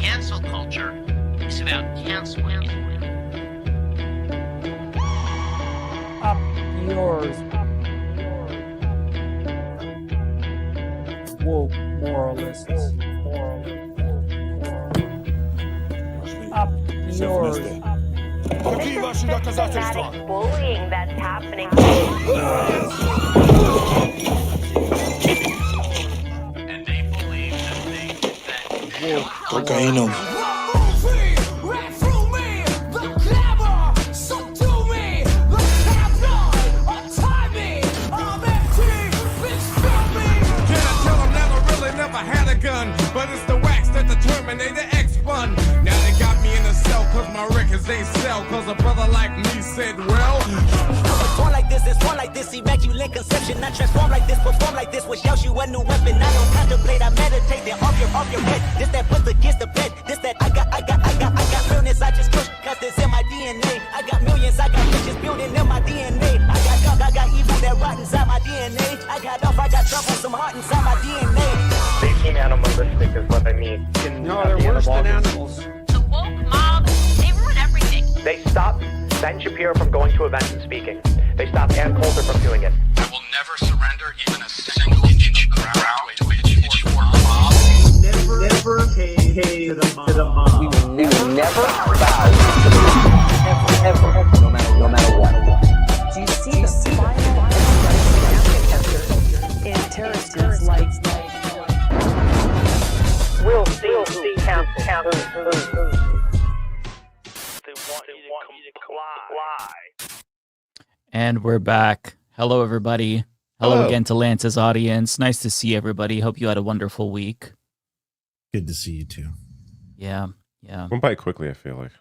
Cancel culture is about canceling it. Up yours. Woke moralists. Up yours. Systematic bullying that's happening. And they believe that Cocaína. But it's the wax that the Terminator X spun. Now they got me in a cell cause my records they sell. Cause a brother like me said, well, born like this, it's born like this, immaculate conception. I transform like this, perform like this, which yells you a new weapon. I don't contemplate, I meditate, then off your head. This that puts against the bed. This that I got realness, I just push, cause it's in my DNA. I got millions, I got riches building in my DNA. I got dark, I got evil that rot inside my DNA. I got off, I got trouble, some heart inside my DNA. They seem animalistic is what I mean. No, they're worse than animals. The woke mob, they ruin everything. They stopped Ben Shapiro from going to events and speaking. They stopped Ann Coulter from doing it. I will never surrender even a single inch of ground to a pitchfork mob. Never pay to the mob. We will never bow to the mob. Ever. No matter what. Do you see the final in terrorist groups like We'll see council. They want you to comply. And we're back. Hello, everybody. Hello again to Lance's audience. Nice to see everybody. Hope you had a wonderful week. Good to see you too. Yeah. Went by quickly, I feel like.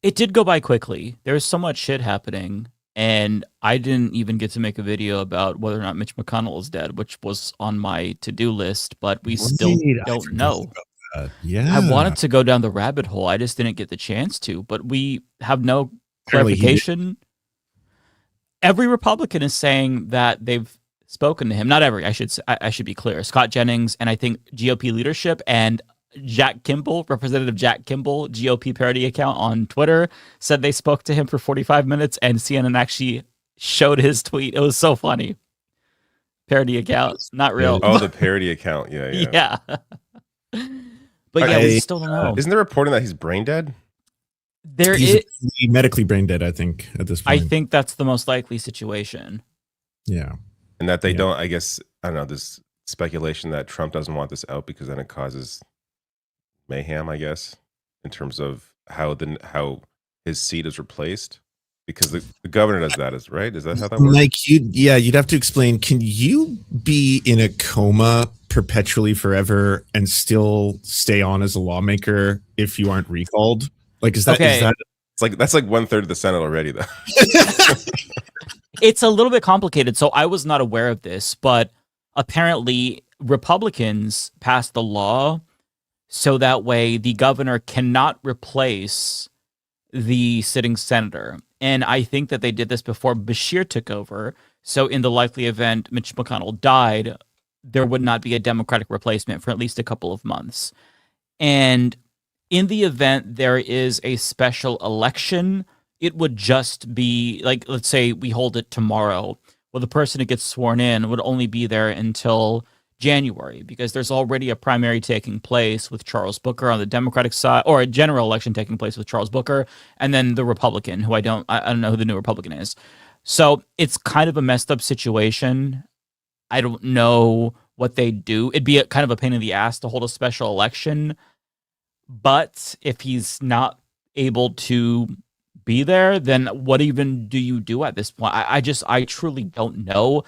It did go by quickly. There's so much shit happening, and I didn't even get to make a video about whether or not Mitch McConnell is dead, which was on my to-do list, but we still don't know. Yeah. I wanted to go down the rabbit hole. I just didn't get the chance to, but we have no clarification. Every Republican is saying that they've spoken to him. Not every, I should be clear. Scott Jennings and I think GOP leadership and Jack Kimball, Representative Jack Kimball, GOP parody account on Twitter, said they spoke to him for 45 minutes, and CNN actually showed his tweet. It was so funny. Parody account, not real. Oh, the parody account. Yeah. But yeah, we still don't know. Isn't there reporting that he's brain dead? He's medically brain dead, I think, at this point. I think that's the most likely situation. Yeah. And that they don't, I guess, I don't know, there's speculation that Trump doesn't want this out because then it causes mayhem, I guess, in terms of how his seat is replaced. Because the governor does that, right? Is that how that works? Mike, you'd have to explain. Can you be in a coma perpetually forever and still stay on as a lawmaker if you aren't recalled? Like, is that It's like that's like 1/3 of the Senate already, though. It's a little bit complicated. So I was not aware of this, but apparently Republicans passed the law so that way the governor cannot replace the sitting senator. And I think that they did this before Bashir took over. So in the likely event Mitch McConnell died, there would not be a Democratic replacement for at least a couple of months. And in the event there is a special election, it would just be like, let's say we hold it tomorrow. Well, the person who gets sworn in would only be there until January, because there's already a primary taking place with Charles Booker on the Democratic side, or a general election taking place with Charles Booker, and then the Republican, who I don't know who the new Republican is. So it's kind of a messed up situation. I don't know what they do. It'd be kind of a pain in the ass to hold a special election, but if he's not able to be there, then what even do you do at this point? I truly don't know.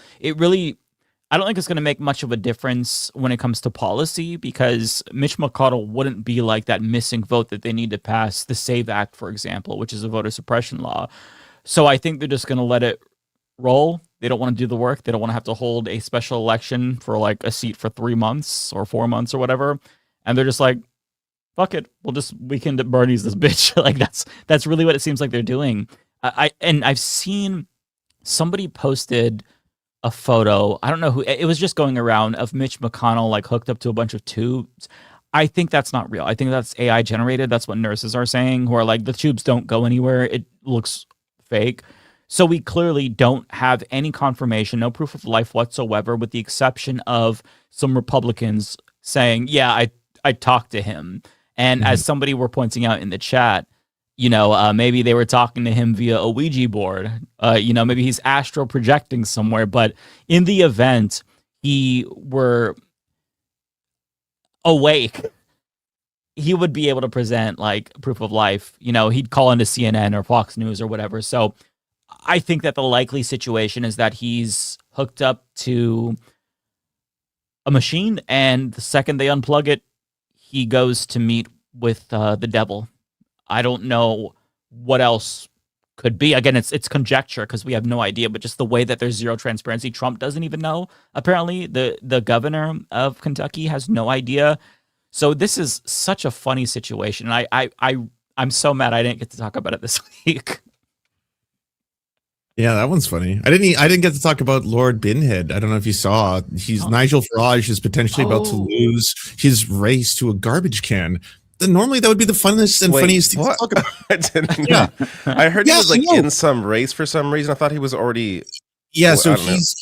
I don't think it's going to make much of a difference when it comes to policy, because Mitch McConnell wouldn't be like that missing vote that they need to pass the SAVE Act, for example, which is a voter suppression law. So I think they're just going to let it roll. They don't want to do the work. They don't want to have to hold a special election for like a seat for 3 months or 4 months or whatever. And they're just like, fuck it. We can Bernie's this bitch. Like that's really what it seems like they're doing. I've seen somebody posted a photo. I don't know who, it was just going around of Mitch McConnell like hooked up to a bunch of tubes. I think that's not real. I think that's AI generated. That's what nurses are saying, who are like, the tubes don't go anywhere. It looks fake. So we clearly don't have any confirmation, no proof of life whatsoever, with the exception of some Republicans saying, yeah, I talked to him. And as somebody were pointing out in the chat, maybe they were talking to him via a Ouija board. Maybe he's astral projecting somewhere. But in the event he were awake, he would be able to present like proof of life. He'd call into CNN or Fox News or whatever. So I think that the likely situation is that he's hooked up to a machine, and the second they unplug it, he goes to meet with the devil. I don't know what else could be. Again, it's conjecture because we have no idea, but just the way that there's zero transparency, Trump doesn't even know. Apparently, the governor of Kentucky has no idea. So this is such a funny situation. And I'm so mad I didn't get to talk about it this week. Yeah, that one's funny. I didn't get to talk about Lord Binhead. I don't know if you saw. Nigel Farage is potentially about to lose his race to a garbage can. Then normally that would be the funnest and funniest thing to talk about. I didn't know. I heard he was like in some race for some reason. I thought he was already. Yeah, so he's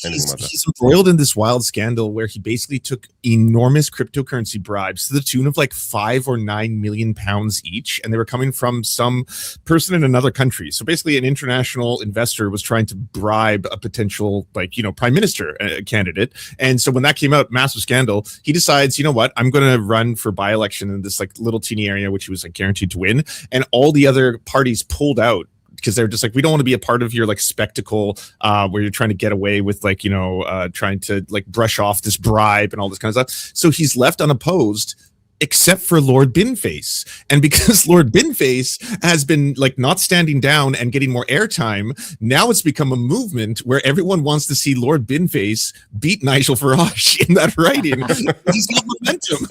embroiled in this wild scandal where he basically took enormous cryptocurrency bribes to the tune of like 5 or 9 million pounds each, and they were coming from some person in another country. So basically, an international investor was trying to bribe a potential, prime minister candidate. And so when that came out, massive scandal, he decides, you know what, I'm going to run for by-election in this like little teeny area, which he was like guaranteed to win, and all the other parties pulled out, because they're just like, we don't want to be a part of your like spectacle where you're trying to get away with trying to like brush off this bribe and all this kind of stuff. So he's left unopposed except for Lord Binface. And because Lord Binface has been like not standing down and getting more airtime, now it's become a movement where everyone wants to see Lord Binface beat Nigel Farage in that writing. He's got momentum.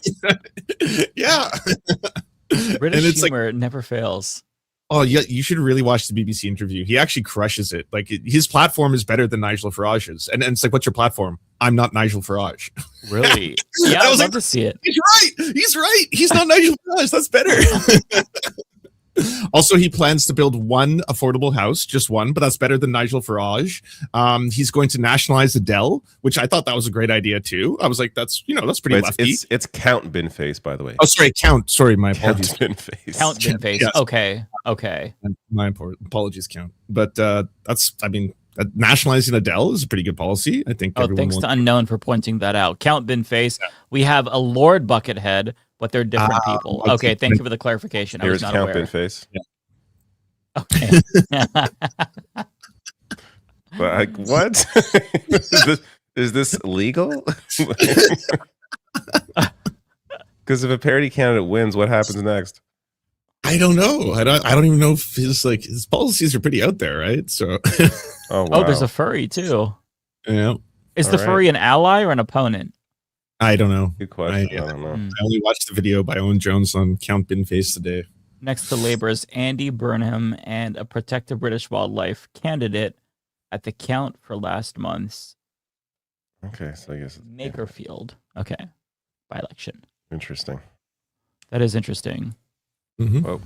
Yeah. British humor never fails. Oh, yeah, you should really watch the BBC interview. He actually crushes it. Like, his platform is better than Nigel Farage's. And it's like, what's your platform? I'm not Nigel Farage. Really? Yeah, I would love to see it. He's right. He's not Nigel Farage. That's better. Also, he plans to build one affordable house, just one, but that's better than Nigel Farage. He's going to nationalize Adele, which I thought that was a great idea too. I was like, that's pretty lefty. It's Count Binface, by the way. Oh, sorry, Count. Sorry, my apologies. Count Binface. Count Binface. Yes. Okay. My apologies, Count. But nationalizing Adele is a pretty good policy. I think. Thanks to Unknown for pointing that out. Count Binface. Yeah. We have a Lord Buckethead, but they're different people. Okay, thank you for the clarification. Here's I was not Count aware. Binface. Yeah. Okay. But like, what? is this legal? Because if a parody candidate wins, what happens next? I don't know. I don't even know if his policies are pretty out there, right? So. Wow. There's a furry too. Yeah. Is the furry an ally or an opponent? I don't know. Good question. I don't know. I only watched the video by Owen Jones on Count Binface today. Next to Labour is Andy Burnham and a protective British wildlife candidate at the count for last month's. Okay, so I guess Makerfield. Okay, by election. Interesting. That is interesting. Mm-hmm. Oh.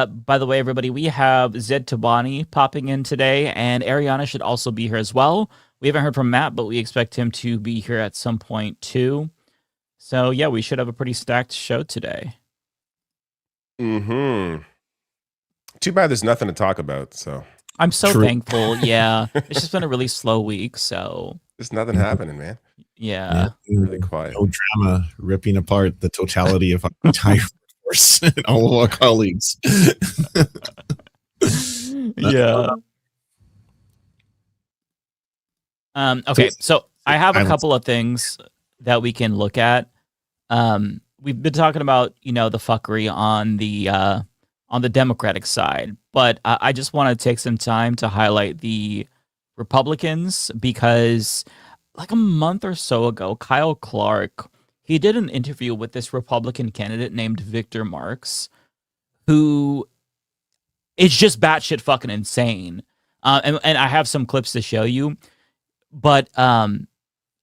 By the way, everybody, we have Zed Tabani popping in today, and Ariana should also be here as well. We haven't heard from Matt, but we expect him to be here at some point too. So yeah, we should have a pretty stacked show today. Mm-hmm. Too bad there's nothing to talk about. So I'm so thankful. Yeah, it's just been a really slow week. So there's nothing happening, man. Yeah. Really quiet. No drama ripping apart the totality of our entire force and all of our colleagues. Yeah. Okay, so I have a couple of things that we can look at. We've been talking about, the fuckery on the Democratic side, but I just want to take some time to highlight the Republicans, because like a month or so ago, Kyle Clark, he did an interview with this Republican candidate named Victor Marx, who is just batshit fucking insane. And I have some clips to show you. But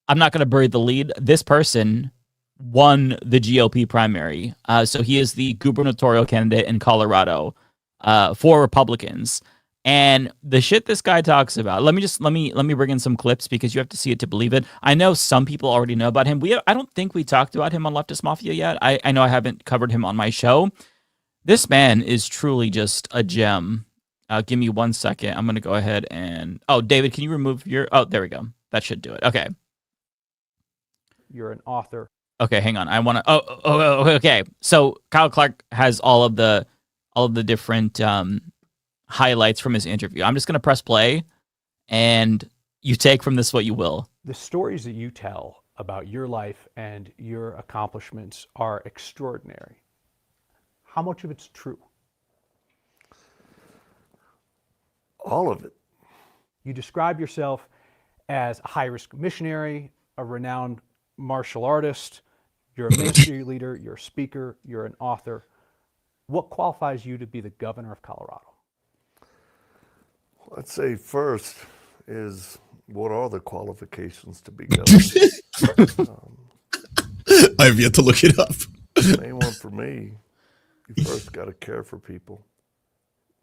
I'm not going to bury the lead. This person won the GOP primary. So he is the gubernatorial candidate in Colorado for Republicans. And the shit this guy talks about, let me bring in some clips because you have to see it to believe it. I know some people already know about him. I don't think we talked about him on Leftist Mafia yet. I know I haven't covered him on my show. This man is truly just a gem. Give me 1 second. I'm going to go ahead and... Oh, David, can you remove your... Oh, there we go. That should do it. Okay. You're an author. Okay, hang on. I want to... Oh, okay. So Kyle Clark has all of the different highlights from his interview. I'm just going to press play, and you take from this what you will. The stories that you tell about your life and your accomplishments are extraordinary. How much of it's true? All of it. You describe yourself as a high-risk missionary, a renowned martial artist, you're a ministry leader, you're a speaker, you're an author. What qualifies you to be the governor of Colorado? I'd say first is, what are the qualifications to be governor? I've yet to look it up. The main one for me, you first got to care for people.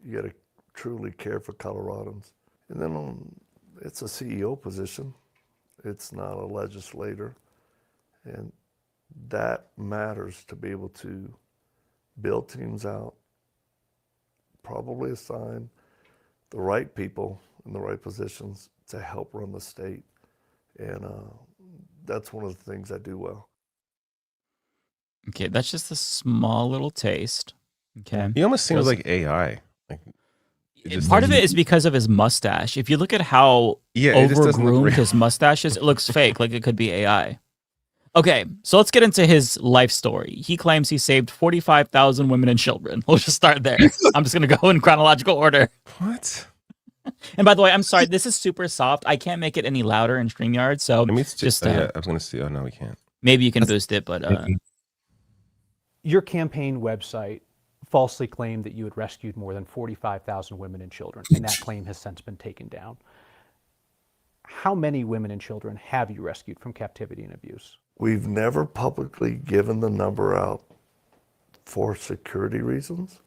You got to truly care for Coloradans. And then it's a CEO position. It's not a legislator. And that matters to be able to build teams out, probably assign the right people in the right positions to help run the state. And that's one of the things I do well. Okay, that's just a small little taste. Okay. He almost seems like AI. Part of it is because of his mustache. If you look at how overgroomed his mustache is, it looks fake, like it could be AI. Okay, so let's get into his life story. He claims he saved 45,000 women and children. We'll just start there. I'm just going to go in chronological order. What? And by the way, I'm sorry, this is super soft. I can't make it any louder in StreamYard, so just... yeah, I was going to see. Oh, no, we can't. Maybe you can boost it, but... Your campaign website falsely claimed that you had rescued more than 45,000 women and children, and that claim has since been taken down. How many women and children have you rescued from captivity and abuse? We've never publicly given the number out for security reasons,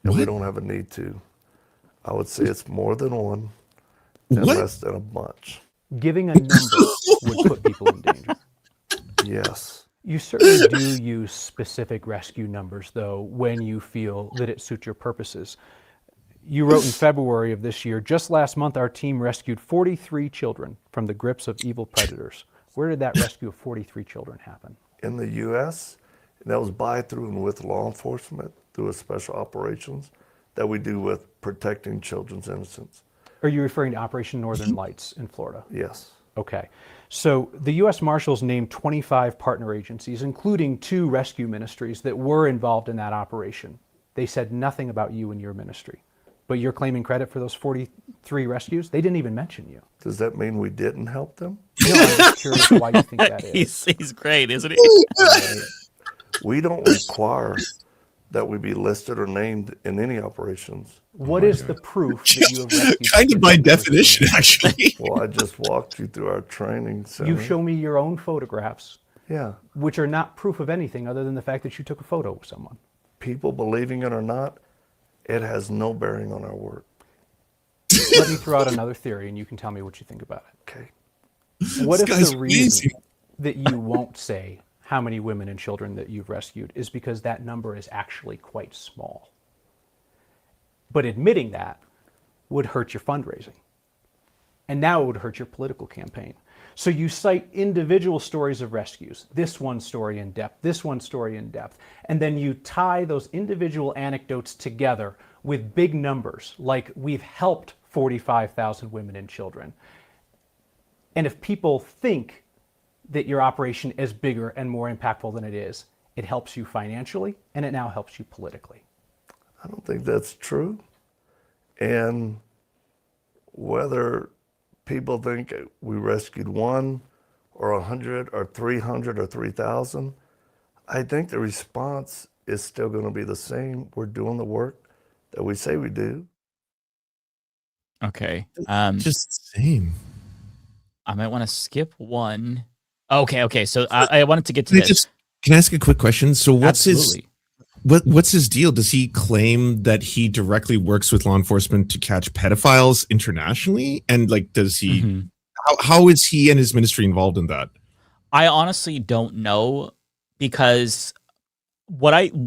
and we don't have a need to. I would say it's more than one and less than a bunch. Giving a number would put people in danger. Yes. You certainly do use specific rescue numbers, though, when you feel that it suits your purposes. You wrote in February of this year, just last month, our team rescued 43 children from the grips of evil predators. Where did that rescue of 43 children happen? In the U.S., and that was by, through, and with law enforcement, through a special operations that we do with protecting children's innocence. Are you referring to Operation Northern Lights in Florida? Yes. Okay. So the U.S. Marshals named 25 partner agencies, including 2 rescue ministries that were involved in that operation. They said nothing about you and your ministry. But you're claiming credit for those 43 rescues? They didn't even mention you. Does that mean we didn't help them? No, I'm just curious why you think that is. He's great, isn't he? We don't require that we be listed or named in any operations. What is the proof that you have rescued? Kind of by definition, actually. Well, I just walked you through our training center. You show me your own photographs. Yeah. Which are not proof of anything other than the fact that you took a photo with someone. People believing it or not, it has no bearing on our work. Let me throw out another theory and you can tell me what you think about it. Okay. What if the reason that you won't say how many women and children that you've rescued is because that number is actually quite small? But admitting that would hurt your fundraising. And now it would hurt your political campaign. So you cite individual stories of rescues, this one story in depth, this one story in depth, and then you tie those individual anecdotes together with big numbers, like we've helped 45,000 women and children. And if people think that your operation is bigger and more impactful than it is, it helps you financially, and it now helps you politically. I don't think that's true. And whether people think we rescued 1 or 100 or 300 or 3,000, I think the response is still going to be the same. We're doing the work that we say we do. Okay. Just the same. I might want to skip one. Okay. So I wanted to get to this. Can I ask a quick question? So what's Absolutely. what's his deal? Does he claim that he directly works with law enforcement to catch pedophiles internationally? And like, does he? How is he and his ministry involved in that? I honestly don't know, because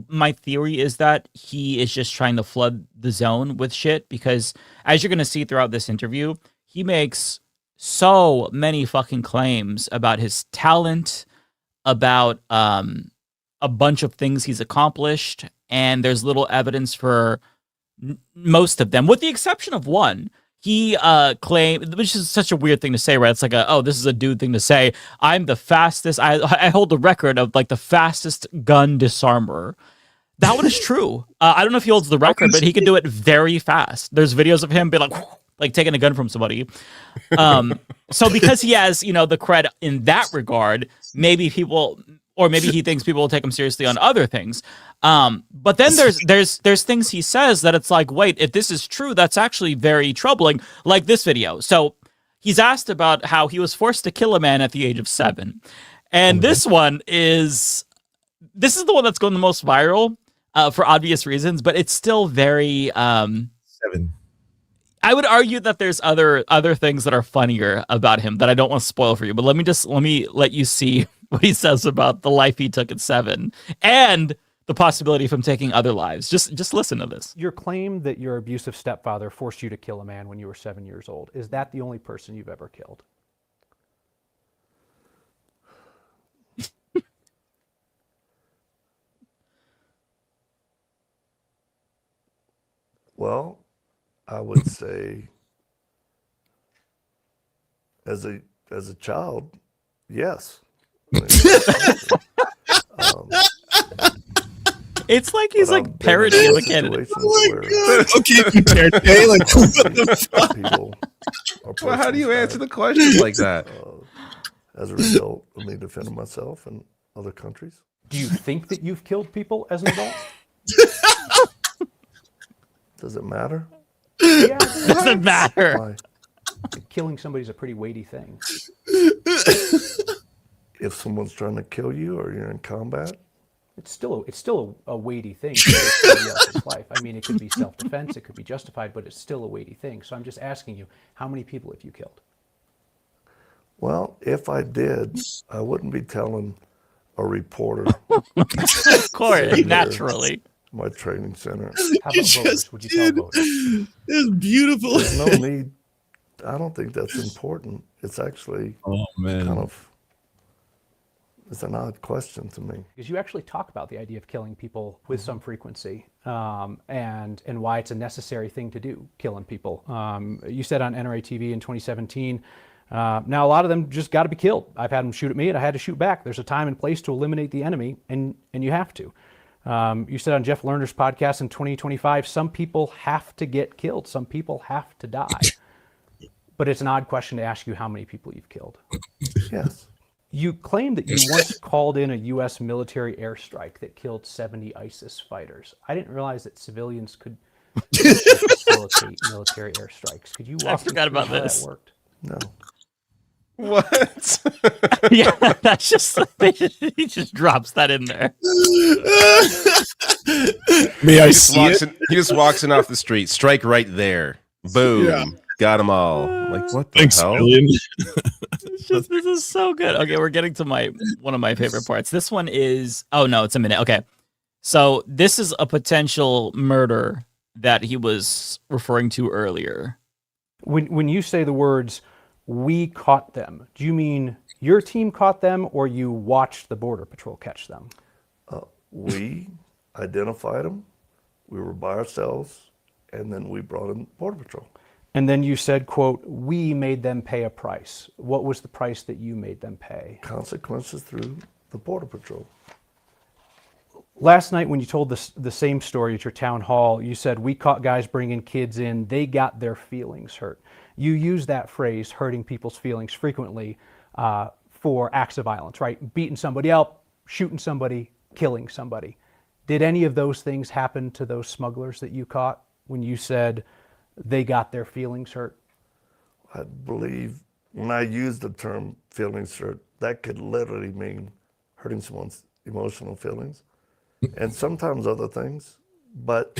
my theory is that he is just trying to flood the zone with shit, because as you're going to see throughout this interview, he makes so many fucking claims about his talent, about a bunch of things he's accomplished, and there's little evidence for most of them, with the exception of one. He claimed, which is such a weird thing to say, right? It's like, this is a dude thing to say. I'm the fastest. I hold the record of like the fastest gun disarmer. That one is true. I don't know if he holds the record, but he can do it very fast. There's videos of him be like taking a gun from somebody. So because he has, the cred in that regard, maybe he thinks people will take him seriously on other things. But then there's things he says that it's like, wait, if this is true, that's actually very troubling. Like this video. So he's asked about how he was forced to kill a man at the age of 7. And this is the one that's going the most viral for obvious reasons, but it's still very 7. I would argue that there's other things that are funnier about him that I don't want to spoil for you, but let me let you see what he says about the life he took at 7 and the possibility of him taking other lives. Just listen to this. Your claim that your abusive stepfather forced you to kill a man when you were 7 years old, is that the only person you've ever killed? Well, I would say as a child, yes. It's like he's like parodying the candidate. Okay, you like what the fuck? Well, how do you answer the question like that? As a result of me defending myself in other countries. Do you think that you've killed people as an adult? Does it matter? Yeah, does it matter? Why? Killing somebody is a pretty weighty thing. If someone's trying to kill you or you're in combat, it's still a weighty thing to somebody else's life. I mean, it could be self-defense, it could be justified, but it's still a weighty thing. So I'm just asking you, how many people have you killed? Well, if I did, I wouldn't be telling a reporter. Of course, naturally. My training center. How about voters? Would you tell voters? It's beautiful. There's no need. I don't think that's important. It's actually it's an odd question to me. Because you actually talk about the idea of killing people with some frequency, and why it's a necessary thing to do, killing people. You said on NRA TV in 2017, now a lot of them just got to be killed. I've had them shoot at me and I had to shoot back. There's a time and place to eliminate the enemy, and you have to. You said on Jeff Lerner's podcast in 2025, some people have to get killed. Some people have to die. But it's an odd question to ask you how many people you've killed. Yes. You claim that you once called in a U.S. military airstrike that killed 70 ISIS fighters. I didn't realize that civilians could facilitate military airstrikes. Could you walk me through how that worked? No. What? Yeah, that's just he just drops that in there. May I see it? He just walks in off the street. Strike right there. Boom. Yeah. Got them all. Like, what the hell? This is so good. Okay, we're getting to one of my favorite parts. This one is it's a minute. Okay. So this is a potential murder that he was referring to earlier. When you say the words "we caught them," do you mean your team caught them or you watched the Border Patrol catch them? We identified them. We were by ourselves, and then we brought in Border Patrol. And then you said, quote, "we made them pay a price." What was the price that you made them pay? Consequences through the Border Patrol. Last night when you told the same story at your town hall, you said, "we caught guys bringing kids in. They got their feelings hurt." You use that phrase, hurting people's feelings, frequently for acts of violence, right? Beating somebody up, shooting somebody, killing somebody. Did any of those things happen to those smugglers that you caught when you said they got their feelings hurt? I believe when I use the term feelings hurt, that could literally mean hurting someone's emotional feelings and sometimes other things. But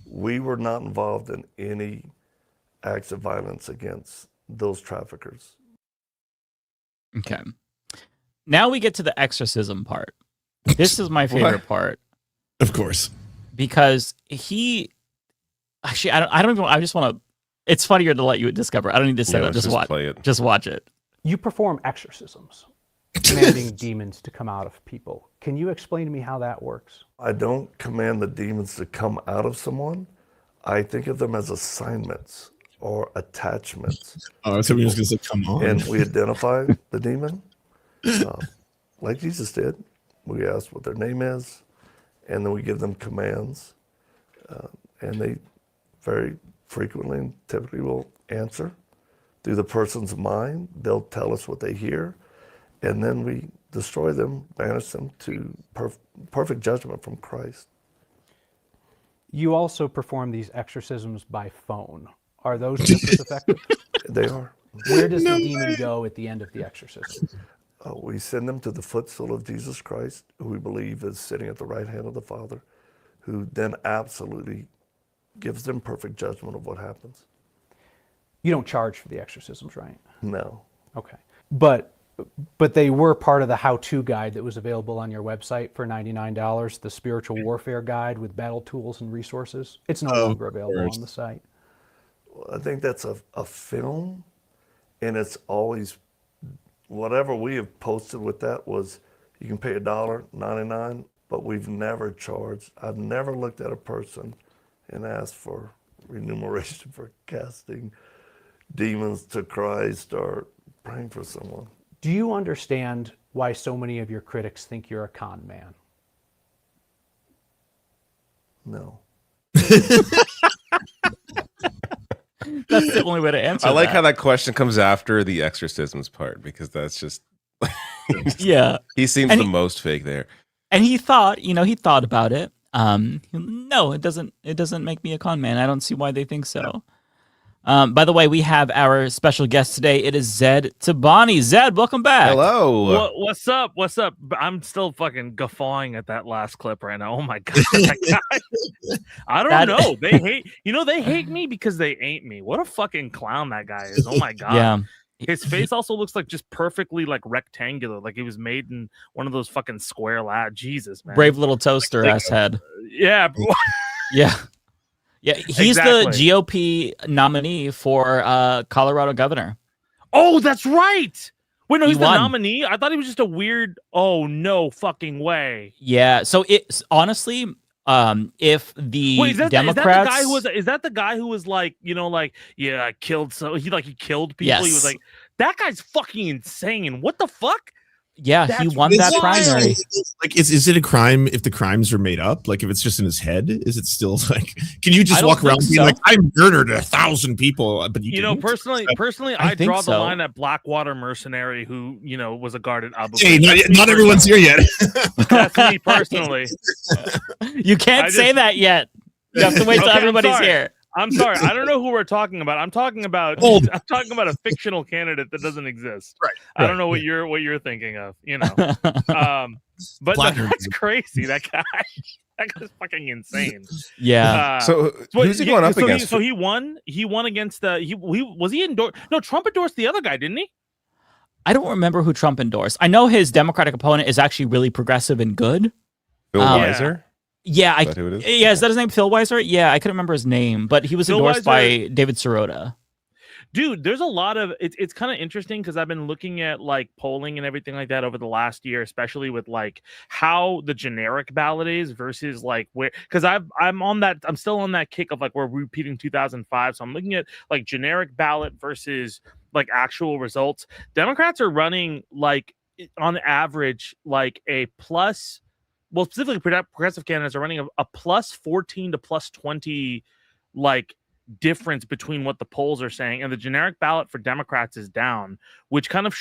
we were not involved in any acts of violence against those traffickers. Okay. Now we get to the exorcism part. This is my favorite part. Of course. Because he actually, I don't even, I just want to, it's funnier to let you discover. I don't need to say that. Just watch it. Just watch it. You perform exorcisms, commanding demons to come out of people. Can you explain to me how that works? I don't command the demons to come out of someone. I think of them as assignments or attachments. Oh, so we was going to say, come on. And we identify the demon, like Jesus did. We ask what their name is, and then we give them commands. And they very frequently and typically will answer. Through the person's mind, they'll tell us what they hear, and then we destroy them, banish them to perfect judgment from Christ. You also perform these exorcisms by phone. Are those just as effective? They are. Where does the demon go at the end of the exorcism? We send them to the footstool of Jesus Christ, who we believe is sitting at the right hand of the Father, who then absolutely gives them perfect judgment of what happens. You don't charge for the exorcisms, right? No. Okay. But they were part of the how-to guide that was available on your website for $99, the Spiritual Warfare Guide with battle tools and resources. It's no longer available on the site. Well, I think that's a film, and it's always, whatever we have posted with that was, you can pay $1.99, but we've never charged. I've never looked at a person and asked for remuneration for casting demons to Christ or praying for someone. Do you understand why so many of your critics think you're a con man? No. That's the only way to answer I like that. how that question comes after the exorcisms part, because that's just Yeah. He seems And the most fake there. And he thought about it. No, it doesn't make me a con man. I don't see why they think so. By the way, we have our special guest today. It is Zed Tabani. Zed, welcome back. Hello. What's up? What's up? I'm still fucking guffawing at that last clip right now. Oh my god, that guy. I don't know. They hate. They hate me because they ain't me. What a fucking clown that guy is. Oh my god. Yeah. His face also looks like just perfectly like rectangular, like it was made in one of those fucking square Jesus, man. Brave little toaster ass head. Yeah. Yeah. Yeah, he's the GOP nominee for Colorado governor. Oh, that's right. Wait, no, he's the won. nominee? I thought he was just a weird, oh, no fucking way. Yeah, so it's honestly, if the Wait, Democrats... is that the guy who was like, yeah, I killed he killed people? Yes. He was like, that guy's fucking insane. What the fuck? Yeah, he won that primary. Like, is it a crime if the crimes are made up? Like, if it's just in his head, is it still like? Can you just walk around being like, "I murdered 1,000 people"? But personally, I draw the line at Blackwater mercenary who was a guard at Abu. Hey, not everyone's here yet. That's me personally. You can't say that yet. You have to wait till everybody's here. I'm sorry. I don't know who we're talking about. I'm talking about a fictional candidate that doesn't exist. Right. I don't know what you're thinking of, But no, that's crazy. That guy's fucking insane. Yeah. So who's he going up against? So he won. He won against he was he endorsed? No, Trump endorsed the other guy, didn't he? I don't remember who Trump endorsed. I know his Democratic opponent is actually really progressive and good. Bill Weiser? Yeah, Is that who it is? Yeah, is that his name? Phil Weiser? Yeah, I couldn't remember his name, but he was Phil endorsed Weiser, by David Sirota. Dude, there's a lot of it's kind of interesting because I've been looking at like polling and everything like that over the last year, especially with like how the generic ballot is versus like where, because I'm still on that kick of like we're repeating 2005, so I'm looking at like generic ballot versus like actual results. Democrats are running like on average like a plus. Well, specifically, progressive candidates are running a plus 14 to plus 20 like difference between what the polls are saying, and the generic ballot for Democrats is down, which kind of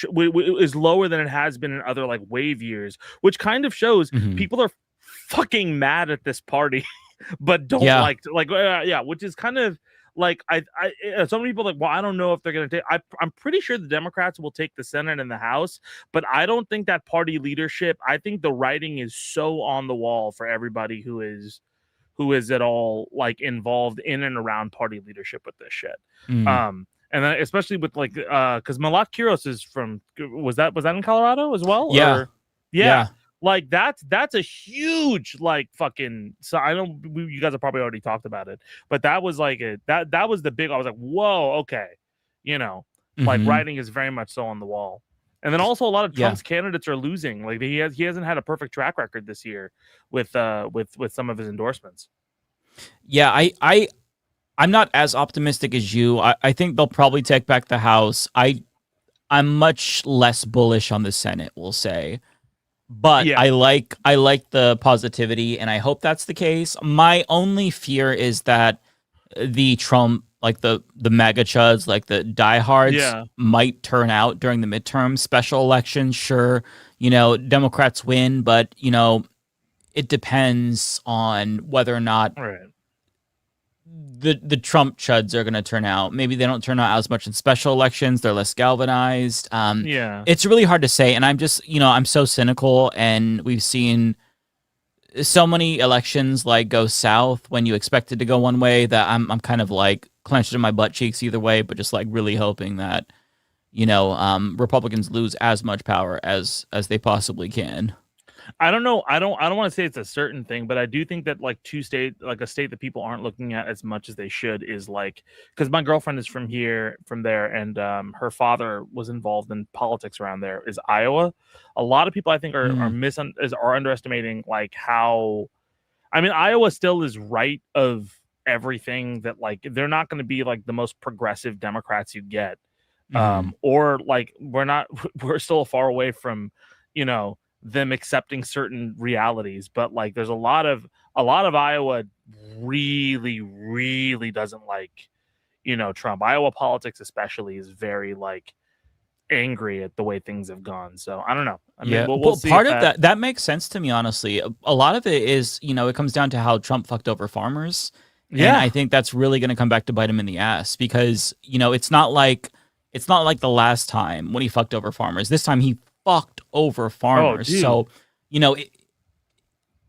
is lower than it has been in other like wave years, which kind of shows people are fucking mad at this party, but don't which is kind of like so many people are like, well, I don't know if they're going to take. I'm pretty sure the Democrats will take the Senate and the House, but I don't think that party leadership. I think the writing is so on the wall for everybody who is at all like involved in and around party leadership with this shit. And then especially with like because Malat Kiros is from was that in Colorado as well? Yeah. Or, yeah. Like that's a huge like fucking. So I don't. You guys have probably already talked about it, but that was like that was the big. I was like, whoa, okay, like writing is very much so on the wall. And then also a lot of Trump's candidates are losing. Like he hasn't had a perfect track record this year with some of his endorsements. Yeah, I'm not as optimistic as you. I think they'll probably take back the House. I'm much less bullish on the Senate, we'll say. But I like the positivity, and I hope that's the case. My only fear is that the Trump, like the MAGA chuds, like the diehards, might turn out during the midterm special elections. Sure, Democrats win, but it depends on whether or not the Trump chuds are going to turn out. Maybe they don't turn out as much in special elections. They're less galvanized. It's really hard to say. And I'm just, I'm so cynical, and we've seen so many elections like go south when you expect it to go one way that I'm kind of like clenched in my butt cheeks either way, but just like really hoping that, Republicans lose as much power as they possibly can. I don't know. I don't want to say it's a certain thing, but I do think that like a state that people aren't looking at as much as they should is like, because my girlfriend is from there, and her father was involved in politics around there, is Iowa. A lot of people I think are underestimating like how, I mean, Iowa still is right of everything that like they're not going to be like the most progressive Democrats you get, or like we're still far away from, them accepting certain realities, but like there's a lot of Iowa really, really doesn't like, Trump. Iowa politics especially is very like angry at the way things have gone. So I don't know. I mean, we'll see. Part of that makes sense to me, honestly. A lot of it is, it comes down to how Trump fucked over farmers. And I think that's really going to come back to bite him in the ass because, it's not like the last time when he fucked over farmers. This time he fucked over farmers. So,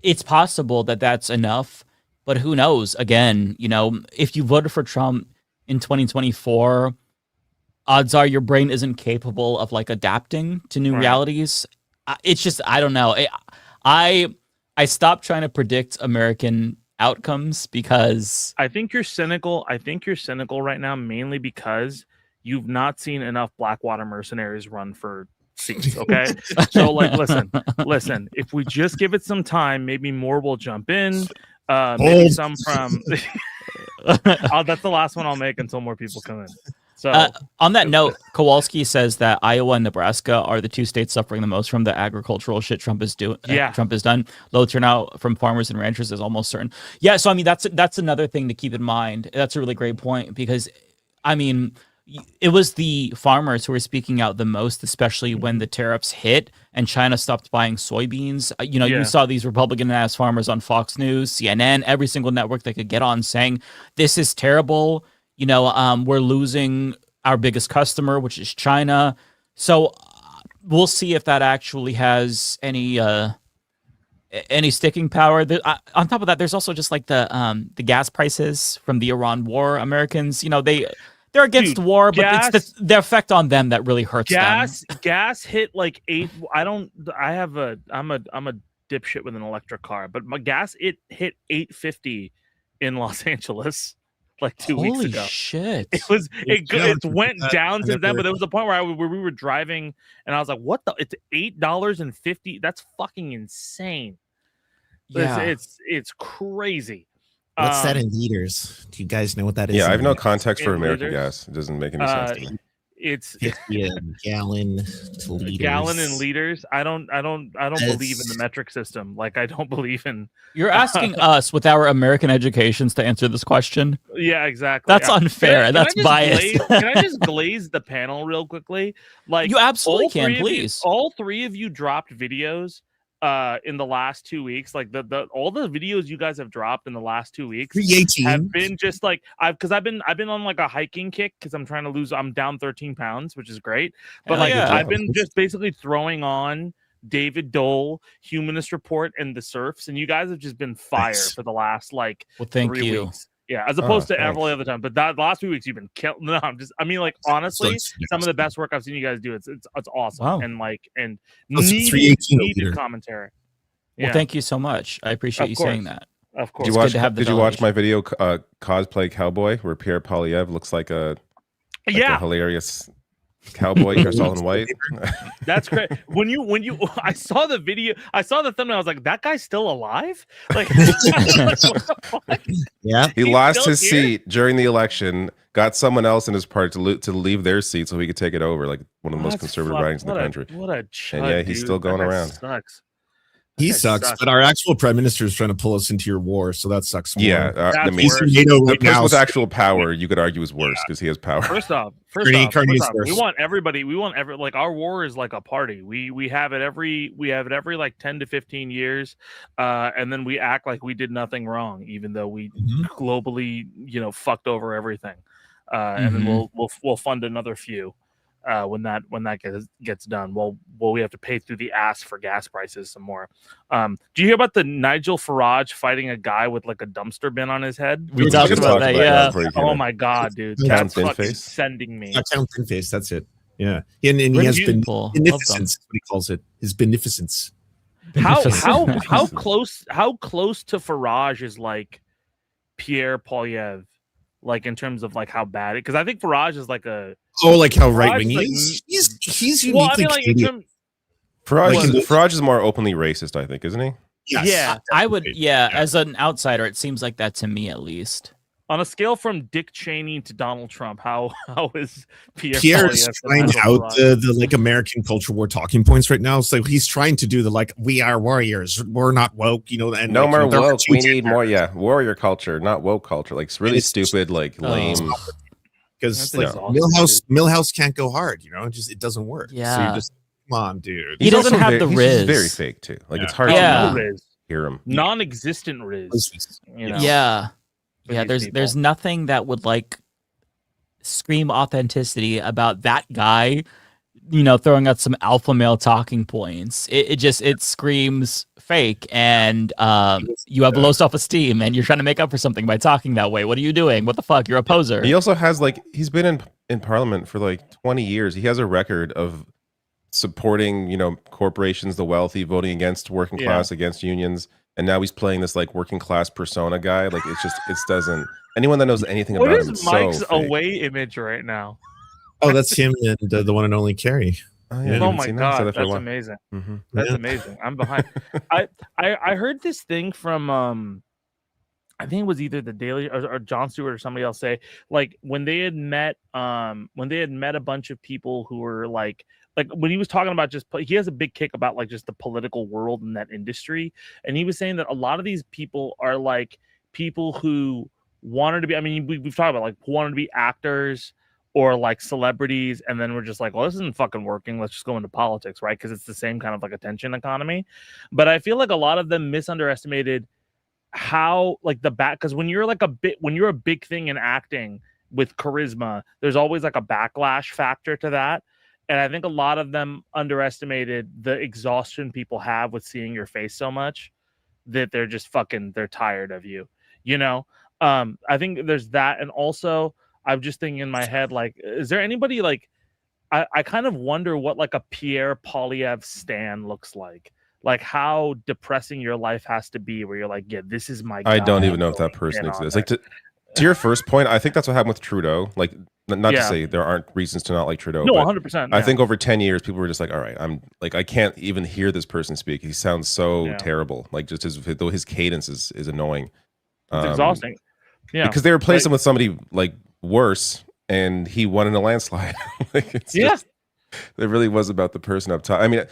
it's possible that that's enough, but who knows? Again, if you voted for Trump in 2024, odds are your brain isn't capable of like adapting to new realities. It's just, I don't know. I stopped trying to predict American outcomes because I think you're cynical. I think you're cynical right now, mainly because you've not seen enough Blackwater mercenaries run for seats. Okay. So like, listen, if we just give it some time, maybe more will jump in. Maybe some from that's the last one I'll make until more people come in. So on that note, Kowalski says that Iowa and Nebraska are the two states suffering the most from the agricultural shit Trump is doing. Trump has done. Low turnout from farmers and ranchers is almost certain. Yeah. So I mean, that's another thing to keep in mind. That's a really great point because, I mean, it was the farmers who were speaking out the most, especially when the tariffs hit and China stopped buying soybeans. You saw these Republican-ass farmers on Fox News, CNN, every single network they could get on saying, this is terrible. We're losing our biggest customer, which is China. So we'll see if that actually has any sticking power. On top of that, there's also just like the gas prices from the Iran war. Americans, they're against war, but it's the effect on them that really hurts them. Gas hit like I'm a dipshit with an electric car, but my gas it hit $8.50 in Los Angeles like 2 weeks ago. Holy shit! It went down since then, but there was a point where we were driving and I was like, "What the? It's $8.50. That's fucking insane." Yeah, it's crazy. What's that in liters? Do you guys know what that is? Yeah, I have no context for American gas. It doesn't make any sense to me. It's a gallon to liters. Gallon in liters. I don't believe in the metric system. Like I don't believe in. You're asking us with our American educations to answer this question. Yeah, exactly. That's unfair. That's biased. Can I just glaze the panel real quickly? Like you absolutely can, please. All three of you dropped videos in the last 2 weeks. Like the all the videos you guys have dropped in the last 2 weeks 318 have been just like I've been on like a hiking kick because I'm trying to lose. I'm down 13 pounds, which is great. But Hell like yeah. I've been just basically throwing on David Dole, Humanist Report, and the Surfs, and you guys have just been fire for the last like thank 3 you. weeks. Yeah, as opposed to thanks. every other time. But that last 2 weeks you've been killing. No, I mean, like honestly, So some of the best work I've seen you guys do. It's awesome. Wow. And like So needed 318 leader. commentary. Well, thank you so much. I appreciate Of you course. saying that. Of course. Did It's you good watch? to have the Did you watch validation. my video cosplay cowboy where Pierre Polyev looks like a Yeah. hilarious cowboy dressed all in white? That's great. When you I saw the video, I saw the thumbnail, I was like, that guy's still alive? Like, Yeah. He He's lost still his here? seat during the election, got someone else in his party to leave their seat so he could take it over, like one of the most That's conservative fuck- writings in the what a- country. What a chud, And yeah, he's dude. still going That guy around. Sucks. He That guy sucks, but our actual prime minister is trying to pull us into your war, so that sucks more. Yeah, I That's mean, He's worse. in NATO the right person now. with actual power, you could argue, is worse because he has power. First off, Carney is we worse. want everybody. We want every like our war is like a party. We have it every like 10 to 15 years, and then we act like we did nothing wrong, even though we globally fucked over everything, and then we'll fund another few when that gets done. Well, we have to pay through the ass for gas prices some more. Do you hear about the Nigel Farage fighting a guy with like a dumpster bin on his head? We talked about that, yeah. Oh my god, dude, Count that's Thin fucking Face? sending me. Count Thin Face, that's it. Yeah. And he Really has beautiful. beneficence, what he calls it. His beneficence. How close to Farage is like Pierre Polyev, like in terms of like how bad it? Because I think Farage is like a like how right wing Farage he is, is. He's uniquely well, I mean, like in Canadian. Farage, Farage is more openly racist, I think, isn't he? Yes. Yeah. I would, as an outsider, it seems like that to me at least. On a scale from Dick Cheney to Donald Trump, how is Pierre Pierre's Polyev trying Nigel out Farage? the like American culture war talking points right now. So he's trying to do the like we are warriors, we're not woke, and No like, more they're woke. We changing need more, warrior culture, not woke culture. Like it's really it's stupid, like lame. because That's like exhausting, Millhouse can't go hard, it doesn't work. So Yeah. you just come on, dude. He doesn't also have the he's riz. very fake too. Like it's hard Yeah. No to Riz. hear him. Non-existent Riz. Yeah. for Yeah, these there's nothing that would like scream authenticity about that guy, throwing out some alpha male talking points. It screams fake, and you have low self-esteem, and you're trying to make up for something by talking that way. What are you doing? What the fuck? You're a poser. He also has he's been in parliament for like 20 years. He has a record of supporting, corporations, the wealthy, voting against working class, against unions. And now he's playing this like working class persona guy. Like it doesn't. Anyone that knows anything What about is him is Mike's so fake. away image right now? Oh, that's him and the one and only Carrie. Oh, yeah, I Oh haven't my seen that. Said god, that for a that's while. amazing. Mhm. That's Yeah. amazing. I'm behind. I heard this thing from I think it was either the Daily or Jon Stewart or somebody else say like when they had met a bunch of people who were like when he was talking about he has a big kick about like just the political world in that industry, and he was saying that a lot of these people are like people who wanted to be, I mean, we've talked about like who wanted to be actors or like celebrities, and then we're just like, well, this isn't fucking working, let's just go into politics, right? Because it's the same kind of like attention economy. But I feel like a lot of them misunderestimated how like the back, because when you're a big thing in acting with charisma, there's always like a backlash factor to that. And I think a lot of them underestimated the exhaustion people have with seeing your face so much that they're just they're tired of you, I think there's that. And also I'm just thinking in my head, like, is there anybody like, I kind of wonder what like a Pierre Polyev stan looks like how depressing your life has to be where you're like, yeah, this is my guy. I don't even know if that person exists. Like to your first point, I think that's what happened with Trudeau. Like, not to say there aren't reasons to not like Trudeau. No, but 100%. I think over 10 years, people were just like, all right, I can't even hear this person speak. He sounds so terrible. Like, just his cadence is annoying. It's exhausting. Yeah. Because they replaced him with somebody like worse, and he won in a landslide. It really was about the person up top. I mean,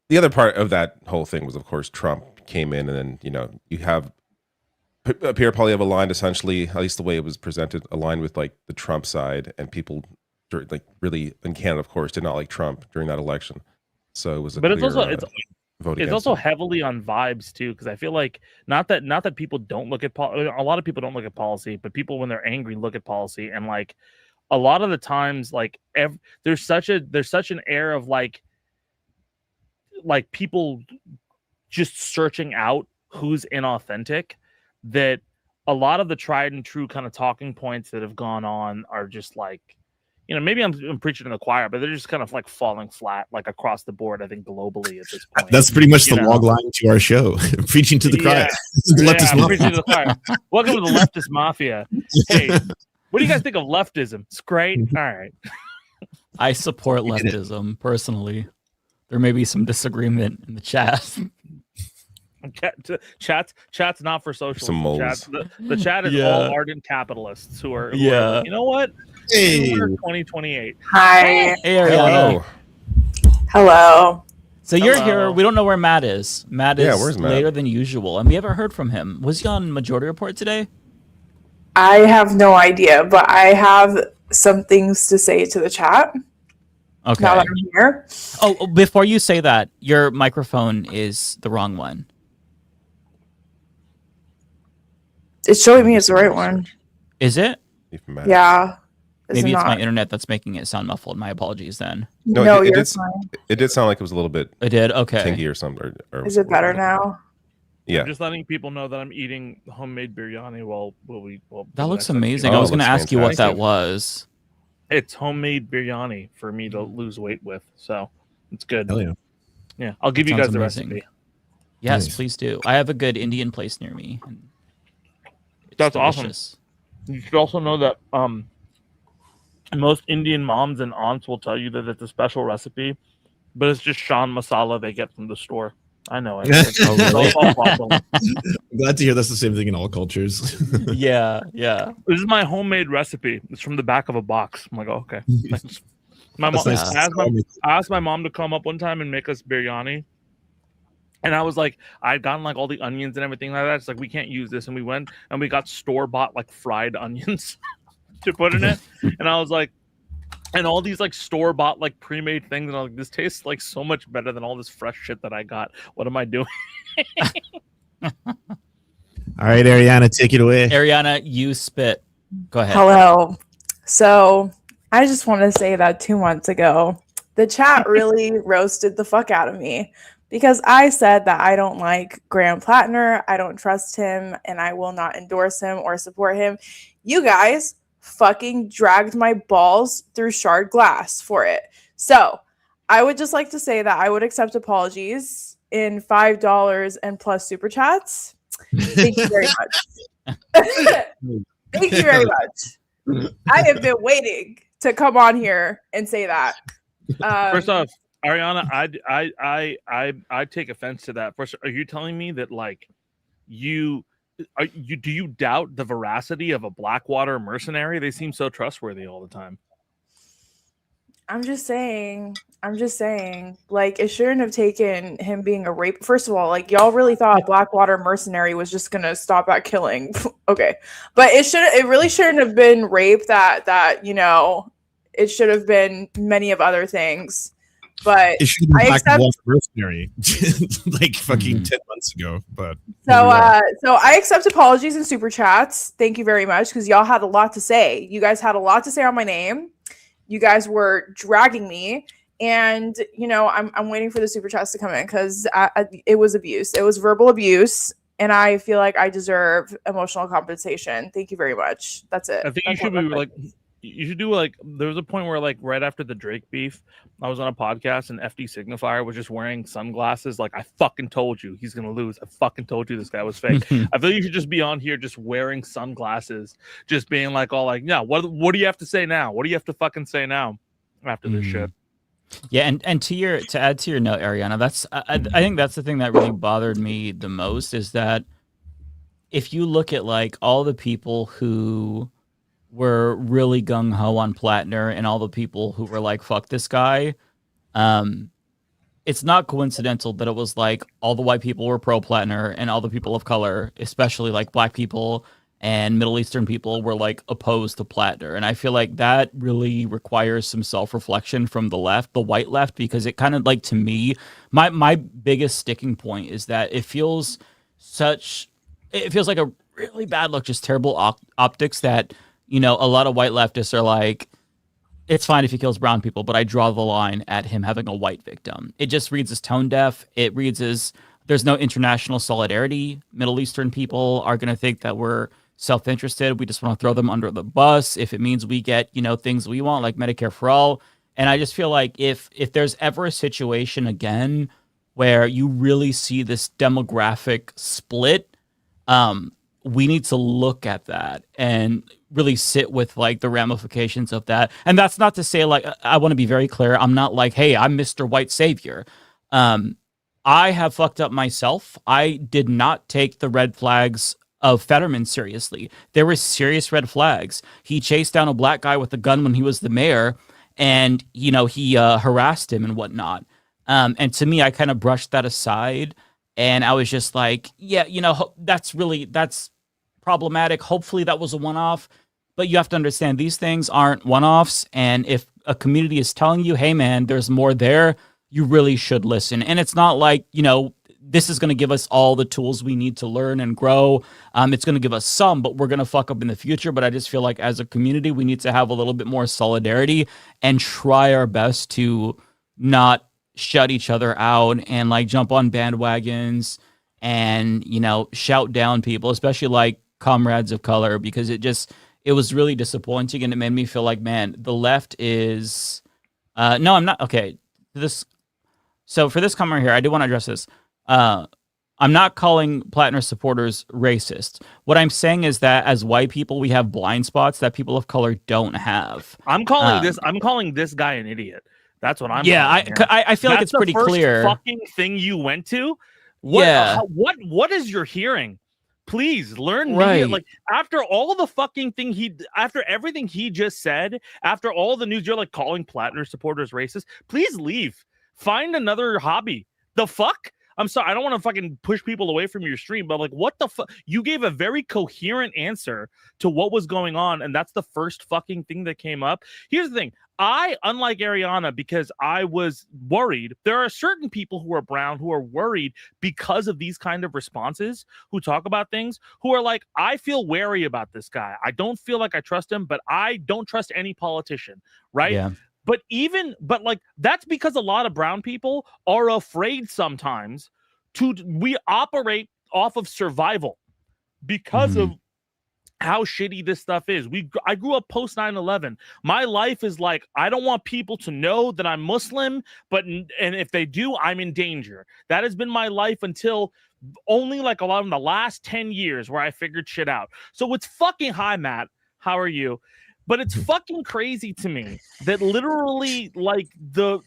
the other part of that whole thing was, of course, Trump came in, and then, you have Pierre Polyev aligned essentially, at least the way it was presented, aligned with like the Trump side, and people like really in Canada, of course, did not like Trump during that election. So it was a but clear, it's vote It's against also it. heavily on vibes too, because I feel like not that people don't look at a lot of people don't look at policy, but people when they're angry look at policy, and like a lot of the times, like there's such an air of like people just searching out who's inauthentic, that a lot of the tried and true kind of talking points that have gone on are just like, maybe I'm preaching to the choir, but they're just kind of like falling flat, like across the board. I think globally at this point. That's pretty much the log line to our show. Preaching to the choir. Leftist Mafia. Preaching to the choir. Welcome to the Leftist Mafia. Hey, what do you guys think of leftism? It's great. All right. I support leftism personally. There may be some disagreement in the chat. Chat's not for socialism. Some moles. The chat is all ardent capitalists who are like, you know what? Hey. 2028. Hi. Hey, Ariana. Hello. So you're here. We don't know where Matt is. Matt is where's Matt? later than usual, and we haven't heard from him. Was he on Majority Report today? I have no idea, but I have some things to say to the chat. Okay. Now that I'm here. Oh, before you say that, your microphone is the wrong one. It's showing me it's the right one. Is it? Yeah. Maybe it's my internet that's making it sound muffled. My apologies then. No, it you're did, fine. it did sound like it was a little bit. It did? Okay. Tinky or something. Or Is it better now? Yeah. I'm just letting people know that I'm eating homemade biryani while That looks amazing. I was going to ask you what that was. It's homemade biryani for me to lose weight with, so it's good. Hell yeah. Yeah, I'll give you Sounds guys the amazing. recipe. Yes, Nice. please do. I have a good Indian place near me. That's delicious. awesome. You should also know that most Indian moms and aunts will tell you that it's a special recipe, but it's just shan masala they get from the store. I know it. Oh, really? It's all awesome. I'm glad to hear that's the same thing in all cultures. Yeah. This is my homemade recipe. It's from the back of a box. I'm like, oh, okay. Thanks. My mom, That's nice. I asked my mom to come up one time and make us biryani. And I was like, I'd gotten like all the onions and everything like that. It's like, we can't use this. And we went and we got store-bought like fried onions to put in it. And I was like, and all these like store-bought like pre-made things. And I was like, this tastes like so much better than all this fresh shit that I got. What am I doing? All right, Ariana, take it away. Ariana, you spit. Go ahead. Hello. So I just want to say that 2 months ago, the chat really roasted the fuck out of me because I said that I don't like Graham Plattner, I don't trust him, and I will not endorse him or support him. You guys fucking dragged my balls through shard glass for it. So I would just like to say that I would accept apologies in $5 and plus super chats. Thank you very much. Thank you very much. I have been waiting to come on here and say that. First off, Ariana, I take offense to that. First, are you telling me that like do you doubt the veracity of a Blackwater mercenary? They seem so trustworthy all the time. I'm just saying, like, it shouldn't have taken him being a rape. First of all, like, y'all really thought Blackwater mercenary was just gonna stop at killing. Okay. But it really shouldn't have been rape that, it should have been many of other things. But It should have been I accept. Blackwater mercenary like fucking 10 months ago. But So I accept apologies and super chats. Thank you very much, because y'all had a lot to say. You guys had a lot to say on my name. You guys were dragging me, and I'm waiting for the super chats to come in because it was abuse. It was verbal abuse, and I feel like I deserve emotional compensation. Thank you very much. That's it. I think That's you should all be my like, you should do like, there was a point where like right after the Drake beef, I was on a podcast and FD Signifier was just wearing sunglasses. Like, I fucking told you he's going to lose. I fucking told you this guy was fake. I feel you should just be on here just wearing sunglasses, just being like, all like, yeah, what do you have to say now? What do you have to fucking say now after this shit? Yeah, and to add to your note, Ariana, that's I think that's the thing that really bothered me the most is that if you look at like all the people who were really gung-ho on Plattner and all the people who were like, fuck this guy, it's not coincidental that it was like all the white people were pro Plattner and all the people of color, especially like black people and Middle Eastern people were like opposed to Plattner. And I feel like that really requires some self-reflection from the left, the white left, because it kind of like, to me, my biggest sticking point is that it feels like a really bad look, just terrible optics that, you know, a lot of white leftists are like, it's fine if he kills brown people, but I draw the line at him having a white victim. It just reads as tone deaf. It reads as there's no international solidarity. Middle Eastern people are going to think that we're self-interested. We just want to throw them under the bus if it means we get, you know, things we want, like Medicare for all. And I just feel like if there's ever a situation again where you really see this demographic split, we need to look at that and really sit with like the ramifications of that. And that's not to say, like, I want to be very clear. I'm not like, hey, I'm Mr. White Savior. I have fucked up myself. I did not take the red flags of Fetterman seriously. There were serious red flags. He chased down a black guy with a gun when he was the mayor, and, you know, he harassed him and whatnot. And to me, I kind of brushed that aside, and I was just like, yeah, you know, that's problematic. Hopefully that was a one-off, but you have to understand these things aren't one-offs. And if a community is telling you, hey man, there's more there, you really should listen. And it's not like, you know, this is going to give us all the tools we need to learn and grow. It's going to give us some, but we're going to fuck up in the future. But I just feel like as a community, we need to have a little bit more solidarity and try our best to not shut each other out and like jump on bandwagons and, you know, shout down people, especially like comrades of color, because it was really disappointing. And it made me feel like, man, the left is, no, I'm not. Okay. So for this comment here, I do want to address this. I'm not calling Plattner supporters racist. What I'm saying is that as white people, we have blind spots that people of color don't have. I'm calling this guy an idiot. That's what I'm. Yeah, I feel like it's pretty clear. Fucking thing you went to. What is your hearing? Please learn media. Like after all the fucking thing after everything he just said, after all the news, you're like calling Plattner supporters racist. Please leave. Find another hobby. The fuck? I'm sorry, I don't want to fucking push people away from your stream, but like, what the fuck? You gave a very coherent answer to what was going on, and that's the first fucking thing that came up. Here's the thing. Unlike Ariana, because I was worried, there are certain people who are brown who are worried because of these kind of responses, who talk about things, who are like, I feel wary about this guy. I don't feel like I trust him, but I don't trust any politician, right? Yeah. But like, that's because a lot of brown people are afraid sometimes we operate off of survival because of how shitty this stuff is. I grew up post 9/11. My life is like, I don't want people to know that I'm Muslim, and if they do, I'm in danger. That has been my life until only like a lot of the last 10 years where I figured shit out. So it's fucking, hi Matt, how are you? But it's fucking crazy to me that literally, like, the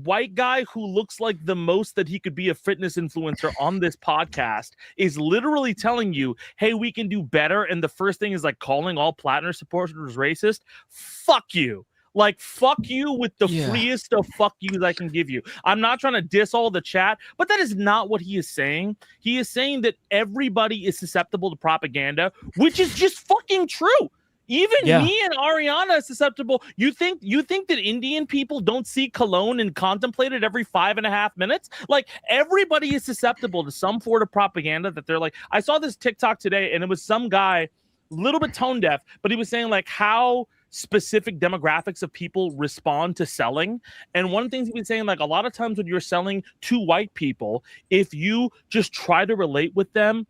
white guy who looks like the most that he could be a fitness influencer on this podcast is literally telling you, hey, we can do better. And the first thing is like calling all Plattner supporters racist. Fuck you. Like, fuck you with the freest of fuck yous I can give you. I'm not trying to diss all the chat, but that is not what he is saying. He is saying that everybody is susceptible to propaganda, which is just fucking true. Even me and Ariana is susceptible. You think that Indian people don't see cologne and contemplate it every 5.5 minutes? Like, everybody is susceptible to some form of propaganda that they're like, I saw this TikTok today and it was some guy, a little bit tone deaf, but he was saying like how specific demographics of people respond to selling. And one of the things he was saying, like, a lot of times when you're selling to white people, if you just try to relate with them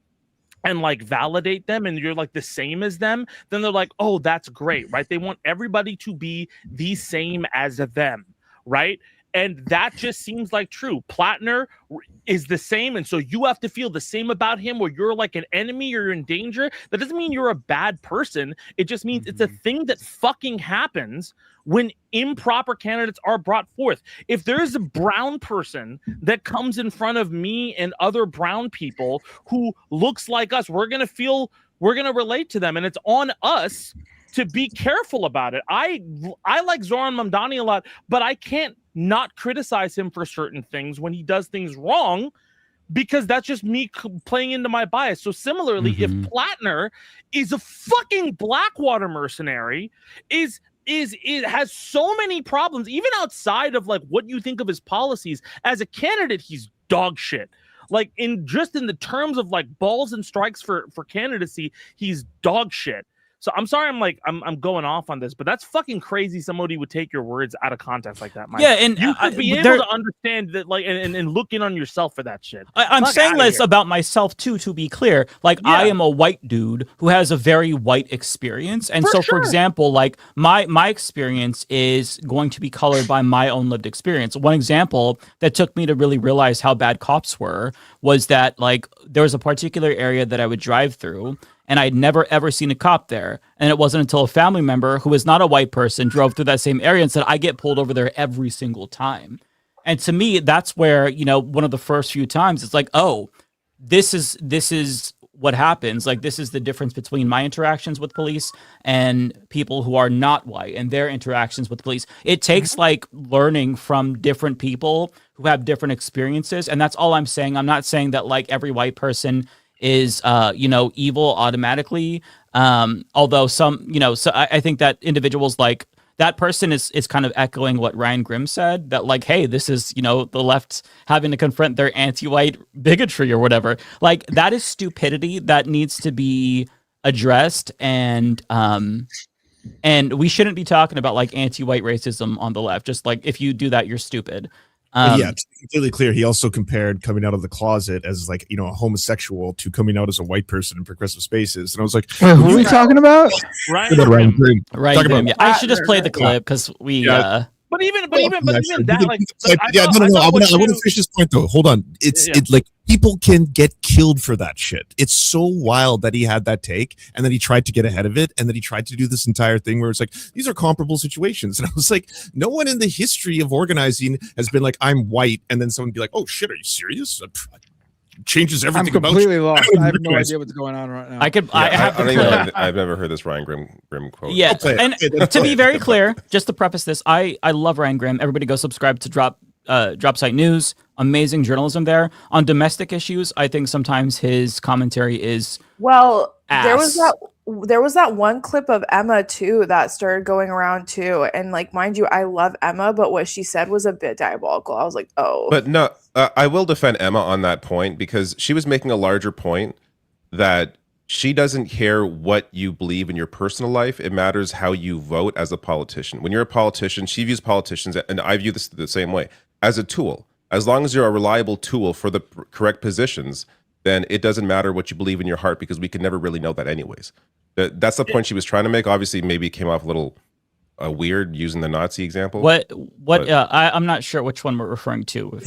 and like validate them and you're like the same as them, then they're like, oh, that's great, right? They want everybody to be the same as them, right? And that just seems like true. Plattner is the same, and so you have to feel the same about him, where you're like an enemy or you're in danger. That doesn't mean you're a bad person. It just means it's a thing that fucking happens when improper candidates are brought forth. If there's a brown person that comes in front of me and other brown people who looks like us, we're gonna relate to them, and it's on us to be careful about it. I like Zoran Mamdani a lot, but I can't not criticize him for certain things when he does things wrong, because that's just me playing into my bias. So similarly, if Plattner is a fucking Blackwater mercenary, it has so many problems, even outside of like what you think of his policies. As a candidate, he's dog shit. Like in the terms of like balls and strikes for candidacy, he's dog shit. So I'm sorry, I'm going off on this, but that's fucking crazy. Somebody would take your words out of context like that, Mike. Yeah, and you could be able to understand that, like, and look in on yourself for that shit. I'm saying this about myself too, to be clear. Like, I am a white dude who has a very white experience, and for example, like my experience is going to be colored by my own lived experience. One example that took me to really realize how bad cops were was that, like, there was a particular area that I would drive through, and I'd never, ever seen a cop there. And it wasn't until a family member who was not a white person drove through that same area and said, I get pulled over there every single time. And to me, that's where, you know, one of the first few times it's like, oh, this is what happens. Like, this is the difference between my interactions with police and people who are not white and their interactions with police. It takes like learning from different people who have different experiences. And that's all I'm saying. I'm not saying that like every white person is evil automatically, although some, so I think that individuals like that person is kind of echoing what Ryan Grimm said, that like, hey, this is, the left having to confront their anti-white bigotry or whatever. Like, that is stupidity that needs to be addressed, and we shouldn't be talking about like anti-white racism on the left. Just like, if you do that, you're stupid. To be completely clear, he also compared coming out of the closet as like, a homosexual to coming out as a white person in progressive spaces. And I was like, who are we talking about? Ryan Grimm. Yeah. I should just play the clip because we But even that, like, I want to finish this point though. Hold on, it's like people can get killed for that shit. It's so wild that he had that take, and then he tried to get ahead of it, and then he tried to do this entire thing where it's like these are comparable situations, and I was like, no one in the history of organizing has been like, I'm white, and then someone be like, oh shit, are you serious? Changes everything. I'm completely about lost. I have no idea what's going on right now. I've never heard this Ryan Grimm quote. Yeah, and to be very clear, just to preface this, I love Ryan Grimm. Everybody go subscribe to Drop Site News. Amazing journalism there. On domestic issues, I think sometimes his commentary is there was that one clip of Emma too that started going around too, and like, mind you, I love Emma, but what she said was a bit diabolical. I was like, oh. But no, I will defend Emma on that point, because she was making a larger point that she doesn't care what you believe in your personal life. It matters how you vote as a politician. When you're a politician, she views politicians, and I view this the same way, as a tool. As long as you're a reliable tool for the correct positions, then it doesn't matter what you believe in your heart, because we can never really know that anyways. That's the point she was trying to make. Obviously, maybe it came off a little weird using the Nazi example. I'm not sure which one we're referring to.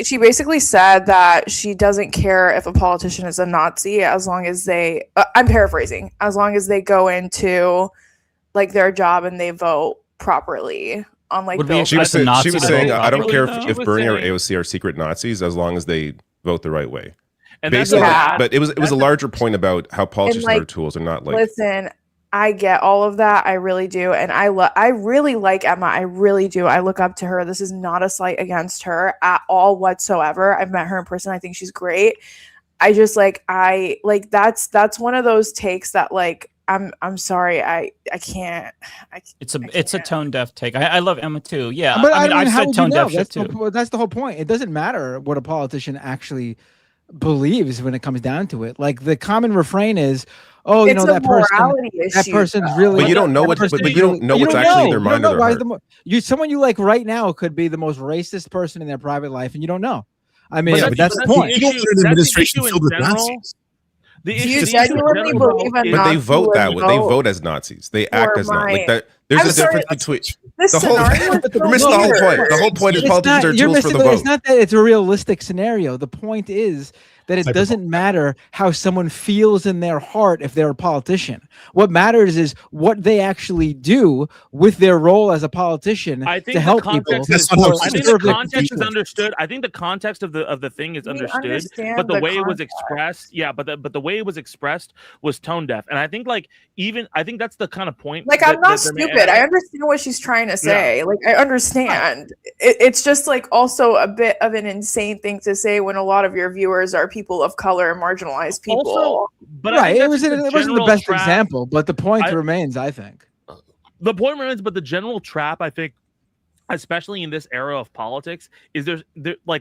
She basically said that she doesn't care if a politician is a Nazi as long as they, I'm paraphrasing, as long as they go into like their job and they vote properly. On like she was saying, I don't care if Bernie or AOC are secret Nazis as long as they vote the right way. And basically, but it was a larger point about how politicians are tools and not like. Listen, I get all of that. I really do, and I really like Emma. I really do. I look up to her. This is not a slight against her at all whatsoever. I've met her in person. I think she's great. I just that's one of those takes that like. I'm sorry. I can't. It's a tone deaf take. I love Emma too. Yeah, but I mean, I've said tone deaf shit too. That's the whole point. It doesn't matter what a politician actually believes when it comes down to it. Like, the common refrain is, "Oh, that person's really." But you don't know what. But you don't know what's actually in their mind or their heart. Someone you like right now could be the most racist person in their private life, and you don't know. I mean, that's the point. You don't want an administration filled with Nazis. But they vote that way. They vote as Nazis. They act as Nazis. Like that. There's a difference between the whole. You're missing the whole point. The whole point is politicians are tools for the vote. It's not that it's a realistic scenario. The point is that it doesn't matter how someone feels in their heart if they're a politician. What matters is what they actually do with their role as a politician to help people. I think the context is understood. I think the context of the thing is understood, but the way it was expressed, but the way it was expressed was tone deaf. And I think I think that's the kind of point. Like, I'm not stupid. I understand what she's trying to say. Yeah. Like, I understand. It's just like also a bit of an insane thing to say when a lot of your viewers are people of color and marginalized people. Also, but right, it wasn't the best example, but the point remains, I think. The point remains, but the general trap, I think, especially in this era of politics, is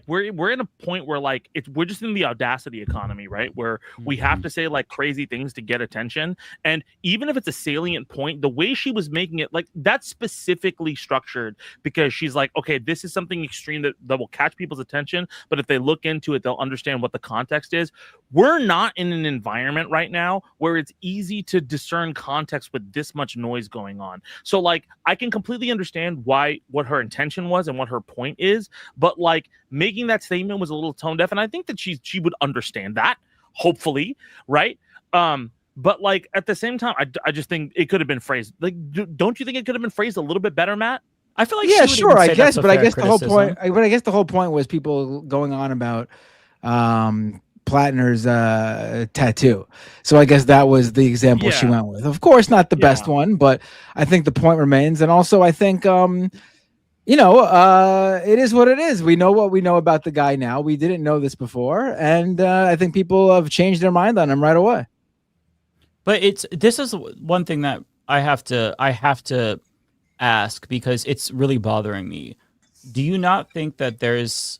we're in a point where we're just in the audacity economy, right? Where we have to say crazy things to get attention. And even if it's a salient point, the way she was making it, that's specifically structured because she's like, okay, this is something extreme that will catch people's attention, but if they look into it, they'll understand what the context is. We're not in an environment right now where it's easy to discern context with this much noise going on. So I can completely understand what her intention was and what her point is, but making that statement was a little tone deaf, and I think that she would understand that, hopefully, right? But at the same time, I just think it could have been phrased don't you think it could have been phrased a little bit better, Matt? I feel like yeah, sure, I guess, but I guess the whole point. But I guess the whole point was people going on about Plattner's tattoo. So I guess that was the example she went with. Of course, not the best one, but I think the point remains. And also, I think it is what it is. We know what we know about the guy now. We didn't know this before, and I think people have changed their mind on him right away. But this is one thing that I have to ask because it's really bothering me. Do you not think that there's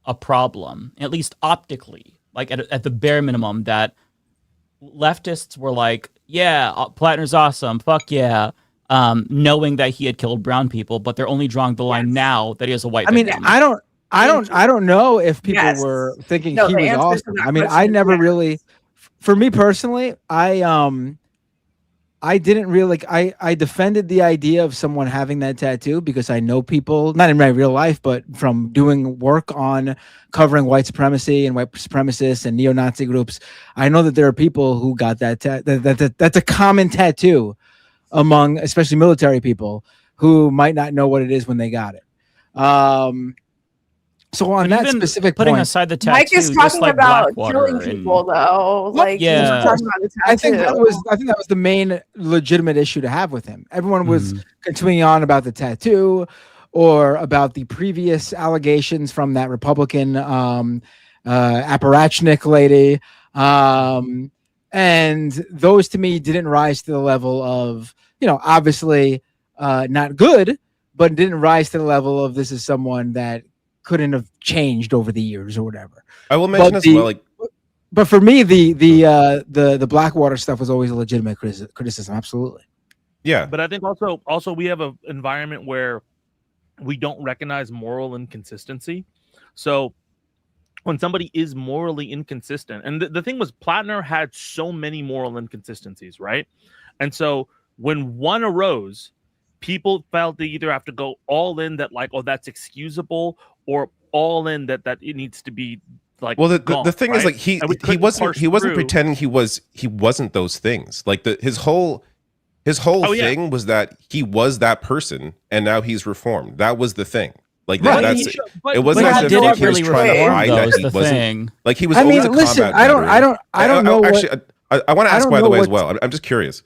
a problem, at least optically, at the bare minimum, that leftists were like, yeah, Plattner's awesome, fuck yeah, knowing that he had killed brown people, but they're only drawing the line now that he has a white victim? I don't know if people were thinking he was awesome. I mean, I never really, for me personally, I didn't really I defended the idea of someone having that tattoo because I know people, not in my real life, but from doing work on covering white supremacy and white supremacists and neo-Nazi groups. I know that there are people who got that that's a common tattoo among especially military people who might not know what it is when they got it. So on that specific putting point, aside the tattoo, Mike is talking about killing people, though. He's talking about the tattoo. I think that was the main legitimate issue to have with him. Everyone was continuing on about the tattoo or about the previous allegations from that Republican apparatchik lady, and those to me didn't rise to the level of obviously not good, but didn't rise to the level of this is someone that couldn't have changed over the years or whatever. I will mention but for me, the Blackwater stuff was always a legitimate criticism. Absolutely. Yeah. But I think also we have an environment where we don't recognize moral inconsistency. So when somebody is morally inconsistent, and the thing was, Plattner had so many moral inconsistencies, right? And so when one arose, people felt they either have to go all in that that's excusable, or all in that it needs to be well, the thing right? is he wasn't pretending he wasn't those things. His whole thing was that he was that person and now he's reformed. That was the thing. It wasn't as if he was trying to hide that he wasn't. He was always a combat veteran. I don't know. Actually, I want to ask, by the way, as well. I'm just curious.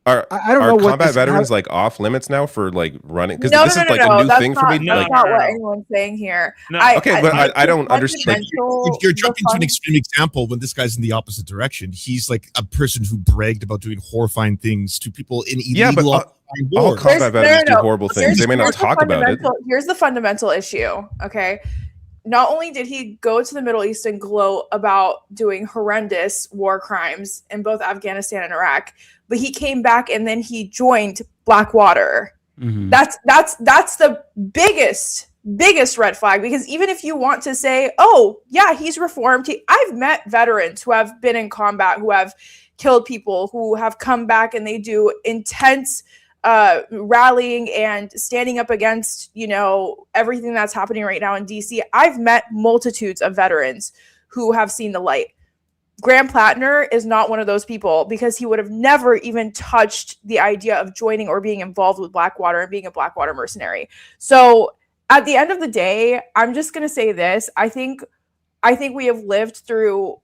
Are combat veterans off limits now for running? Because this is a new thing for me. That's not what anyone's saying here. I don't understand. If you're jumping to an extreme example, when this guy's in the opposite direction, he's like a person who bragged about doing horrifying things to people in illegal. All combat veterans do horrible things. They may not talk about it. Here's the fundamental issue. Okay. Not only did he go to the Middle East and gloat about doing horrendous war crimes in both Afghanistan and Iraq, but he came back and then he joined Blackwater. Mm-hmm. That's the biggest red flag, because even if you want to say, oh yeah, he's reformed, I've met veterans who have been in combat, who have killed people, who have come back and they do intense rallying and standing up against everything that's happening right now in DC. I've met multitudes of veterans who have seen the light. Graham Plattner is not one of those people because he would have never even touched the idea of joining or being involved with Blackwater and being a Blackwater mercenary. So at the end of the day, I'm just going to say this. I think we have lived through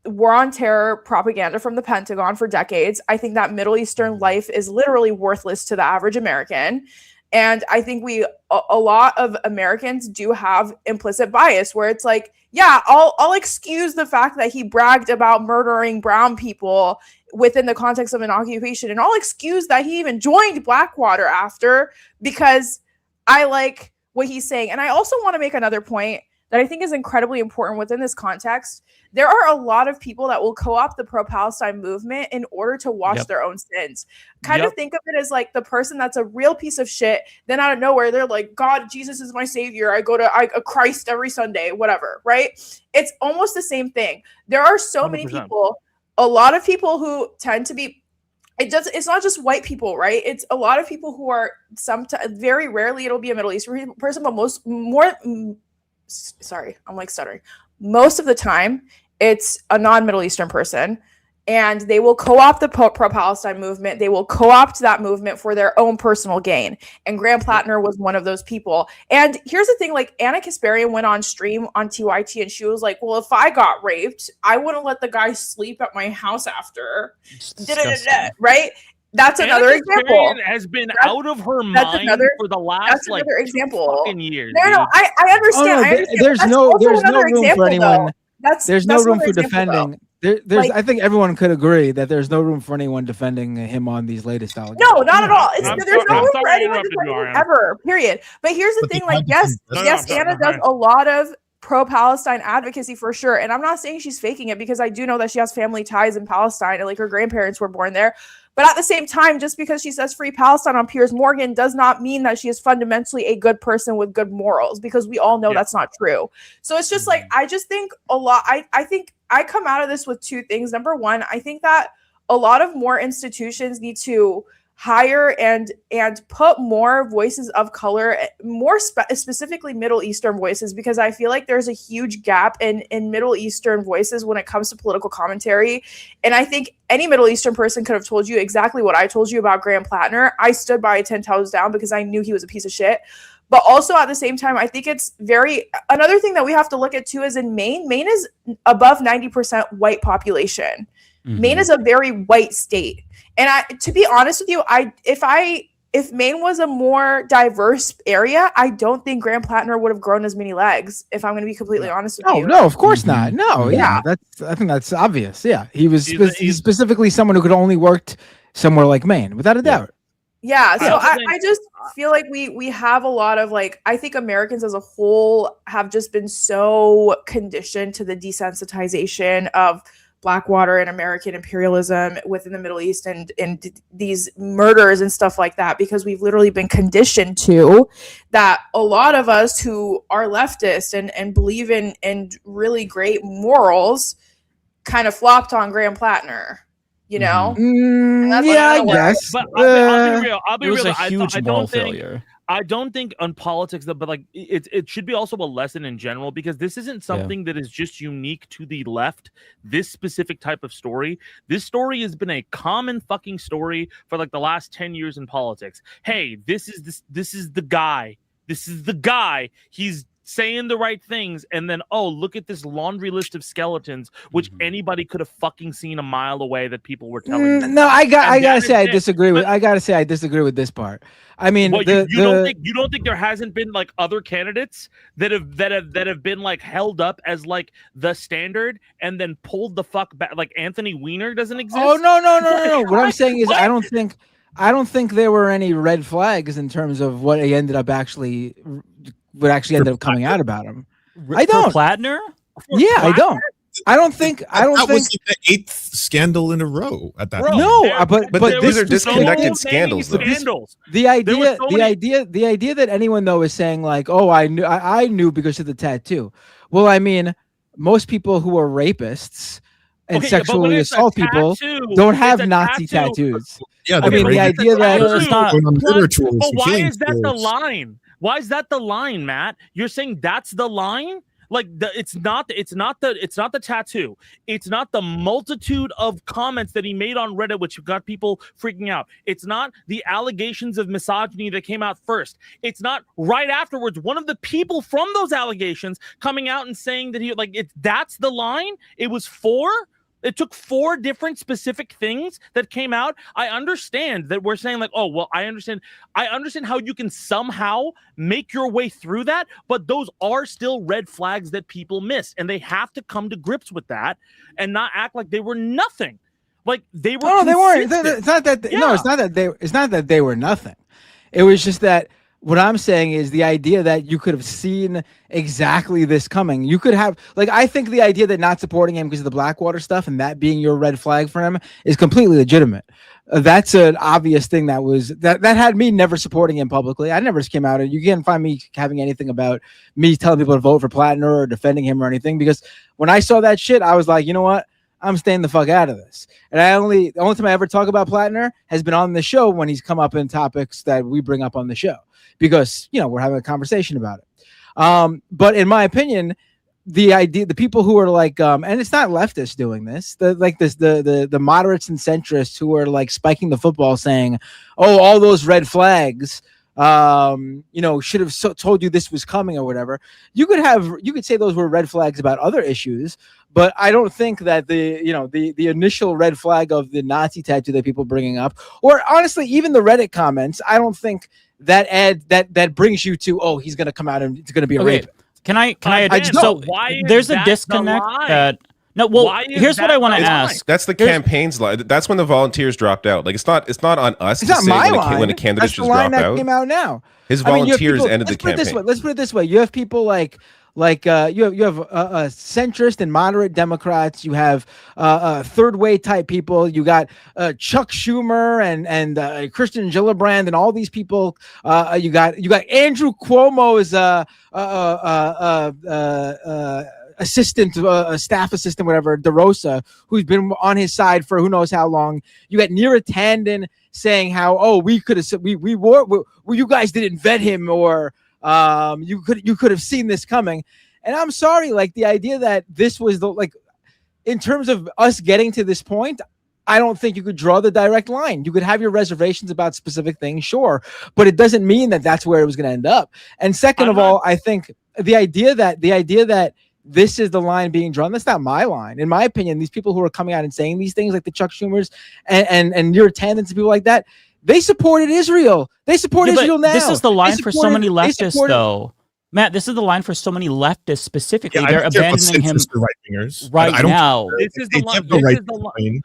war on terror propaganda from the Pentagon for decades. I think that Middle Eastern life is literally worthless to the average American. And I think a lot of Americans do have implicit bias where it's like, yeah, I'll excuse the fact that he bragged about murdering brown people within the context of an occupation. And I'll excuse that he even joined Blackwater after because I like what he's saying. And I also want to make another point that I think is incredibly important within this context. There are a lot of people that will co-opt the pro-Palestine movement in order to wash their own sins. Kind of think of it as like the person that's a real piece of shit. Then out of nowhere, they're like, God, Jesus is my savior. I go to Christ every Sunday, whatever, right? It's almost the same thing. There are so 100%. Many people, a lot of people who tend to be, it's not just white people, right? It's a lot of people who are very rarely it'll be a Middle Eastern person, but most of the time, it's a non-Middle Eastern person, and they will co-opt the pro-Palestine movement. They will co-opt that movement for their own personal gain. And Graham Plattner was one of those people. And here's the thing, like Anna Kasparian went on stream on TYT, and she was like, well, if I got raped, I wouldn't let the guy sleep at my house after. Right? That's another example. Has been out of her mind for the last fucking years. No, I understand. I understand. There's no room for anyone. There's no room for defending. I think everyone could agree that there's no room for anyone defending him on these latest allegations. No, not at all. There's no room for anyone defending ever. Period. But here's the thing: like, yes, Anna does a lot of pro-Palestine advocacy for sure, and I'm not saying she's faking it because I do know that she has family ties in Palestine, and like her grandparents were born there. But at the same time, just because she says free Palestine on Piers Morgan does not mean that she is fundamentally a good person with good morals, because we all know that's not true. So it's just like, I just think a lot, I think I come out of this with two things. Number one, I think that a lot of more institutions need to hire and put more voices of color, more specifically Middle Eastern voices, because I feel like there's a huge gap in Middle Eastern voices when it comes to political commentary. And I think any Middle Eastern person could have told you exactly what I told you about Graham Plattner. I stood by 10 toes down because I knew he was a piece of shit. But also at the same time, I think it's another thing that we have to look at too is in Maine is above 90% white population. Mm-hmm. Maine is a very white state. And to be honest with you, if Maine was a more diverse area, I don't think Graham Plattner would have grown as many legs, if I'm going to be completely honest with you. No, of course not. No, yeah. I think that's obvious. Yeah. He's specifically someone who could only worked somewhere like Maine, without a doubt. Yeah, so I just feel like we have a lot of I think Americans as a whole have just been so conditioned to the desensitization of Blackwater and American imperialism within the Middle East and these murders and stuff like that, because we've literally been conditioned to that. A lot of us who are leftist and believe in really great morals kind of flopped on Graham Plattner, you know? I guess. But I'll be real. It was a huge moral failure. I don't think on politics, but it should be also a lesson in general, because this isn't something that is just unique to the left. This specific type of story, this story has been a common fucking story for the last 10 years in politics. Hey, this is the guy. This is the guy. He's saying the right things, and then look at this laundry list of skeletons, which anybody could have fucking seen a mile away that people were telling. No, I gotta say I disagree with this part. I mean, you don't think there hasn't been other candidates that have been held up as the standard and then pulled the fuck back? Like Anthony Weiner doesn't exist. Oh no. What I'm saying is I don't think there were any red flags in terms of what he ended up actually ended up coming out about him. I don't. For Plattner? I don't. I don't think. That was the 8th scandal in a row at that. But these are disconnected scandals. The idea that anyone though is saying I knew because of the tattoo. Well, I mean, most people who are rapists and sexually assault people don't have Nazi tattoos. Yeah, I mean, the idea that it's not. But why is that the line? Why is that the line, Matt? You're saying that's the line? Like it's not the tattoo. It's not the multitude of comments that he made on Reddit, which got people freaking out. It's not the allegations of misogyny that came out first. It's not right afterwards one of the people from those allegations coming out and saying that that's the line. It was 4. It took 4 different specific things that came out. I understand that we're saying like, oh, well, I understand how you can somehow make your way through that, but those are still red flags that people miss, and they have to come to grips with that and not act like they were nothing. Like they were. No, they weren't. It's not that. No, it's not that they. It's not that they were nothing. It was just that. What I'm saying is the idea that you could have seen exactly this coming. You could have, like, I think the idea that not supporting him because of the Blackwater stuff and that being your red flag for him is completely legitimate. That's an obvious thing that had me never supporting him publicly. I never came out and you can't find me having anything about me telling people to vote for Plattner or defending him or anything, because when I saw that shit, I was like, you know what? I'm staying the fuck out of this. And the only time I ever talk about Plattner has been on the show when he's come up in topics that we bring up on the show, because, we're having a conversation about it. But in my opinion, the people who are like, and it's not leftists doing this, the moderates and centrists who are like spiking the football saying, oh, all those red flags, should have told you this was coming or whatever. You could say those were red flags about other issues, but I don't think that the initial red flag of the Nazi tattoo that people bringing up, or honestly, even the Reddit comments, I don't think that brings you to, oh, he's going to come out and it's going to be a rape. Can I so why there's a disconnect that. No, well, here's what I want to ask. That's the campaign's line. That's when the volunteers dropped out. Like it's not on us. It's not my line. When a candidate just dropped out. Came out now. His volunteers ended the campaign. Let's put it this way. You have people like you have centrist and moderate Democrats. You have third way type people. You got Chuck Schumer and Christian Gillibrand and all these people. You got Andrew Cuomo's assistant, staff assistant, whatever, DeRosa, who's been on his side for who knows how long. You got Neera Tanden saying how, oh, we could have, you guys didn't vet him, or you could have seen this coming. And I'm sorry, like the idea that this was in terms of us getting to this point, I don't think you could draw the direct line. You could have your reservations about specific things, sure, but it doesn't mean that that's where it was going to end up. And second of all, I think the idea that this is the line being drawn, that's not my line. In my opinion, these people who are coming out and saying these things, like the Chuck Schumers and your attendants and people like that, they supported Israel. They support Israel now. This is the line for so many leftists, though. Matt, this is the line for so many leftists specifically. They're abandoning him right now. This is the line.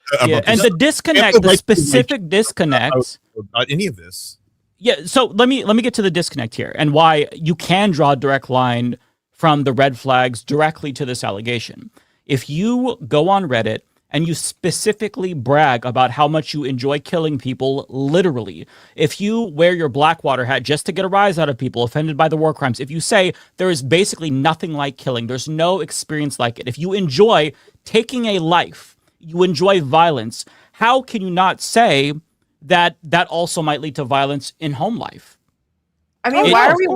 And the disconnect, the specific disconnect. Not any of this. Yeah, so let me get to the disconnect here and why you can draw a direct line from the red flags directly to this allegation. If you go on Reddit and you specifically brag about how much you enjoy killing people, literally, if you wear your Blackwater hat just to get a rise out of people offended by the war crimes, if you say there is basically nothing like killing, there's no experience like it, if you enjoy taking a life, you enjoy violence, how can you not say that that also might lead to violence in home life? I mean, why are we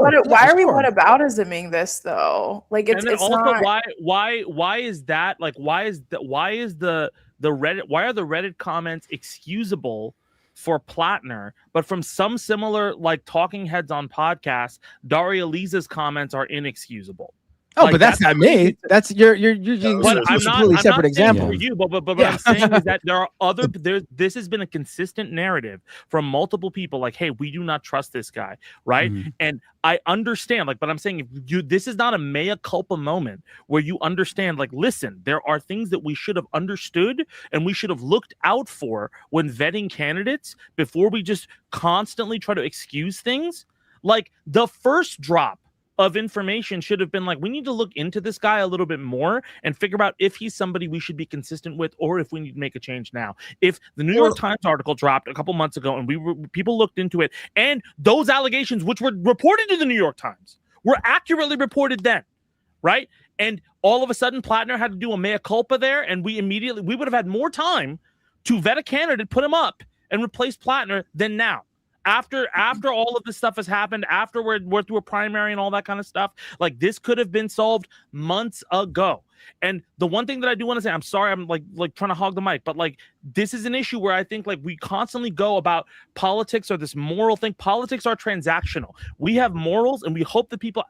whataboutisming this though? Like it's also not... why is that, like why are the Reddit comments excusable for Plattner, but from some similar like talking heads on podcasts, Daria Liza's comments are inexcusable. Oh, like, but that's not me. That's you're using a completely separate example. For you, but what I'm saying is that there are other. This has been a consistent narrative from multiple people. Like, hey, we do not trust this guy, right? Mm-hmm. And I understand, like, but I'm saying this is not a mea culpa moment where you understand. Like, listen, there are things that we should have understood and we should have looked out for when vetting candidates before we just constantly try to excuse things. Like the first drop of information should have been like, we need to look into this guy a little bit more and figure out if he's somebody we should be consistent with or if we need to make a change now. If the New York Times article dropped a couple months ago and people looked into it, and those allegations, which were reported to the New York Times, were accurately reported then, right? And all of a sudden, Plattner had to do a mea culpa there, and we would have had more time to vet a candidate, put him up, and replace Plattner than now. After all of this stuff has happened, after we're through a primary and all that kind of stuff, like this could have been solved months ago. And the one thing that I do want to say, I'm sorry, I'm like trying to hog the mic, but like this is an issue where I think like we constantly go about politics or this moral thing. Politics are transactional. We have morals, and we hope that people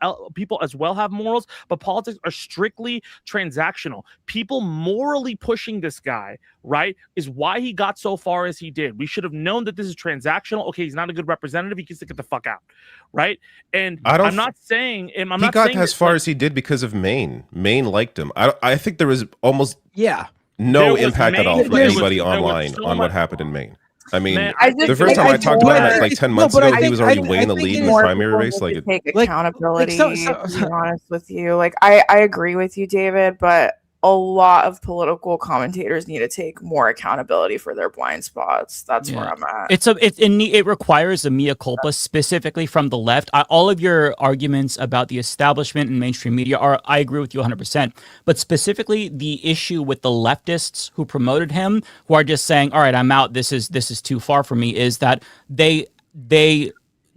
as well have morals, but politics are strictly transactional. People morally pushing this guy, right, is why he got so far as he did. We should have known that this is transactional. Okay, he's not a good representative. He gets to get the fuck out, right? And I'm not saying he got as far as he did because of Maine. Maine liked him. I think there was almost no impact at all from anybody online on what happened in Maine. I mean, the first time I talked about it like 10 months ago, he was already way in the lead in the primary race. Like, take accountability. To be honest with you, like I agree with you, David, but a lot of political commentators need to take more accountability for their blind spots. That's where I'm at. It requires a mea culpa specifically from the left. All of your arguments about the establishment and mainstream media I agree with you 100%. But specifically the issue with the leftists who promoted him, who are just saying, all right, I'm out. This is too far for me, is that they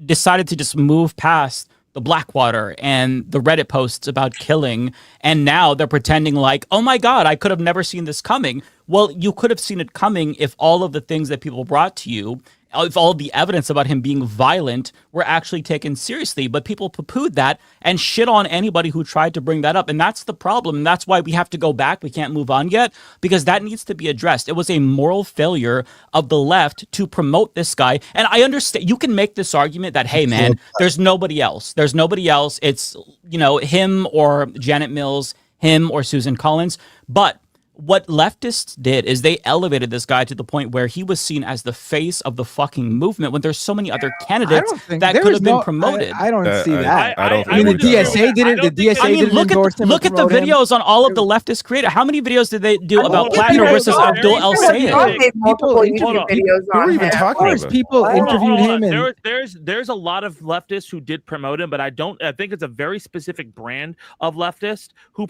decided to just move past the Blackwater and the Reddit posts about killing, and now they're pretending like, oh my God, I could have never seen this coming. Well, you could have seen it coming if all of the things that people brought to you, if all the evidence about him being violent were actually taken seriously. But people poo-pooed that and shit on anybody who tried to bring that up. And that's the problem. And that's why we have to go back. We can't move on yet, because that needs to be addressed. It was a moral failure of the left to promote this guy. And I understand you can make this argument that, hey, man, there's nobody else. There's nobody else. It's, him or Janet Mills, him or Susan Collins. But what leftists did is they elevated this guy to the point where he was seen as the face of the fucking movement when there's so many other candidates that could have been promoted. I don't see that. I mean, the DSA didn't. The DSA didn't endorse him. Look at the videos on all of the leftist creators. How many videos did they do about Plattner versus Abdul El Sayed? Multiple YouTube videos Who are you even talking about? People interviewed him. There's a lot of leftists who did promote him, but I think it's a very specific brand of leftist who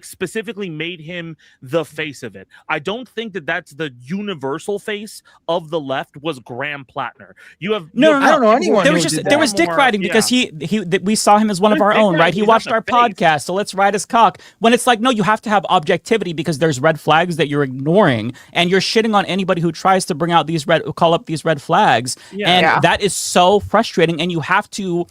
specifically made him the face of it. I don't think that's the universal face of the left was Graham Plattner. You have I don't know anyone. There was dick riding because we saw him as one of our own, right? He watched our podcast, so let's ride his cock. When it's like, no, you have to have objectivity because there's red flags that you're ignoring, and you're shitting on anybody who tries to call up these red flags, and that is so frustrating. And you have to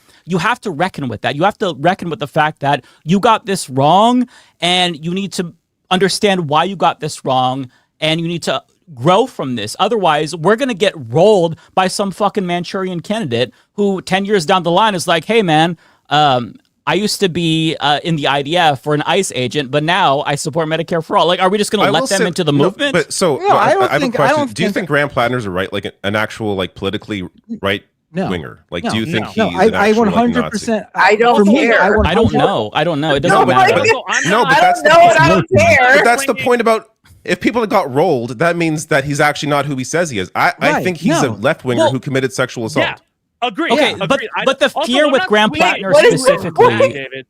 reckon with that. You have to reckon with the fact that you got this wrong, and you need to understand why you got this wrong, and you need to grow from this. Otherwise, we're going to get rolled by some fucking Manchurian candidate who 10 years down the line is like, hey, man, I used to be in the IDF for an ICE agent, but now I support Medicare for all. Like, are we just going to let them into the movement? But I have a question. Do you think Graham Plattner's a right, like an actual, like politically right winger? Like, do you think he's an actual 100%? I don't care. I don't know. It doesn't matter. But that's the point about. If people got rolled, that means that he's actually not who he says he is. I think he's a left winger who committed sexual assault. Yeah. Agree. Okay, but the fear with Graham Plattner specifically. David.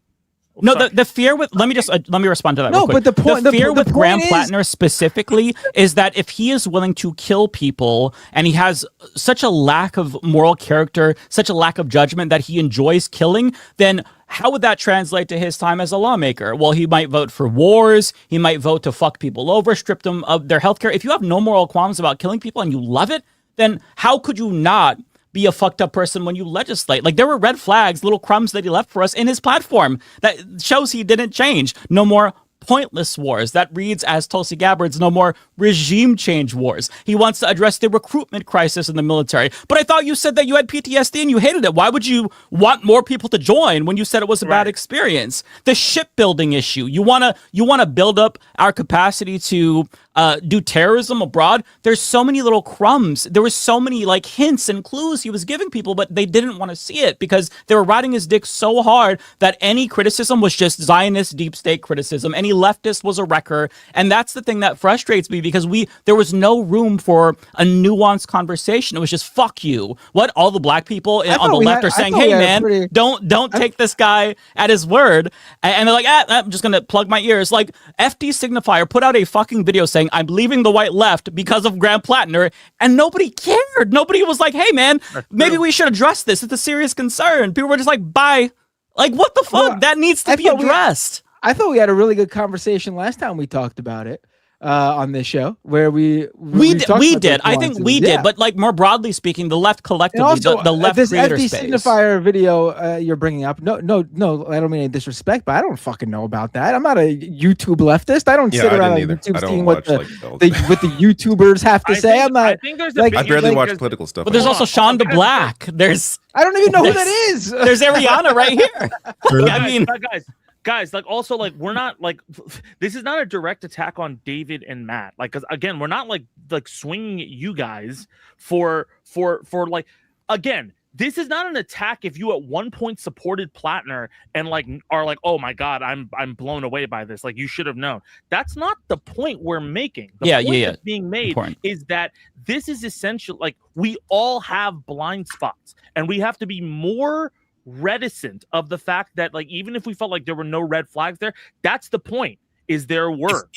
No, the fear with let me respond to that. No, real quick. but the fear with point Graham is, Plattner specifically is that if he is willing to kill people and he has such a lack of moral character, such a lack of judgment that he enjoys killing, then how would that translate to his time as a lawmaker? Well, he might vote for wars. He might vote to fuck people over, strip them of their healthcare. If you have no moral qualms about killing people and you love it, then how could you not be a fucked up person when you legislate? Like, there were red flags, little crumbs that he left for us in his platform that shows he didn't change. No more pointless wars. That reads as Tulsi Gabbard's no more regime change wars. He wants to address the recruitment crisis in the military. But I thought you said that you had PTSD and you hated it. Why would you want more people to join when you said it was a bad experience? The shipbuilding issue. You want to build up our capacity to do terrorism abroad. There's so many little crumbs. There were so many like hints and clues he was giving people, but they didn't want to see it because they were riding his dick so hard that any criticism was just Zionist deep state criticism. Any leftist was a wrecker. And that's the thing that frustrates me because there was no room for a nuanced conversation. It was just fuck you. What all the black people on the left are saying, hey man, don't take this guy at his word. And they're like, I'm just gonna plug my ears. Like FD Signifier put out a fucking video saying, saying, I'm leaving the white left because of Graham Plattner, and nobody cared. Nobody was like, hey, man, maybe we should address this. It's a serious concern. People were just like, bye. Like, what the fuck? Well, that needs to be addressed. I thought we had a really good conversation last time we talked about it on this show, where we did. I think we did. But like more broadly speaking, the left collectively, also, the left this creator FD space. signifier video you're bringing up. No, I don't mean any disrespect, but I don't fucking know about that. I'm not a YouTube leftist. I don't sit around on YouTube seeing what what the YouTubers have to say. I'm not. I think there's I barely watch political stuff. But there's also Shonda Black. I don't even know who that is. There's Ariana right here. I mean, guys, like also like we're not like this is not a direct attack on David and Matt. Like, because again, we're not like swinging at you guys for like, again, this is not an attack if you at one point supported Plattner and like are like, oh my god, I'm blown away by this. Like, you should have known. That's not the point we're making. The point that's being made is that this is essential. Like, we all have blind spots, and we have to be more reticent of the fact that, like, even if we felt like there were no red flags there, that's the point, is there were.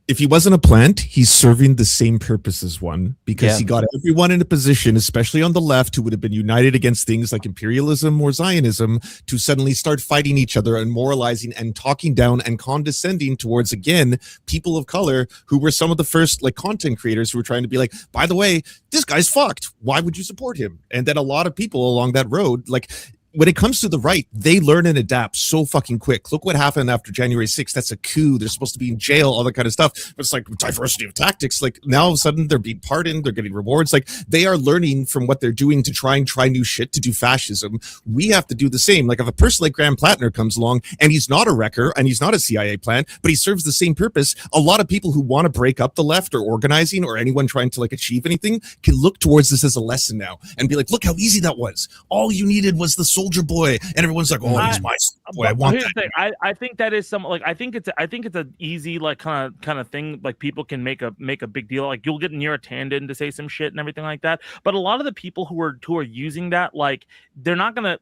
If he wasn't a plant, he's serving the same purpose as one, because he got everyone in a position, especially on the left, who would have been united against things like imperialism or Zionism, to suddenly start fighting each other and moralizing and talking down and condescending towards, again, people of color who were some of the first like content creators who were trying to be like, by the way, this guy's fucked. Why would you support him? And then a lot of people along that road, like, when it comes to the right, they learn and adapt so fucking quick. Look what happened after January 6th. That's a coup. They're supposed to be in jail, all that kind of stuff. But it's like diversity of tactics. Like, now all of a sudden they're being pardoned. They're getting rewards. Like, they are learning from what they're doing to try new shit, to do fascism. We have to do the same. Like, if a person like Graham Plattner comes along and he's not a wrecker and he's not a CIA plant, but he serves the same purpose, a lot of people who want to break up the left or organizing or anyone trying to like achieve anything can look towards this as a lesson now and be like, look how easy that was. All you needed was the soldier boy. And everyone's like, "Oh, he's my boy. I want that." I think that is some like I think it's an easy like kind of thing, like people can make a big deal. Like, you'll get Neera Tanden to say some shit and everything like that. But a lot of the people who are using that, like, they're not gonna.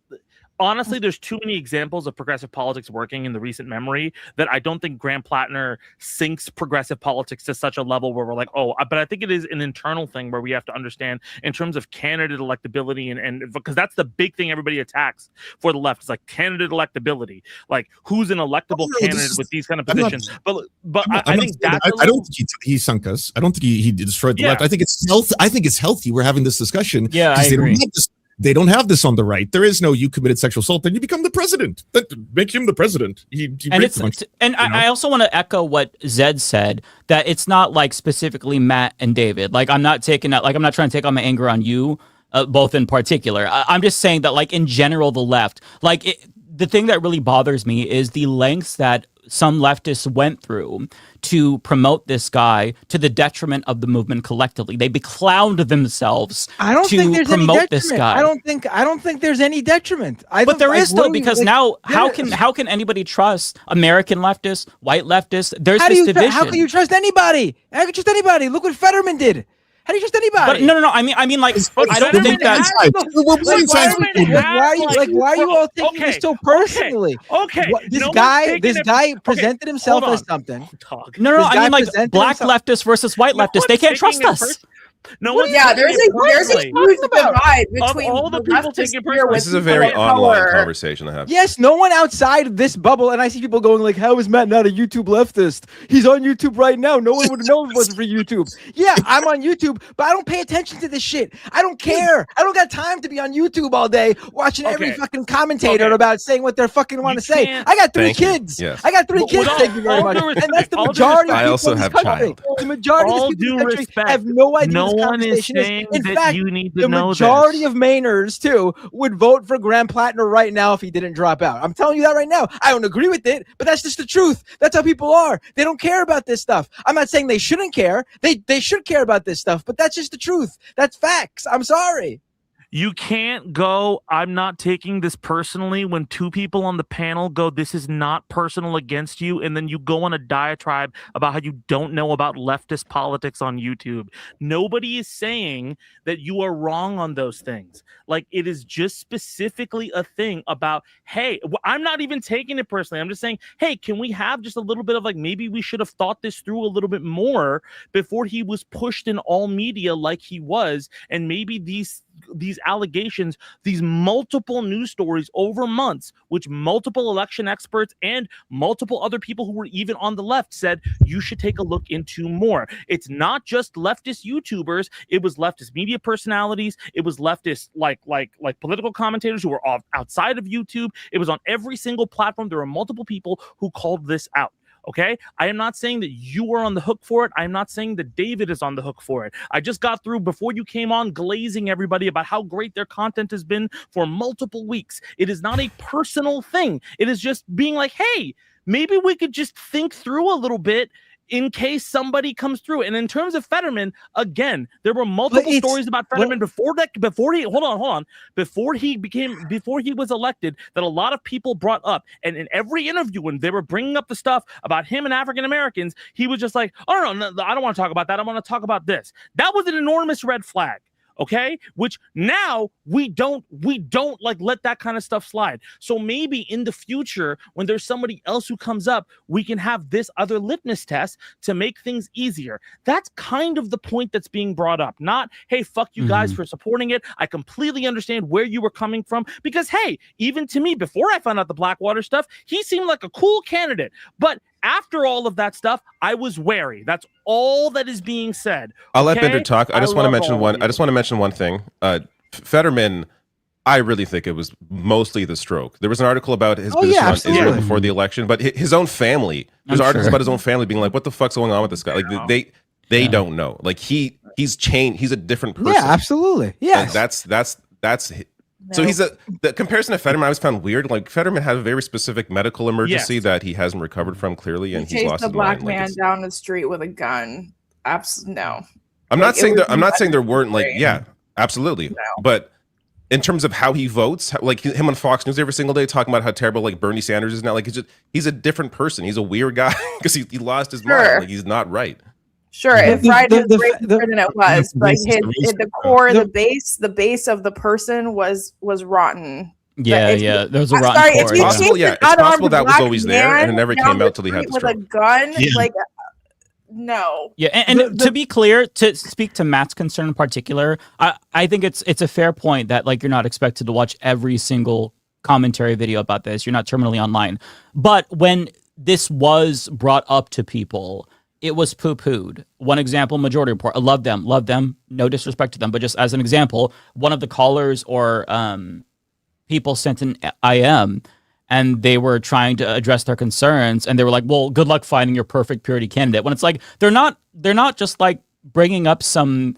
Honestly, there's too many examples of progressive politics working in the recent memory that I don't think Graham Plattner sinks progressive politics to such a level where we're like, oh, but I think it is an internal thing where we have to understand in terms of candidate electability and because that's the big thing everybody attacks for the left. It's like candidate electability, like who's an electable candidate with these kind of positions. I think I don't think he sunk us. I don't think he destroyed the left. I think it's healthy. I think it's healthy we're having this discussion. Yeah, I agree. They don't have this on the right. There is no you committed sexual assault, then you become the president. Make him the president. I also want to echo what Zed said, that it's not like specifically Matt and David. Like, I'm not trying to take all my anger on you, both in particular. I'm just saying that, like, in general, the left, like, the thing that really bothers me is the lengths that some leftists went through to promote this guy to the detriment of the movement collectively. They beclowned themselves to promote this guy. I don't think there's any detriment. But there is though, because now how can anybody trust American leftists, white leftists? There's this division. How can you trust anybody? How can you trust anybody? Look what Fetterman did. How do you trust anybody? But no. I mean, like, I don't think that. Why are you all taking this so personally? Okay. This guy presented himself as something. No. I mean, like, black leftists versus white leftists. They can't trust us. There's a huge divide between all the people taking This is a very online conversation to have. Yes, no one outside of this bubble, and I see people going like, "How is Matt not a YouTube leftist? He's on YouTube right now. No one would know if it wasn't for YouTube." Yeah, I'm on YouTube, but I don't pay attention to this shit. I don't care. I don't got time to be on YouTube all day watching every fucking commentator about saying what they fucking want to say. I got 3 kids. Yes. I got 3 kids. Thank you very much. And that's the majority of people also in this have country. child. The majority of people in this country have no idea. No one is saying in that fact, you need to the know majority this. of Mainers too would vote for Graham Plattner right now if he didn't drop out. I'm telling you that right now. I don't agree with it, but that's just the truth. That's how people are. They don't care about this stuff. I'm not saying they shouldn't care. They should care about this stuff, but that's just the truth. That's facts. I'm sorry. You can't go, I'm not taking this personally, when two people on the panel go, this is not personal against you, and then you go on a diatribe about how you don't know about leftist politics on YouTube. Nobody is saying that you are wrong on those things. Like, it is just specifically a thing about, hey, I'm not even taking it personally. I'm just saying, hey, can we have just a little bit of like, maybe we should have thought this through a little bit more before he was pushed in all media like he was, and maybe these allegations, these multiple news stories over months, which multiple election experts and multiple other people who were even on the left said you should take a look into more. It's not just leftist YouTubers, it was leftist media personalities, it was leftist like political commentators who were outside of YouTube. It was on every single platform. There were multiple people who called this out. Okay, I am not saying that you are on the hook for it. I'm not saying that David is on the hook for it. I just got through before you came on glazing everybody about how great their content has been for multiple weeks. It is not a personal thing. It is just being like, hey, maybe we could just think through a little bit in case somebody comes through. And in terms of Fetterman, again, there were multiple stories about Fetterman before he was elected that a lot of people brought up. And in every interview, when they were bringing up the stuff about him and African Americans, he was just like, oh, no, I don't want to talk about that. I want to talk about this. That was an enormous red flag. Okay, which now we don't like let that kind of stuff slide. So maybe in the future, when there's somebody else who comes up, we can have this other litmus test to make things easier. That's kind of the point that's being brought up. Not, hey, fuck you guys for supporting it. I completely understand where you were coming from, because hey, even to me, before I found out the Blackwater stuff, he seemed like a cool candidate. But after all of that stuff, I was wary. That's all that is being said. I'll let Bender talk. I just want to mention one. I just want to mention one thing. Fetterman, I really think it was mostly the stroke. There was an article about his position on Israel before the election, but his own family. There's articles about his own family being like, "What the fuck's going on with this guy?" Like they don't know. Like he's changed. He's a different person. Yeah, absolutely. Yeah, that's. So he's the comparison to Fetterman I always found weird. Like Fetterman had a very specific medical emergency that he hasn't recovered from clearly, and he's lost a his black mind. man down the street with a gun. No. I'm not saying there weren't absolutely. No. But in terms of how he votes, like him on Fox News every single day talking about how terrible like Bernie Sanders is now, like he's a different person. He's a weird guy because he lost his mind. Like he's not right. Sure, if Friday was racier than it was, but the core, the base of the person was rotten. Yeah, there was a rotten core. It's possible, it's possible that was always there, and it never came out till he had the stroke. With a gun, like no. Yeah, and to be clear, to speak to Matt's concern in particular, I think it's a fair point that like you're not expected to watch every single commentary video about this. You're not terminally online, but when this was brought up to people, it was poo-pooed. One example, Majority Report. I love them. No disrespect to them, but just as an example, one of the callers or people sent an IM, and they were trying to address their concerns, and they were like, "Well, good luck finding your perfect purity candidate." When it's like they're not just like bringing up some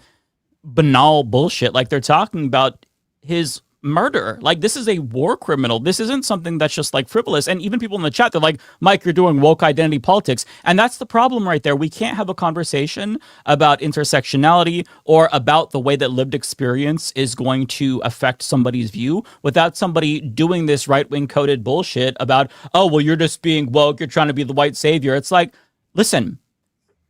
banal bullshit. Like they're talking about his murder. Like this is a war criminal. This isn't something that's just like frivolous. And even people in the chat, they're like, Mike, you're doing woke identity politics. And that's the problem right there. We can't have a conversation about intersectionality or about the way that lived experience is going to affect somebody's view without somebody doing this right-wing coded bullshit about, oh, well, you're just being woke. You're trying to be the white savior. It's like, listen,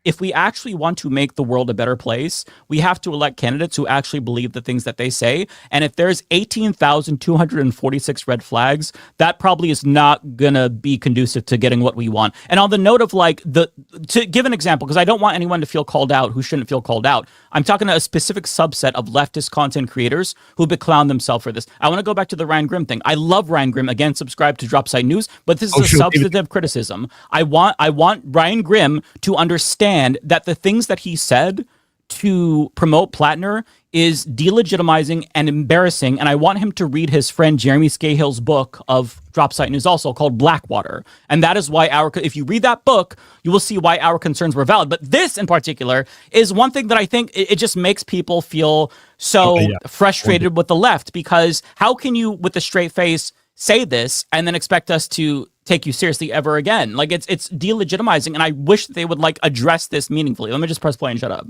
if we actually want to make the world a better place, we have to elect candidates who actually believe the things that they say. And if there's 18,246 red flags, that probably is not going to be conducive to getting what we want. And on the note of like to give an example, because I don't want anyone to feel called out who shouldn't feel called out. I'm talking to a specific subset of leftist content creators who beclown themselves for this. I want to go back to the Ryan Grimm thing. I love Ryan Grimm. Again, subscribe to Dropsite News, but this is a substantive criticism. I want Ryan Grimm to understand that the things that he said to promote Plattner is delegitimizing and embarrassing, and I want him to read his friend Jeremy Scahill's book of Dropsite News also called Blackwater. And that is why if you read that book, you will see why our concerns were valid. But this in particular is one thing that I think it just makes people feel so frustrated with the left, because how can you with a straight face say this and then expect us to take you seriously ever again? Like it's delegitimizing, and I wish they would like address this meaningfully. Let me just press play and shut up.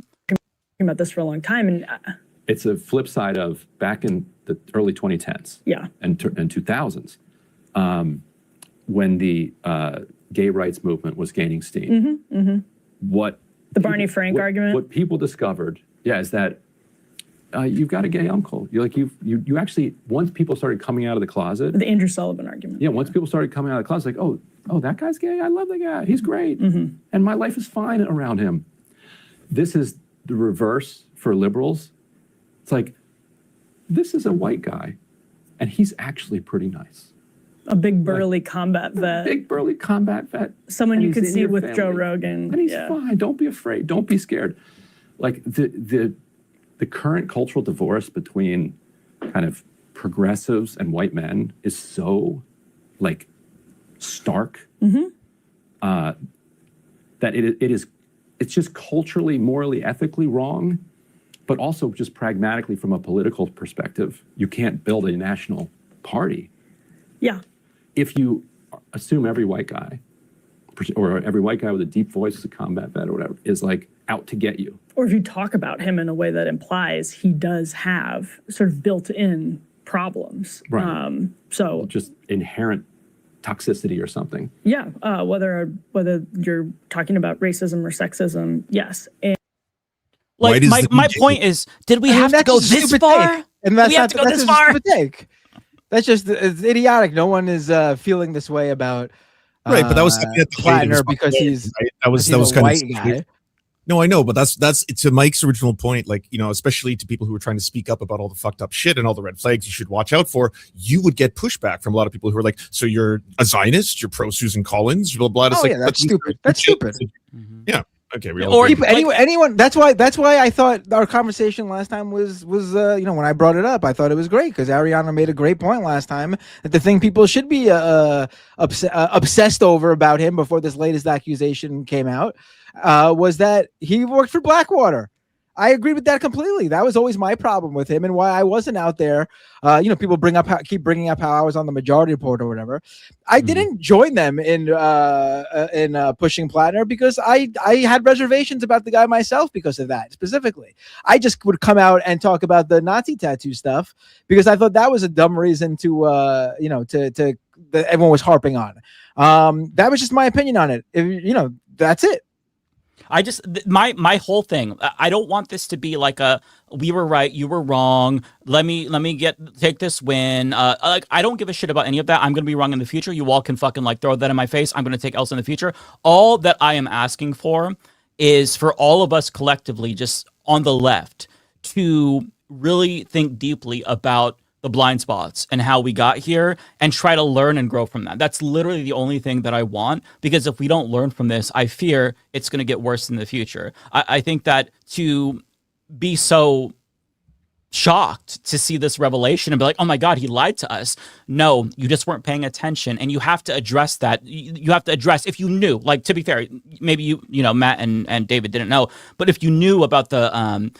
About this for a long time, and it's a flip side of back in the early 2010s. Yeah. And 2000s, when the gay rights movement was gaining steam. Mm-hmm, mm-hmm. What the Barney Frank argument? What people discovered, is that you've got a gay uncle. You actually, once people started coming out of the closet. The Andrew Sullivan argument. Yeah, once people started coming out of the closet, like, oh, that guy's gay. I love that guy. He's great, and my life is fine around him. This is the reverse for liberals. It's like, this is a white guy, and he's actually pretty nice. A big burly combat vet. Big burly combat vet. Someone you could see with family. Joe Rogan. And he's fine. Don't be afraid. Don't be scared. Like the current cultural divorce between kind of progressives and white men is so like stark that it's just culturally, morally, ethically wrong, but also just pragmatically from a political perspective. You can't build a national party. Yeah. If you assume every white guy, or every white guy with a deep voice as a combat vet or whatever, is like out to get you. Or if you talk about him in a way that implies he does have sort of built-in problems. Right. So just inherent toxicity or something. Yeah. Whether you're talking about racism or sexism, yes. And like my point is, did we have to go this far? And that's we have to go this far. That's just it's idiotic. No one is feeling this way about right, but that was Plattner because he's right? that was a kind white of guy. No, I know, but that's to Mike's original point. Like, especially to people who were trying to speak up about all the fucked up shit and all the red flags you should watch out for. You would get pushback from a lot of people who are like, "So you're a Zionist? You're pro Susan Collins? Blah blah." It's That's stupid. That's stupid. Yeah. Okay. Or anyone. That's why I thought our conversation last time was when I brought it up, I thought it was great because Ariana made a great point last time that the thing people should be obsessed over about him before this latest accusation came out was that he worked for Blackwater. I agree with that completely. That was always my problem with him and why I wasn't out there. People keep bringing up how I was on the Majority Report or whatever. I didn't join them in pushing Plattner because I had reservations about the guy myself because of that specifically. I just would come out and talk about the Nazi tattoo stuff because I thought that was a dumb reason to that everyone was harping on. That was just my opinion on it. That's it. I just my whole thing. I don't want this to be like we were right, you were wrong. Let me take this win. Like I don't give a shit about any of that. I'm gonna be wrong in the future. You all can fucking like throw that in my face. I'm gonna take Elsa in the future. All that I am asking for is for all of us collectively, just on the left, to really think deeply about the blind spots and how we got here and try to learn and grow from that. That's literally the only thing that I want, because if we don't learn from this, I fear it's going to get worse in the future. I think that to be so shocked to see this revelation and be like, oh my God, he lied to us. No, you just weren't paying attention. And you have to address that. You have to address, if you knew, like, to be fair, maybe Matt and David didn't know, but if you knew about the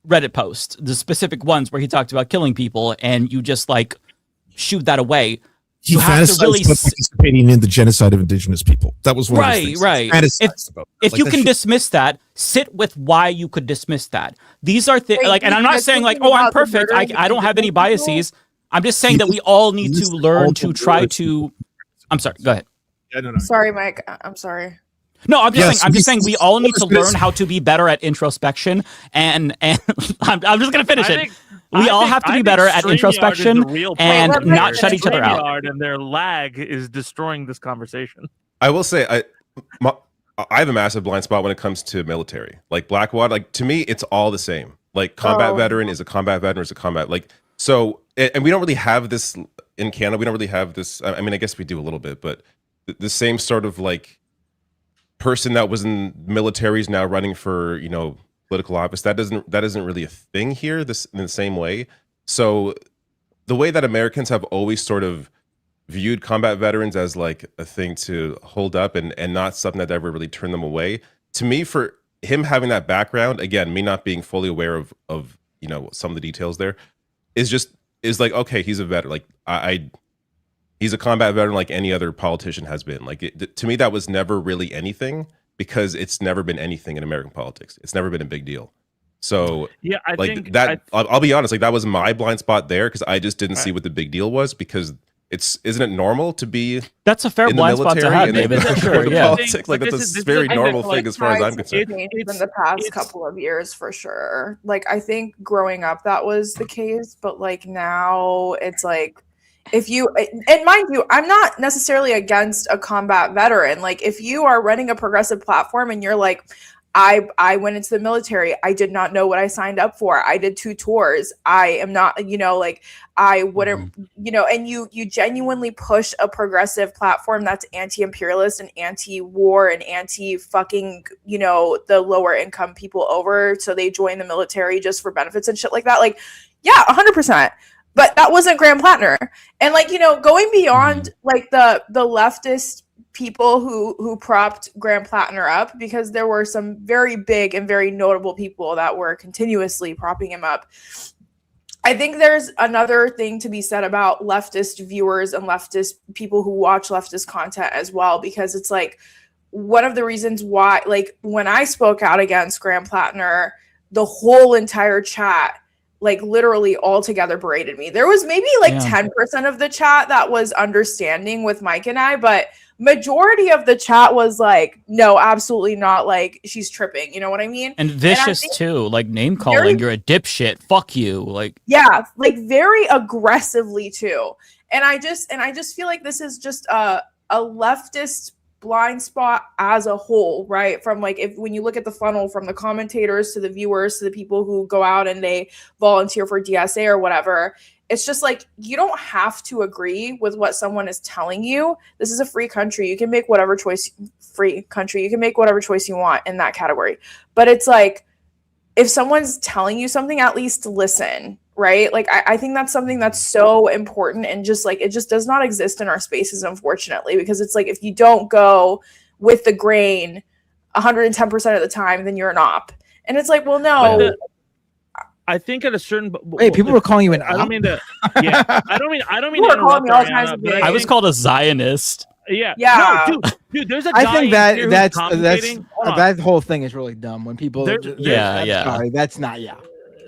Reddit post, the specific ones where he talked about killing people, and you just like shoot that away. He fantasized about participating in the genocide of indigenous people. That was one of his things. Right. If you can dismiss that, sit with why you could dismiss that. These are things like, and I'm not saying like, oh, I'm perfect. I don't have any biases. I'm just saying that we all need to learn to try to. I'm sorry. Go ahead. Yeah, no. Sorry, Mike. I'm sorry. No, I'm just saying we all need to learn how to be better at introspection, and I'm just gonna finish it. We all have to be better at introspection and not shut each other out. And their lag is destroying this conversation. I will say I have a massive blind spot when it comes to military. Like Blackwater, like to me, it's all the same. Like combat veteran is a combat veteran is a combat so, and we don't really have this in Canada. We don't really have this. I mean, I guess we do a little bit, but the same sort of like person that was in military is now running for political office. That isn't really a thing here in the same way. So the way that Americans have always sort of viewed combat veterans as like a thing to hold up and not something that ever really turned them away, to me, for him having that background, again, me not being fully aware of some of the details there, is like, okay, he's a veteran. Like he's a combat veteran like any other politician has been. Like to me, that was never really anything, because it's never been anything in American politics. It's never been a big deal. So yeah, I like think that. I'll be honest, like that was my blind spot there because I just didn't see what the big deal was. Because isn't it normal to be That's a fair in the blind spot to military have, and then David, for go sure. to Yeah. politics? Like But that's this a very is the normal thing, thing as far as I'm Tides concerned. have changed in the past couple of years for sure. Like I think growing up that was the case, but like now it's like if you and mind you, I'm not necessarily against a combat veteran. Like if you are running a progressive platform and you're like, I went into the military. I did not know what I signed up for. I did 2 tours. I am not, like I wouldn't, and you genuinely push a progressive platform that's anti-imperialist and anti-war and anti-fucking, the lower income people over so they join the military just for benefits and shit like that. Like, yeah, 100%. But that wasn't Graham Plattner. And like, going beyond like the leftist people who propped Graham Plattner up, because there were some very big and very notable people that were continuously propping him up. I think there's another thing to be said about leftist viewers and leftist people who watch leftist content as well, because it's like one of the reasons why, like when I spoke out against Graham Plattner, the whole entire chat like literally all together berated me. There was maybe like 10% of the chat that was understanding with Mike and I, but majority of the chat was like, no, absolutely not. Like she's tripping. You know what I mean? And vicious too, like name calling. You're a dipshit. Fuck you. Like yeah, like very aggressively too. And I just feel like this is just a leftist blind spot as a whole, right? From like when you look at the funnel from the commentators to the viewers to the people who go out and they volunteer for DSA or whatever, it's just like you don't have to agree with what someone is telling you. This is a free country. You can make whatever choice you want in that category. But it's like if someone's telling you something, at least listen, right? Like I think that's something that's so important, and just like it just does not exist in our spaces, unfortunately, because it's like if you don't go with the grain 110% of the time, then you're an op. And it's like, well, no. I think at a certain wait, people were calling you an op? I don't mean to I don't mean people to were calling me all interrupt kinds Ariana, of but names. I was called a Zionist. Yeah. Yeah. No, dude, there's a guy I think in here who's that's commentating. Hold on. that whole thing is really dumb when people. Sorry, that's not. Yeah.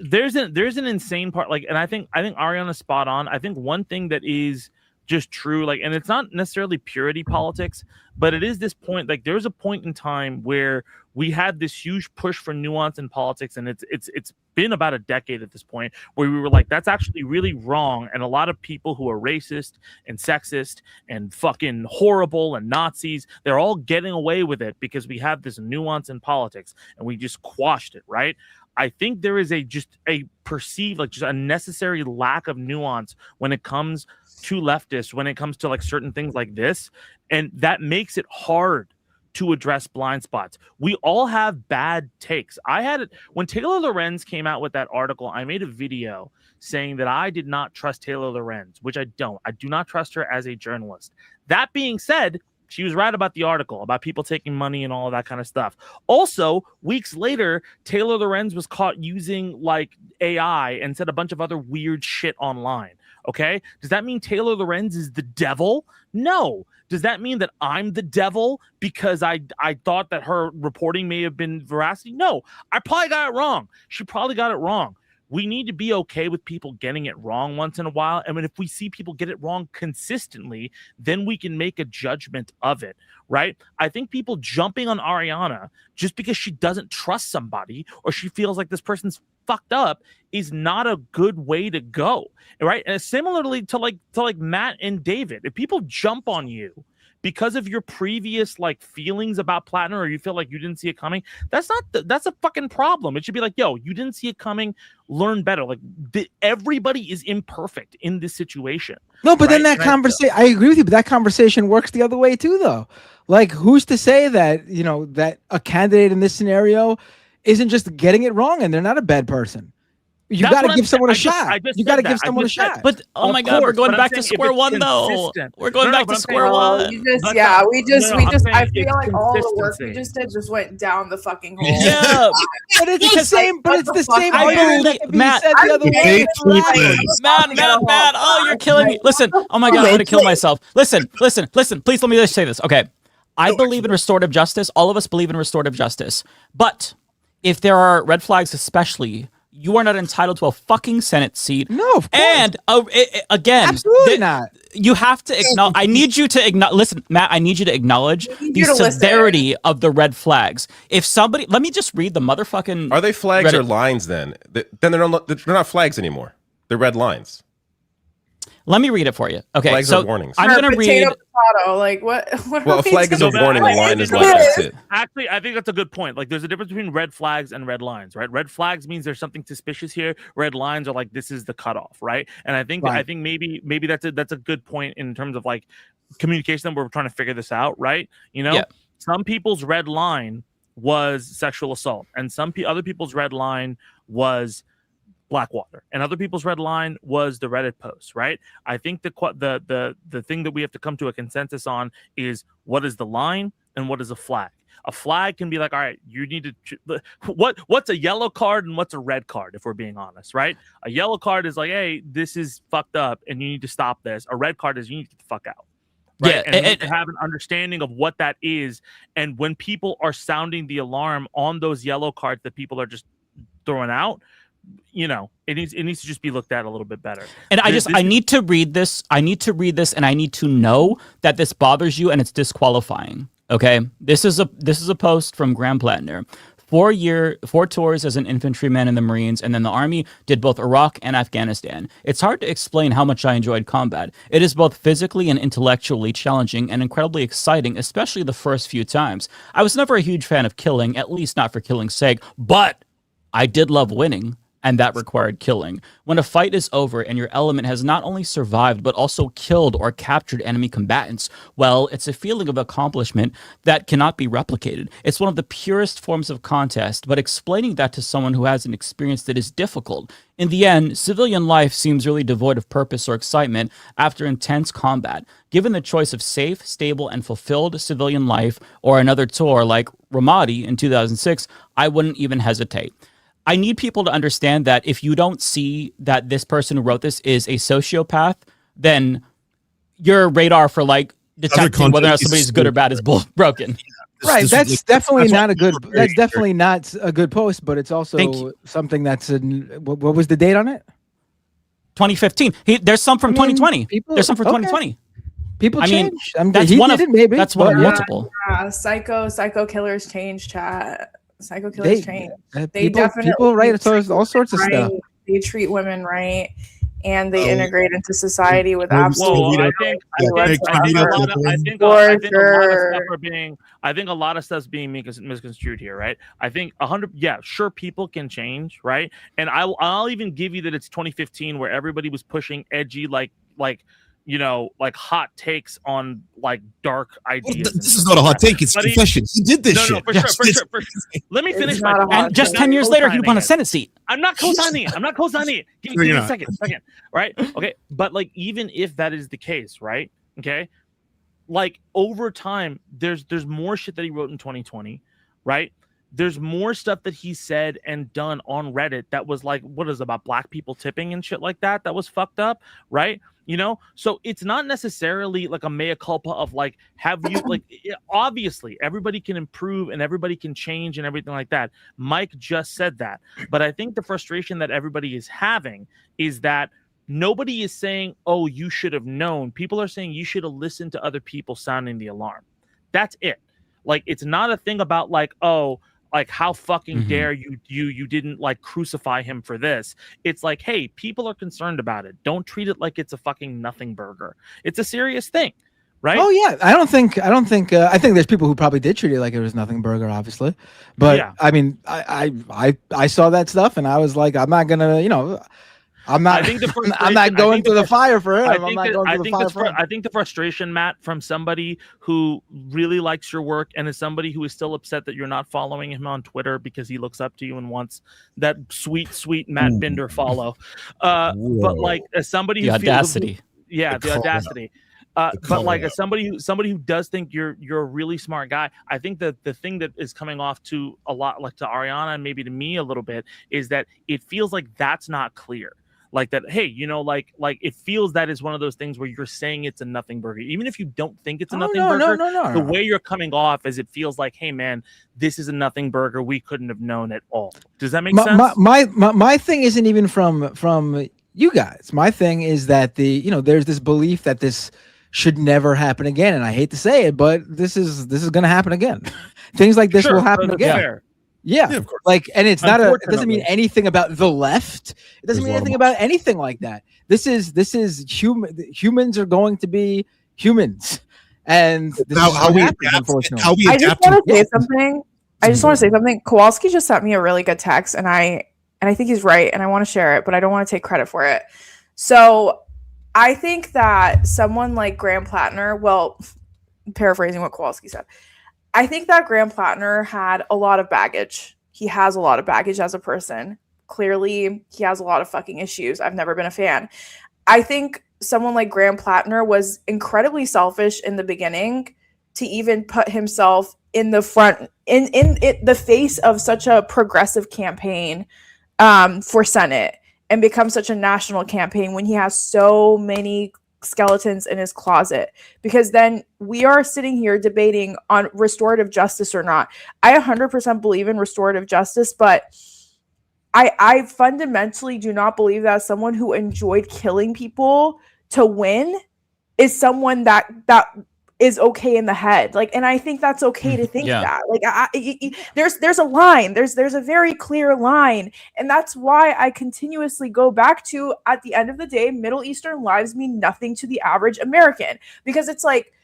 There's an insane part, like, and I think Ariana's spot on. I think one thing that is just true, like, and it's not necessarily purity politics, but it is this point, like there's a point in time where we had this huge push for nuance in politics, and it's been about a decade at this point where we were like, that's actually really wrong, and a lot of people who are racist and sexist and fucking horrible and Nazis, they're all getting away with it because we have this nuance in politics and we just quashed it, right? I think there is just a perceived, like just a necessary lack of nuance when it comes to leftists, when it comes to like certain things like this, and that makes it hard to address blind spots. We all have bad takes. I had it when Taylor Lorenz came out with that article. I made a video saying that I did not trust Taylor Lorenz, which I don't. I do not trust her as a journalist. That being said, she was right about the article, about people taking money and all of that kind of stuff. Also, weeks later, Taylor Lorenz was caught using like AI and said a bunch of other weird shit online. Okay? Does that mean Taylor Lorenz is the devil? No. Does that mean that I'm the devil because I thought that her reporting may have been veracity? No. I probably got it wrong. She probably got it wrong. We need to be okay with people getting it wrong once in a while. I mean, if we see people get it wrong consistently, then we can make a judgment of it, right? I think people jumping on Ariana just because she doesn't trust somebody or she feels like this person's fucked up is not a good way to go, right? And similarly to like Matt and David, if people jump on you because of your previous like feelings about Plattner, or you feel like you didn't see it coming, that's a fucking problem. It should be like, yo, you didn't see it coming, learn better. Like everybody is imperfect in this situation. No, but right? then that conversation, I agree with you, but that conversation works the other way too, though. Like, who's to say that, that a candidate in this scenario isn't just getting it wrong and they're not a bad person? You got to give someone a shot. You got to give someone a shot. But oh my God, we're going back to square one though. We're going back to square one. I feel like all the work we just did just went down the fucking hole. Yeah, but it's the same. But it's the same. Matt, Matt. Oh, you're killing me. Listen. Oh my God, I'm gonna kill myself. Listen. Please let me just say this. Okay, I believe in restorative justice. All of us believe in restorative justice, but if there are red flags, especially, you are not entitled to a fucking Senate seat. No, of course. And again, absolutely not. You have to acknowledge. I need you to acknowledge. Listen, Matt. I need you to acknowledge the severity of the red flags. If somebody, let me just read the motherfucking. Are they flags or lines? Then they're not flags anymore. They're red lines. Let me read it for you. Okay, flags so are warnings. I'm going to read. Potato, like what? Well, a flag is a warning. A line is like that's it. Actually, I think that's a good point. Like, there's a difference between red flags and red lines, right? Red flags means there's something suspicious here. Red lines are like this is the cutoff, right? And I think maybe that's a good point in terms of like communication. We're trying to figure this out, right? You know, some people's red line was sexual assault, and other people's red line was Blackwater, and other people's red line was the Reddit post, right? I think the thing that we have to come to a consensus on is what is the line and what is a flag. A flag can be like, all right, you need to what's a yellow card and what's a red card, if we're being honest, right? A yellow card is like, hey, this is fucked up and you need to stop this. A red card is you need to get the fuck out. Right? Yeah, and you need to have an understanding of what that is. And when people are sounding the alarm on those yellow cards that people are just throwing out, you know, it needs to just be looked at a little bit better. And I need to read this. I need to read this, and I need to know that this bothers you and it's disqualifying. Okay, this is a post from Graham Plattner. 4 tours as an infantryman in the Marines, and then the Army, did both Iraq and Afghanistan. It's hard to explain how much I enjoyed combat. It is both physically and intellectually challenging and incredibly exciting, especially the first few times. I was never a huge fan of killing, at least not for killing's sake, but I did love winning, and that required killing. When a fight is over and your element has not only survived but also killed or captured enemy combatants, well, it's a feeling of accomplishment that cannot be replicated. It's one of the purest forms of contest, but explaining that to someone who hasn't experienced it is difficult. In the end, civilian life seems really devoid of purpose or excitement after intense combat. Given the choice of safe, stable, and fulfilled civilian life or another tour like Ramadi in 2006, I wouldn't even hesitate. I need people to understand that if you don't see that this person who wrote this is a sociopath, then your radar for like detecting whether or not somebody's good or bad is broken. Right. That's definitely not a good. That's definitely not a good post. But it's also something that's. What was the date on it? 2015. There's some from 2020. There's some from 2020. People change. That's one of maybe. That's one of multiple. Psycho killers change, chat. Psycho killers change. They people write all sorts of stuff. They treat women right, and they integrate into society with absolute. I think a lot of stuff's being misconstrued here, right? I think 100. Yeah, sure, people can change, right? And I'll even give you that it's 2015 where everybody was pushing edgy, like you know, like hot takes on like dark ideas. This is not a hot take. It's confession. He did this shit. For sure. Let me finish my point. And just 10 years later, he won a Senate seat. I'm not co-signing it. Give me a second. Right? Okay. But like, even if that is the case, right? Okay. Like over time, there's more shit that he wrote in 2020, right? There's more stuff that he said and done on Reddit that was like, what is about black people tipping and shit like that? That was fucked up, right? You know, so it's not necessarily like a mea culpa of like, have you like, obviously everybody can improve and everybody can change and everything like that. Mike just said that. But I think the frustration that everybody is having is that nobody is saying, oh, you should have known. People are saying you should have listened to other people sounding the alarm. That's it. Like, it's not a thing about like, oh, like how fucking dare you didn't like crucify him for this. It's like, hey, people are concerned about it. Don't treat it like it's a fucking nothing burger. It's a serious thing, right? Oh yeah, I think there's people who probably did treat it like it was nothing burger, obviously. But yeah. I mean, I saw that stuff and I was like, I'm not gonna, you know, I'm not going to the fire for him. I think the frustration, Matt, from somebody who really likes your work and is somebody who is still upset that you're not following him on Twitter because he looks up to you and wants that sweet Matt Binder follow. But like as somebody the audacity. The audacity. But like as somebody who does think you're a really smart guy, I think that the thing that is coming off to a lot like to Ariana and maybe to me a little bit is that it feels like that's not clear. like that. Hey, like it feels that is one of those things where you're saying it's a nothing burger, even if you don't think it's a nothing burger. The way you're coming off is it feels like, hey man, this is a nothing burger. We couldn't have known at all. Does that make sense? My thing isn't even from you guys. My thing is that there's this belief that this should never happen again, and I hate to say it, but this is going to happen again. Things like this will happen again. Fair. Yeah, of course. Like, and it's not it doesn't mean anything about the left. It doesn't mean anything about anything like that. This is humans are going to be humans, and this is how we happens, adapt, unfortunately. how we I just adapt want to to say something. I just want to say something. Kowalski just sent me a really good text, and I think he's right, and I want to share it, but I don't want to take credit for it. So I think that someone like Graham Plattner, well, paraphrasing what Kowalski said, I think that Graham Plattner had a lot of baggage. He has a lot of baggage as a person. Clearly, he has a lot of fucking issues. I've never been a fan. I think someone like Graham Plattner was incredibly selfish in the beginning to even put himself in the front, in the face of such a progressive campaign for Senate and become such a national campaign when he has so many skeletons in his closet, because then we are sitting here debating on restorative justice or not. I 100% believe in restorative justice, but I fundamentally do not believe that someone who enjoyed killing people to win is someone that is okay in the head. Like, and I think that's okay to think that. Like, there's a line. There's a very clear line, and that's why I continuously go back to, at the end of the day, Middle Eastern lives mean nothing to the average American, because it's like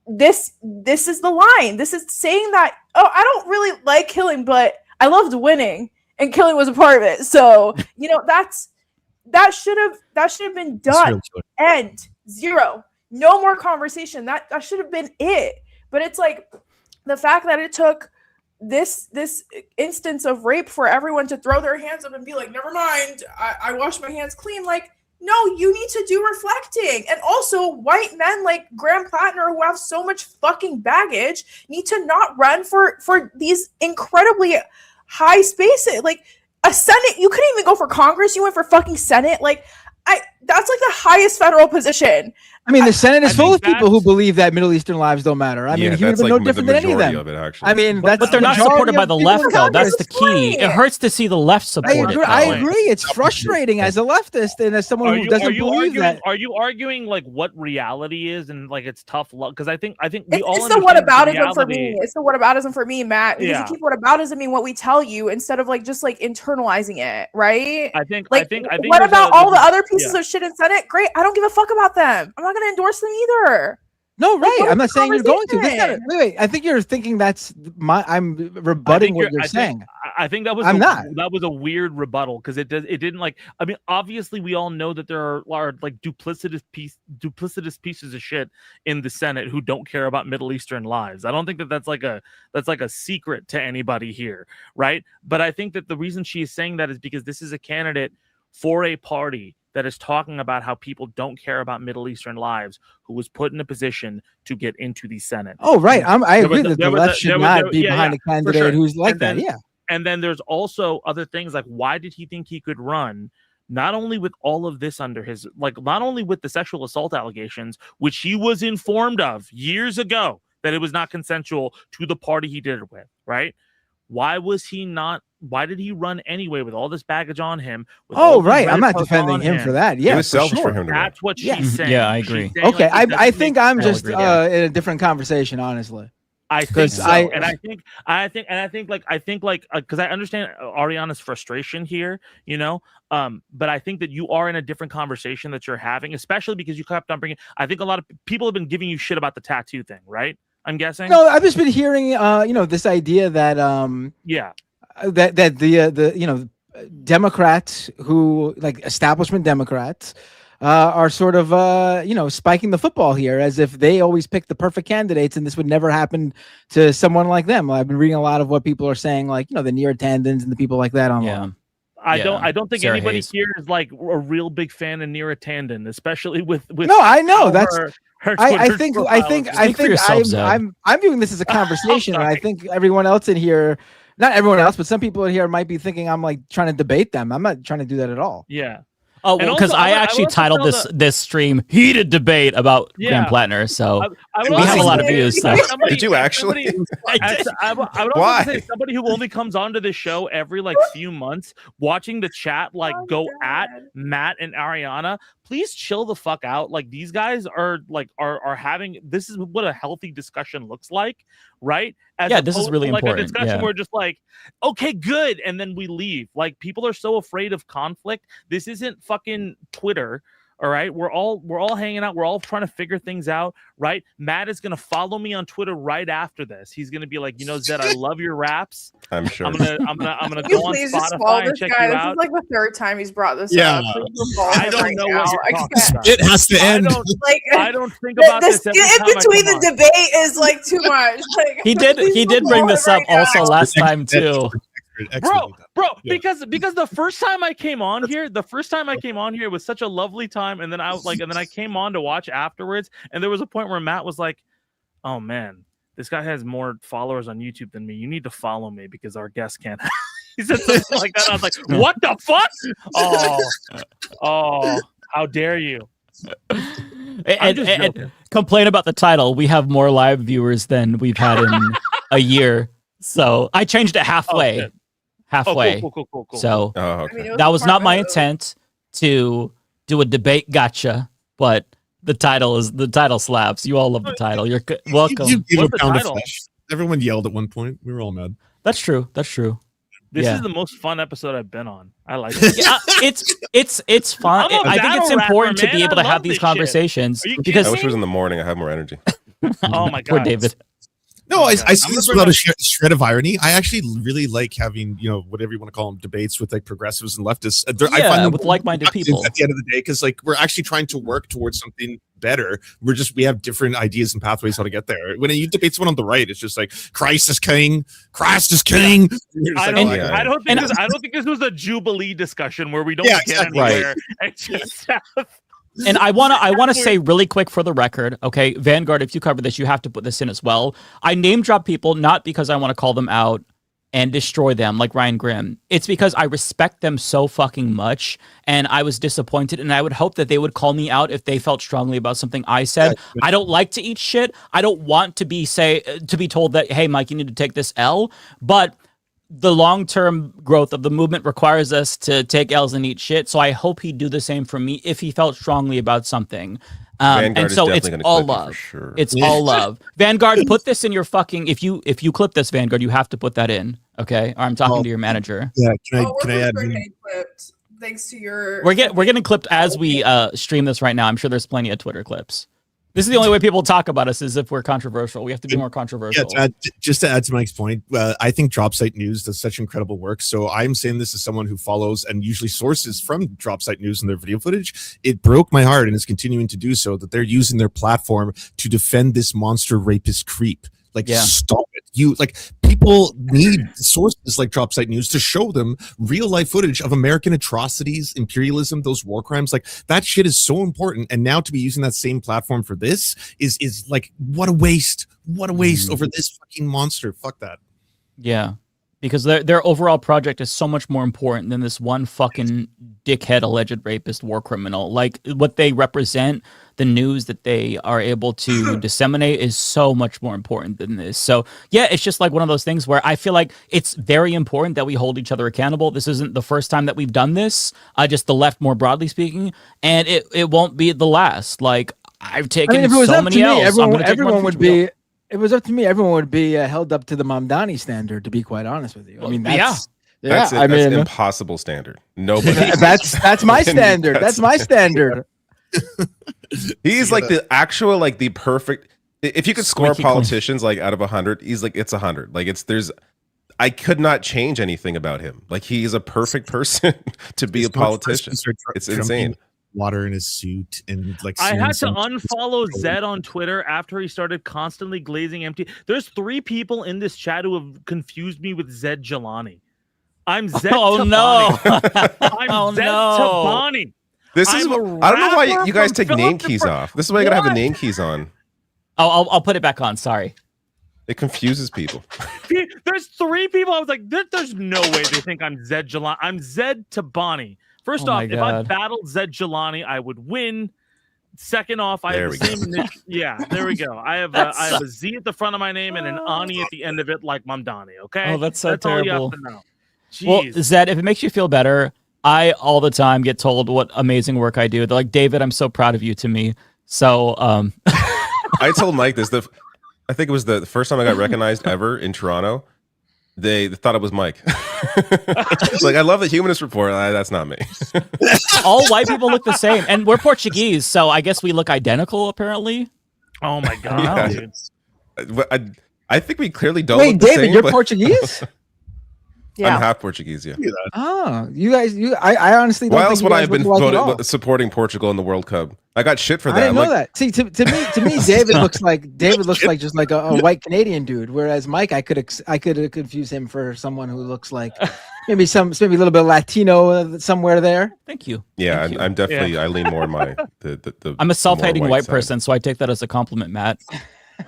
this is the line. This is saying that, oh, I don't really like killing, but I loved winning, and killing was a part of it. So that should have been done. End. Zero. No more conversation. That should have been it. But it's like the fact that it took this instance of rape for everyone to throw their hands up and be like, never mind, I washed my hands clean. Like, no, you need to do reflecting. And also, white men like Graham Plattner, who have so much fucking baggage, need to not run for these incredibly high spaces. Like a Senate, you couldn't even go for Congress. You went for fucking Senate. Like, that's like the highest federal position. I mean, the Senate is full of people who believe that Middle Eastern lives don't matter. I mean, he would have been no different than any of them. I mean, but they're not supported by the left, though. That's the key. It hurts to see the left support it. I agree. It's frustrating as a leftist and as someone who doesn't believe that. Are you arguing like what reality is and like it's tough luck? Because I think we all it's the whataboutism for me. It's the whataboutism for me, Matt. Because you keep whataboutism what we tell you instead of like just like internalizing it, right? I think. What about all the other pieces of shit in Senate? Great. I don't give a fuck about them. I'm not going to endorse them either. No, right. I'm not saying you're going to. Wait. I think you're thinking I'm rebutting what you're saying. I think that was that was a weird rebuttal, because it didn't like. I mean, obviously we all know that there are like duplicitous pieces of shit in the Senate who don't care about Middle Eastern lives. I don't think that's like a secret to anybody here, right? But I think that the reason she is saying that is because this is a candidate for a party that is talking about how people don't care about Middle Eastern lives, who was put in a position to get into the Senate. Oh, right. I agree that the left should not be behind a candidate who's like that. Yeah. And then there's also other things like, why did he think he could run? Not only with all of this under his, like, not only with the sexual assault allegations, which he was informed of years ago that it was not consensual to the party he did it with, right? Why did he run anyway with all this baggage on him? Oh, right. I'm not defending him for that. Yeah, it was selfish for him to That's what she's saying. Yeah, I agree. Okay, I think I'm just in a different conversation, honestly. I think so. I think because I understand Ariana's frustration here, but I think that you are in a different conversation that you're having, especially because you kept on bringing. I think a lot of people have been giving you shit about the tattoo thing, right? I'm guessing. No, I've just been hearing, this idea that, that the Democrats who, like establishment Democrats, are sort of, spiking the football here as if they always pick the perfect candidates and this would never happen to someone like them. I've been reading a lot of what people are saying, like, the Neera Tandons and the people like that online. I don't think Sarah anybody Hayes. Here is like a real big fan of Neera Tandon, especially with no, I know that's her I think I'm viewing this as a conversation, and I think everyone else in here, not everyone else, but some people in here might be thinking I'm like trying to debate them. I'm not trying to do that at all. Yeah. Oh, And because also, I would actually also titled tell this stream "Heated Debate" about Graham Yeah. Plattner, so I would we also have a lot of say- views. So. Did you actually? I would also Why? say somebody who only comes onto the show every like few months, watching the chat like go at Matt and Ariana. Please chill the fuck out. Like these guys are having, this is what a healthy discussion looks like, right? As Yeah, this is opposed really to, like important, a discussion yeah. where just like, okay, good, and then we leave. Like people are so afraid of conflict. This isn't fucking Twitter. All right, we're all hanging out. We're all trying to figure things out, right? Matt is gonna follow me on Twitter right after this. He's gonna be like, Zed, I love your raps. I'm sure. I'm gonna Can go you on please just follow Spotify and this check guy? you This out. is like the third time he's brought this Yeah. up. Please just follow I him don't right know now. what you're I talking can't. about. It has to end. Like, I don't think about the this every skit time in I between come the on. debate is like too much. Like, He did bring follow this him up right also now. last time too. Bro, because the first time I came on here, it was such a lovely time, and then I came on to watch afterwards, and there was a point where Matt was like, "Oh man, this guy has more followers on YouTube than me. You need to follow me because our guest can't." He said something like that. I was like, "What the fuck? Oh, how dare you!" And complain about the title. We have more live viewers than we've had in a year, so I changed it halfway. Halfway. Cool. So I mean, it that was a not my smart move. intent to do a debate gotcha, but the title slaps. You all love the title. You're welcome. You gave What's a the pound of title? flesh. Everyone yelled at one point. We were all mad. That's true. This Yeah. is the most fun episode I've been on. I like it. Yeah, it's fun. I'm a I think it's battle important rapper, to be man. able to I have love these this shit. conversations Are you because I wish it was in the morning. I have more energy. Oh my god, poor David. No, I say I'm this gonna bring without up- a shred of irony. I actually really like having, whatever you want to call them, debates with like progressives and leftists. I Yeah, find them with like-minded productive people. at the end of the day, because like we're actually trying to work towards something better. We have different ideas and pathways how to get there. When you debate someone on the right, it's just like Christ is king. I don't think this was a Jubilee discussion where we don't Yeah, get exactly. anywhere. It's just And I want to say really quick for the record, okay, Vanguard, if you cover this, you have to put this in as well. I name drop people not because I want to call them out and destroy them like Ryan Grimm. It's because I respect them so fucking much, and I was disappointed, and I would hope that they would call me out if they felt strongly about something I said. I don't like to eat shit. I don't want to be told that, hey, Mike, you need to take this L, but the long-term growth of the movement requires us to take L's and eat shit. So I hope he'd do the same for me if he felt strongly about something. Vanguard And is so it's definitely gonna all clip you for love. sure. It's all love. Vanguard, put this in your fucking. If you clip this, Vanguard, you have to put that in. Okay, or I'm talking to your manager. Yeah, can I add? Clipped, thanks to your. We're getting clipped as we stream this right now. I'm sure there's plenty of Twitter clips. This is the only way people talk about us is if we're controversial. We have to be more controversial. Yeah, just to add to Mike's point, I think Dropsite News does such incredible work. So I'm saying this as someone who follows and usually sources from Dropsite News and their video footage. It broke my heart, and is continuing to do so, that they're using their platform to defend this monster rapist creep. Like, stop it. People need sources like Dropsite News to show them real life footage of American atrocities, imperialism, those war crimes. Like, that shit is so important. And now to be using that same platform for this is like, what a waste. What a waste over this fucking monster. Fuck that. Yeah. Because their overall project is so much more important than this one fucking dickhead alleged rapist war criminal. Like, what they represent, the news that they are able to disseminate is so much more important than this. So yeah, it's just like one of those things where I feel like it's very important that we hold each other accountable. This isn't the first time that we've done this, just the left more broadly speaking, and it won't be the last. Like, I've taken if it was so up many to me, L's. everyone would be. If it was up to me, everyone would be held up to the Mamdani standard. To be quite honest with you, I mean, that's That's an impossible standard. Nobody. that's my standard. That's my standard. He's like the actual, like the perfect. If you could score Squeaky politicians like out of 100, he's like, it's 100. Like I could not change anything about him. Like, he is a perfect person to be a politician. It's insane. Water in his suit and like. I had to unfollow Zed on Twitter after he started constantly glazing empty. There's 3 people in this chat who have confused me with Zed Jelani. I'm Zed. Oh Tabani. no! I'm Zed Tabani. This is. I don't know why you guys take name keys Philip off. This is why you gotta have the name keys on. I'll put it back on. Sorry. It confuses people. There's 3 people. I was like, there's no way they think I'm Zed Jelani. I'm Zed Tabani. First Oh off, my if I God. battled Zed Jelani, I would win. Second off, I There have we the same initial. Yeah, there we go. I have a Z at the front of my name and an Ani at the end of it, like Mamdani. Okay, Oh, that's so all you terrible. have to know. Well, Jeez. Zed, if it makes you feel better, I all the time get told what amazing work I do. They're like, David, I'm so proud of you to me. So, I told Mike this. I think it was the first time I got recognized ever in Toronto. They thought it was Mike. Like, I love the Humanist Report. That's not me. all white people look the same, and we're Portuguese, so I guess we look identical. Apparently. Oh my God, Yeah. dude. But I think we clearly don't. Wait, look the David, same, you're but- Portuguese? I'm half Portuguese. Yeah. Oh, you guys, I honestly don't Why think else you would I guys have been look alike at all. supporting Portugal in the World Cup? I got shit for that. I didn't I'm know like, that. See, to me, David looks like just like a white Canadian dude. Whereas Mike, I could confuse him for someone who looks like maybe a little bit Latino somewhere there. Thank you. Yeah, Thank you. I'm definitely. I lean more on my the. I'm a self-hating more white side. person, so I take that as a compliment, Matt.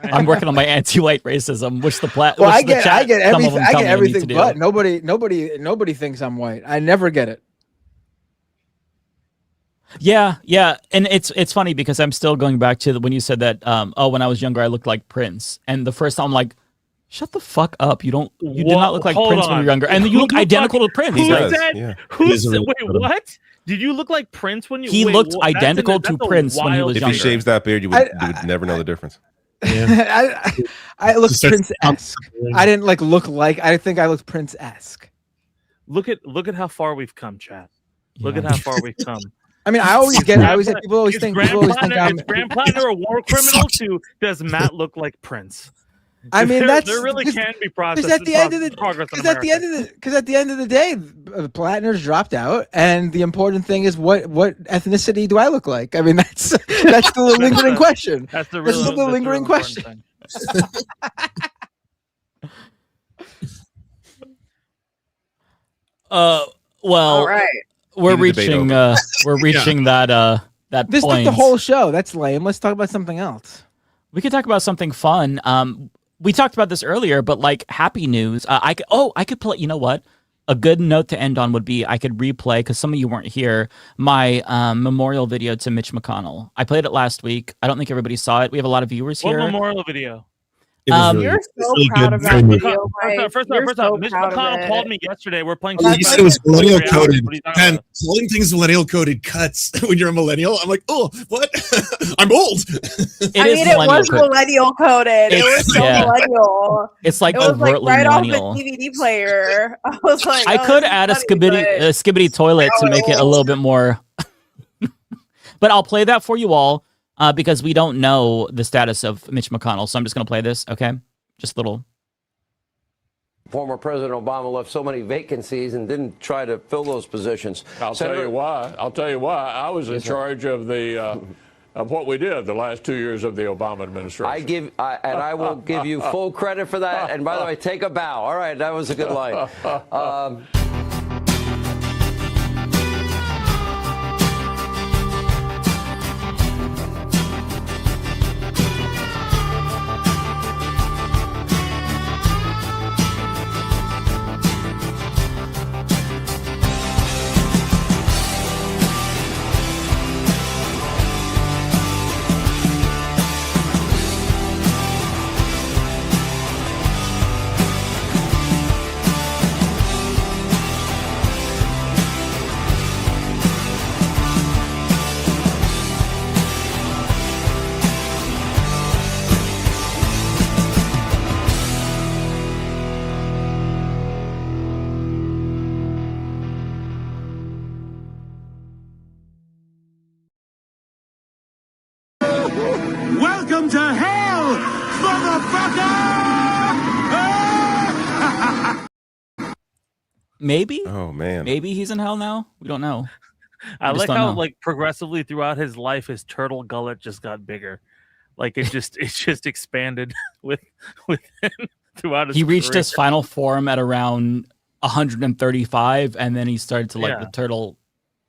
I'm working on my anti-white racism, which the Well, which I the get chat, some of everything. them I tell get me I need to everything, do. but nobody thinks I'm white. I never get it. Yeah, and it's funny because I'm still going back to when you said that. When I was younger, I looked like Prince, and the first time I'm like, shut the fuck up. You did not look like Hold Prince when on. you were younger, and you look identical to Prince. Who does, said? yeah. Who said? Wait, what? Did you look like Prince when you? He wait, looked what? identical That's to a Prince when he wild- was If younger. he shaves that beard, you would never know the difference. I look Just starts Prince-esque. I didn't look like. I think I looked Prince-esque. Look at how far we've come, chat. Look at how far we've come. I mean, I always get people always Is think Grand people always think Platinum- I'm. is Grand Platinum a war criminal to does Matt look like Prince? I mean, there really can be process. Because at the end of the progress in because at the end America. of the because at the end of the day, the Platiners dropped out, and the important thing is what ethnicity do I look like? I mean, that's still a lingering question. That's the That's real, still the lingering important question. thing. Well, All right. we're Need a debate reaching over. we're reaching that This took point. the whole show. That's lame. Let's talk about something else. We could talk about something fun. We talked about this earlier, but like happy news. I could play. You know what? A good note to end on would be I could replay, because some of you weren't here, my memorial video to Mitch McConnell. I played it last week. I don't think everybody saw it. We have a lot of viewers What here. memorial video? You're so proud of that video, Mike. First You're off, so Mitch proud of McConnell it. called me yesterday. We're playing. You said it was millennial coded. What are you talking And about? calling things millennial coded cuts when you're a millennial. I'm like, oh, what? I'm old. It was millennial coded. It was so yeah. millennial. It's like It was like overtly right off millennial. the DVD player. I was like, I oh, could this is add a funny, but- skibbity toilet to make it a little bit more. But I'll play that for you all because we don't know the status of Mitch McConnell. So I'm just going to play this. Okay. Just a little. Former President Obama left so many vacancies and didn't try to fill those positions. I'll tell you why. I was in charge of the of what we did the last 2 years of the Obama administration. I will give you full credit for that. And by the way, take a bow. All right, that was a good line. Welcome to hell, motherfucker! Maybe. Oh man. Maybe he's in hell now. We don't know. I We just like don't how know. like progressively throughout his life, his turtle gullet just got bigger. Like it just expanded with him throughout his. He reached career. his final form at around 135, and then he started to like Yeah.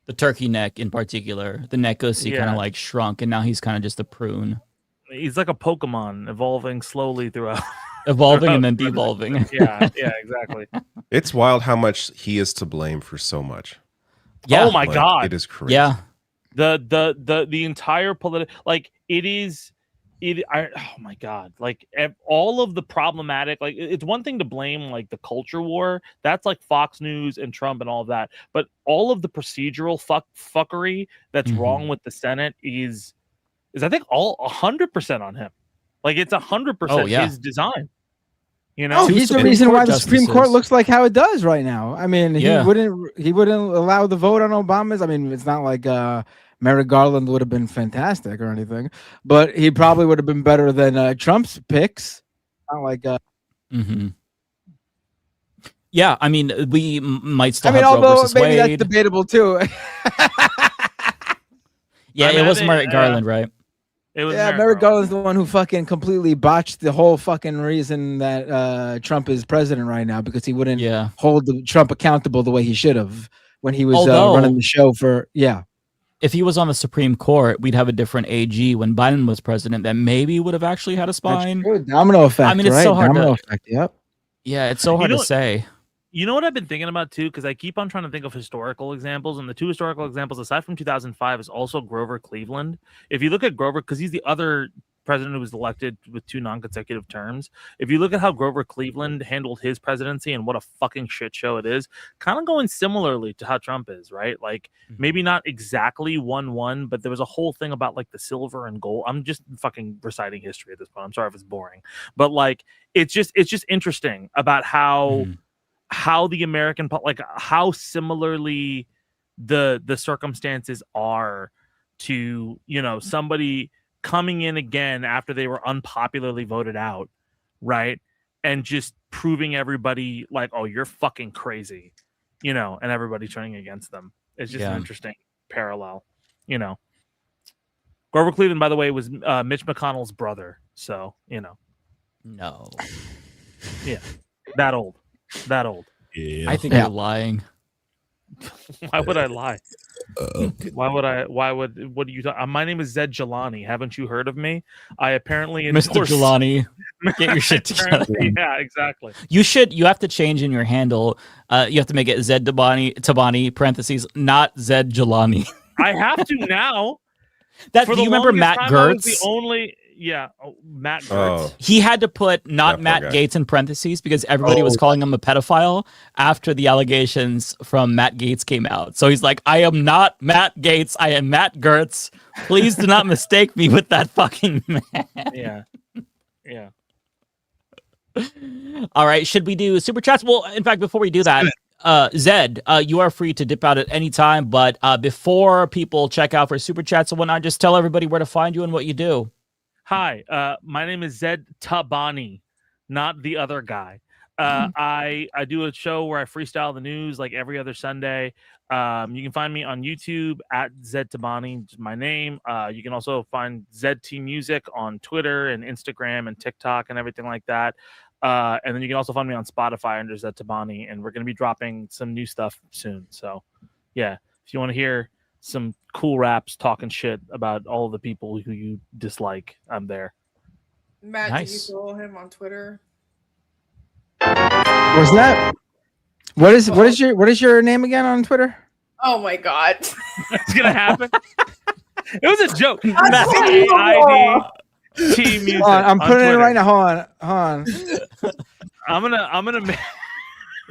the turkey neck in particular. The neck goosey kind Yeah. of like shrunk, and now he's kind of just a prune, He's like a Pokemon evolving slowly throughout. evolving and then devolving. Yeah, exactly. It's wild how much he is to blame for so much. Yeah. Oh my Like, God. it is crazy. Yeah. The entire political, like it is. Oh my God, like all of the problematic, like it's one thing to blame like the culture war, that's like Fox News and Trump and all of that, but all of the procedural fuckery that's wrong with the Senate is I think all 100% on him. Like it's 100% his design. You know, Oh, he's the reason why the Supreme Court looks like how it does right now. I mean, he wouldn't allow the vote on Obama's. I mean, it's not like Merrick Garland would have been fantastic or anything, but he probably would have been better than Trump's picks. Not like Yeah, I mean, we might still I mean, have Roe although versus maybe that's Wade. debatable too. Yeah, it was Merrick Garland, right? It was Merrick Garland's the one who fucking completely botched the whole fucking reason that Trump is president right now, because he wouldn't hold Trump accountable the way he should have when he was running the show for If he was on the Supreme Court, we'd have a different AG when Biden was president that maybe would have actually had a spine. That's true. Domino effect. I mean, it's right? so hard Domino to. effect. Yep. Yeah, it's so hard to say. You know what I've been thinking about too, because I keep on trying to think of historical examples, and the two historical examples aside from 2005 is also Grover Cleveland. If you look at Grover, because he's the other president who was elected with 2 non-consecutive terms. If you look at how Grover Cleveland handled his presidency and what a fucking shit show it is, kind of going similarly to how Trump is, right? Like maybe not exactly 1-1, but there was a whole thing about like the silver and gold. I'm just fucking reciting history at this point. I'm sorry if it's boring, but like it's just interesting about how the American, like how similarly the circumstances are to, you know, somebody coming in again after they were unpopularly voted out, right? And just proving everybody like, oh, you're fucking crazy, you know, and everybody turning against them. It's just an interesting parallel, you know. Grover Cleveland, by the way, was Mitch McConnell's brother. So, you know. No. Yeah. That old. Yeah. I think you're lying. Why would I lie? What do you talk? My name is Zed Jelani. Haven't you heard of me? I apparently Mr. Jelani, get your shit together. Yeah, exactly. You have to change in your handle. You have to make it Zed Tabani parentheses, not Zed Jelani. I have to now. Do you remember Matt Gertz? The only Matt Gertz. He had to put not Matt Gaetz in parentheses because everybody was calling him a pedophile after the allegations from Matt Gaetz came out. So he's like, I am not Matt Gaetz. I am Matt Gertz. Please do not mistake me with that fucking man. Yeah. All right. Should we do super chats? Well, in fact, before we do that, Zed, you are free to dip out at any time. But before people check out for super chats and whatnot, just tell everybody where to find you and what you do. Hi, my name is Zed Tabani, not the other guy. I do a show where I freestyle the news like every other Sunday. You can find me on YouTube at Zed Tabani, just my name. You can also find ZT Music on Twitter and Instagram and TikTok and everything like that. And then you can also find me on Spotify under Zed Tabani, and we're going to be dropping some new stuff soon. So, yeah, if you want to hear some cool raps talking shit about all the people who you dislike, I'm there. Matt, Nice. do you follow him on Twitter? Was that? What is your name again on Twitter? Oh my god. It's gonna happen. It was a joke. CIDT music. I'm putting it in right now. Hold on. I'm gonna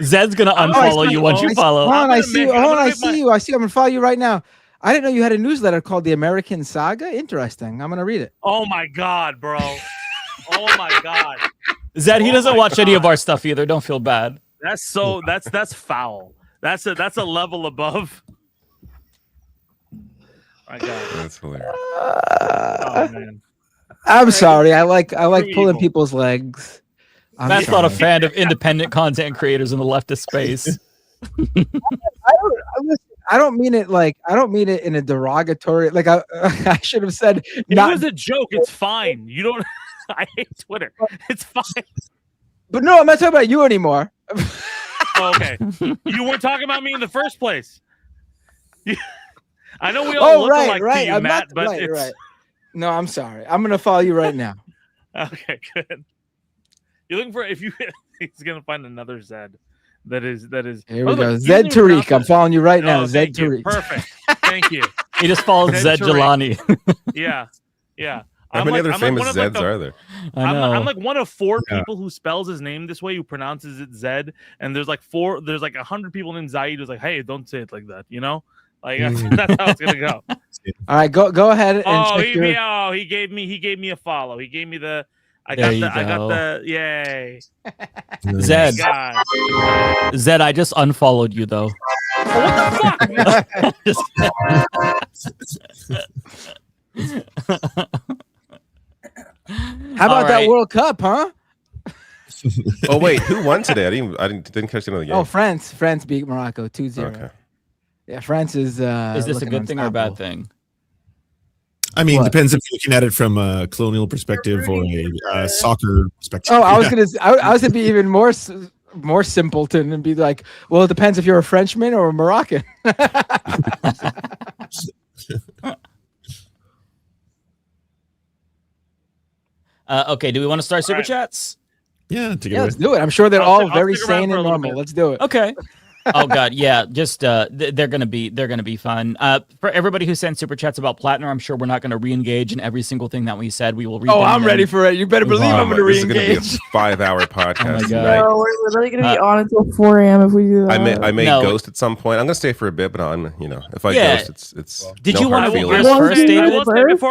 Zed's gonna unfollow you once you follow. Hold on, I see you. I see. I'm gonna follow you right now. I didn't know you had a newsletter called The American Saga. Interesting. I'm gonna read it. Oh my god, bro. Oh my god. Zed, he doesn't watch any of our stuff either. Don't feel bad. That's foul. That's a level above. My god. That's hilarious. Oh man. I'm sorry. I like pulling people's legs. Matt's not a fan of independent content creators in the leftist space. I don't mean it in a derogatory. Like I should have said. It was a joke. It's fine. You don't. I hate Twitter. It's fine. But no, I'm not talking about you anymore. Okay. You weren't talking about me in the first place. I know we all look alike to you, Matt, but it's... right. No, I'm sorry. I'm gonna follow you right now. Okay, good. You're looking for he's gonna find another Zed. That is. Here Oh, we go. look, Zed you didn't even Tariq. I'm following you right now. Oh, Zed thank you. Tariq. Perfect. Thank you. He just follows Zed Tariq. Jelani. Yeah. How many other famous Zeds are there? I'm like one of four Yeah. people who spells his name this way, who pronounces it Zed, and there's like 100 people named Zaid who's like, hey, don't say it like that, you know? Like that's how it's gonna go. All right, go ahead and Oh, check your. he gave me a follow. He gave me the. I There got you the yay. Zed. God. Zed, I just unfollowed you though. What the fuck? How about All that right. World Cup, huh? Oh wait, who won today? I didn't catch another game. Oh, France beat Morocco 2-0. Okay. Yeah, France is. Is this a looking good thing or a bad unstoppable. thing? I mean, What? depends if you're looking at it from a colonial perspective or a soccer perspective. Oh, I was gonna be even more simpleton and be like, well, it depends if you're a Frenchman or a Moroccan. Okay, do we want to start super right. chats? Yeah, take it Yeah, away. let's do it. I'm sure they're I'll all stick- I'll very stick around sane for a and little normal. bit. Let's do it. Okay. Oh god, yeah. Just they're gonna be fun. For everybody who sent super chats about Platinum, I'm sure we're not gonna re-engage in every single thing that we said. We will read. Oh, them I'm and ready then for it. You better believe I'm going to This is going to be a re-engage. 5-hour podcast. Oh my God. tonight. No, we're literally gonna be on until 4 a.m. if we do that. I may No. ghost at some point. I'm going to stay for a bit, but I'm if I Yeah. ghost, it's. Did no you hard wanna feelings. go first, David?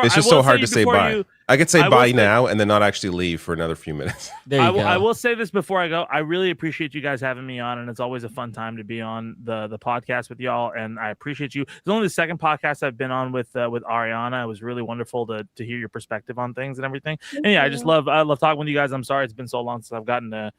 It's just so hard to say bye. I could say I will bye say- now and then not actually leave for another few minutes. There you go. I will say this before I go. I really appreciate you guys having me on, and it's always a fun time to be on the podcast with y'all. And I appreciate you. It's only the second podcast I've been on with Ariana. It was really wonderful to hear your perspective on things and everything. And yeah, I love talking with you guys. I'm sorry it's been so long since I've gotten to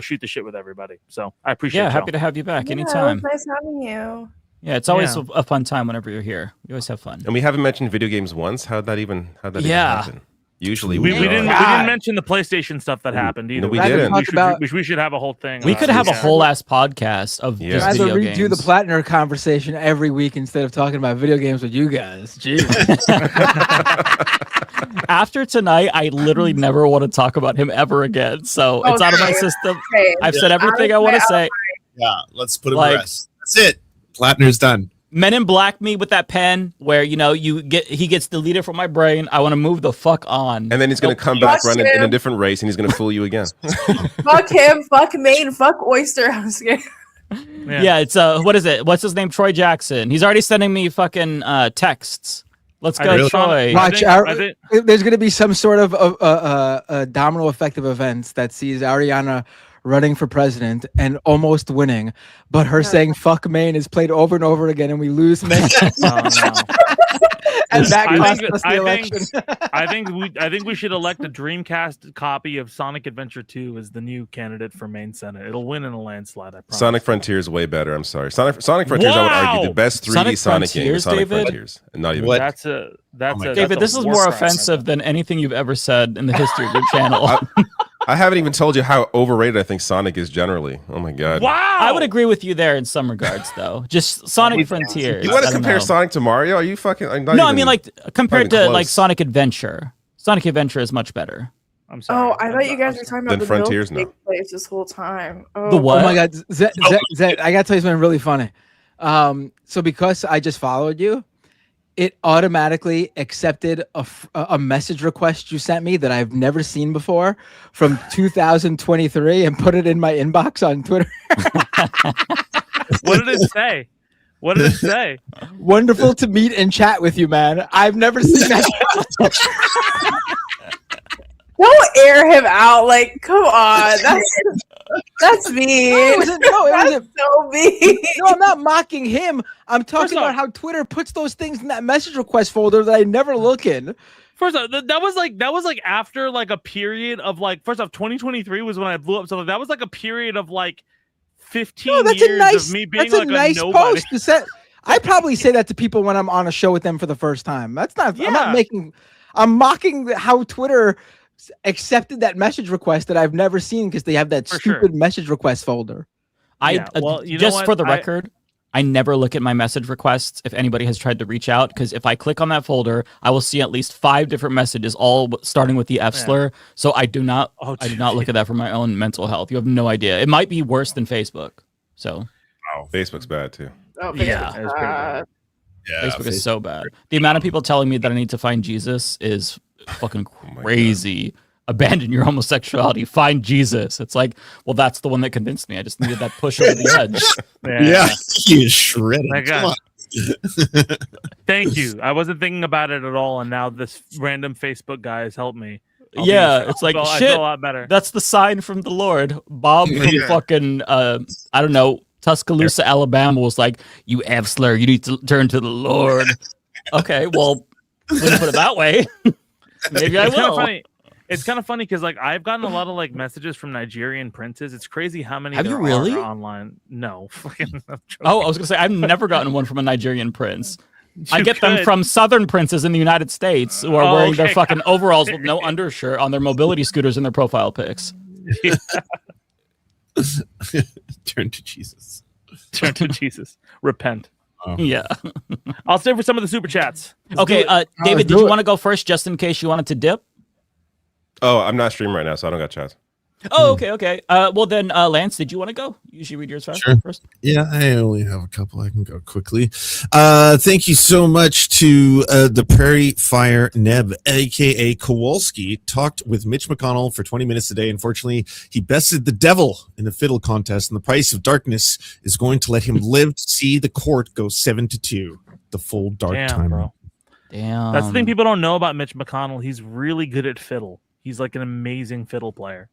shoot the shit with everybody. So I appreciate. Yeah, y'all. happy to have you back Yeah, anytime. it was nice having you. Yeah, it's always Yeah. a fun time whenever you're here. We always have fun. And we haven't mentioned video games once. How'd that even Yeah. happen? Usually We do. didn't God. mention the PlayStation stuff that happened either. No, we Rather didn't. talk about- We should have a whole thing. We could have a yeah. whole ass podcast of Yeah. just I'd video rather redo games. the Platinum conversation every week instead of talking about video games with you guys. Jeez. After tonight, I literally never want to talk about him ever again. So it's out of my system. I've said everything I want to say. Yeah, let's put him Like- to rest. That's it. Platinum's done. Men in Black me with that pen where he gets deleted from my brain. I want to move the fuck on. And then he's going to come back running in a different race and he's going to fool you again. Fuck him, fuck Maine, fuck Oyster. I'm scared. Yeah, it's what is it? What's his name? Troy Jackson. He's already sending me fucking texts. Let's go, Really? Troy. Watch, I think- there's going to be some sort of a domino effect of events that sees Ariana running for president and almost winning, but her saying "fuck Maine" is played over and over again, and we lose Maine. And that cost us the election. I think we should elect a Dreamcast copy of Sonic Adventure 2 as the new candidate for Maine Senate. It'll win in a landslide. I promise. Sonic Frontier is way better. I'm sorry. Sonic Frontiers, I would argue, the best 3D Sonic game is Sonic David? Frontiers. Not even. What? That's a David, this is more offensive than anything you've ever said in the history of your channel. I haven't even told you how overrated I think Sonic is generally. Oh my god. Wow. I would agree with you there in some regards, though. Just Sonic Frontiers. You want I to don't compare know. Sonic to Mario? Are you fucking? No, I mean like compared not even to like close. Sonic Adventure. Sonic Adventure is much better. I'm sorry. Oh, I thought you guys were talking about Then the Frontiers, no. milkshake place this whole time. Oh, The what? Oh my God, Zed, I gotta tell you something really funny. So because I just followed you, it automatically accepted a message request you sent me that I've never seen before from 2023 and put it in my inbox on Twitter. What did it say? What did it say? Wonderful to meet and chat with you, man. I've never seen that. don't air him out. Like, come on. That's mean. It wasn't- That's so mean. No, I'm not mocking him. I'm talking about how Twitter puts those things in that message request folder that I never look in. First off, that was like after like a period of like, first off, 2023 was when I blew up. So that was like a period of like 15 No, that's years a nice. of me being That's a like nice nobody. post to set. I probably say that to people when I'm on a show with them for the first time. That's not. I'm not Yeah. making. I'm mocking how Twitter accepted that message request that I've never seen because they have that For sure. stupid message request folder. Yeah, well, you know just what? for the record, I never look at my message requests if anybody has tried to reach out, because if I click on that folder, I will see at least 5 different messages, all starting with the F slur. So I do not, I do not look at that for my own mental health. You have no idea. It might be worse than Facebook. So, Facebook's bad too. Oh, Yeah. Facebook's bad. Yeah, Facebook is so bad. The amount of people telling me that I need to find Jesus is fucking crazy. Abandon your homosexuality. Find Jesus. It's like, well, that's the one that convinced me. I just needed that push over the edge. Yeah, he is shredded. My Come God. on. Thank you. I wasn't thinking about it at all, and now this random Facebook guy has helped me. It's like, I shit, feel a lot better. that's the sign from the Lord. Bob from fucking, I don't know, Tuscaloosa, Alabama was like, you slur, you need to turn to the Lord. Okay, well, when you put it that way, maybe I It's kinda will. funny. It's kind of funny because like I've gotten a lot of like messages from Nigerian princes. It's crazy how many Have you there really? are online. No. Fucking, I'm joking. Oh, I was gonna say I've never gotten one from a Nigerian prince. I You get them could. from Southern princes in the United States who are Oh, wearing their okay. fucking overalls with no undershirt on their mobility scooters in their profile pics. Turn to Jesus. Turn to Jesus. Repent. Yeah. I'll stay for some of the super chats. Okay, David, did you want to go first just in case you wanted to dip? Oh, I'm not streaming right now, so I don't got chats. Oh, okay. Well then, Lance, did you want to go? You usually read yours first. Sure. Yeah, I only have a couple. I can go quickly. Thank you so much to the Prairie Fire Neb, aka Kowalski, talked with Mitch McConnell for 20 minutes today. Unfortunately, he bested the devil in a fiddle contest, and the price of darkness is going to let him live to see the court go 7-2, the full dark Damn, time. bro. Damn. That's the thing people don't know about Mitch McConnell. He's really good at fiddle. He's like an amazing fiddle player.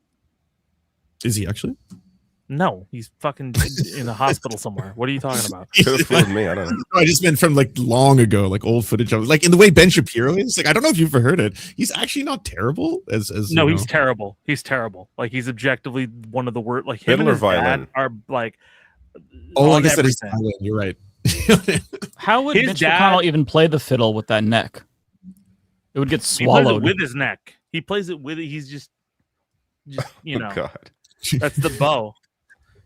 Is he actually? No, he's fucking in a hospital somewhere. What are you talking about? For me, I don't know. No, I just meant from like long ago, like old footage of like in the way Ben Shapiro is. Like I don't know if you've ever heard it. He's actually not terrible. As No, you he's know. terrible. He's terrible. Like he's objectively one of the worst. Like him Fiddle and or his dad violin? are like. Oh, I on guess that is everything. violent. You're right. How would His Mitch dad- McConnell even play the fiddle with that neck? It would get He plays it swallowed. with his neck. He plays it with it. He's just you know. Oh, God. That's the bow.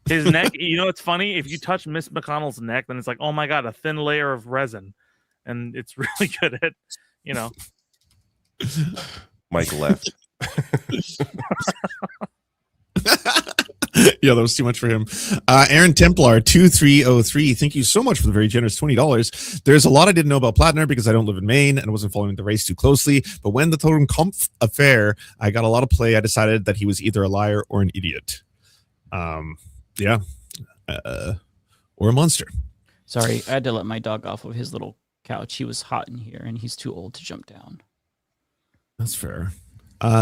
His neck. You know, it's funny. If you touch Miss McConnell's neck, then it's like, oh my God, a thin layer of resin, and it's really good at, you know. Mike left. Yeah, that was too much for him. Aaron Templar 2303. Thank you so much for the very generous $20. There's a lot I didn't know about Plattner because I don't live in Maine and wasn't following the race too closely. But when the Totem Kampf affair, I got a lot of play. I decided that he was either a liar or an idiot. Yeah, or a monster. Sorry, I had to let my dog off of his little couch. He was hot in here, and he's too old to jump down. That's fair.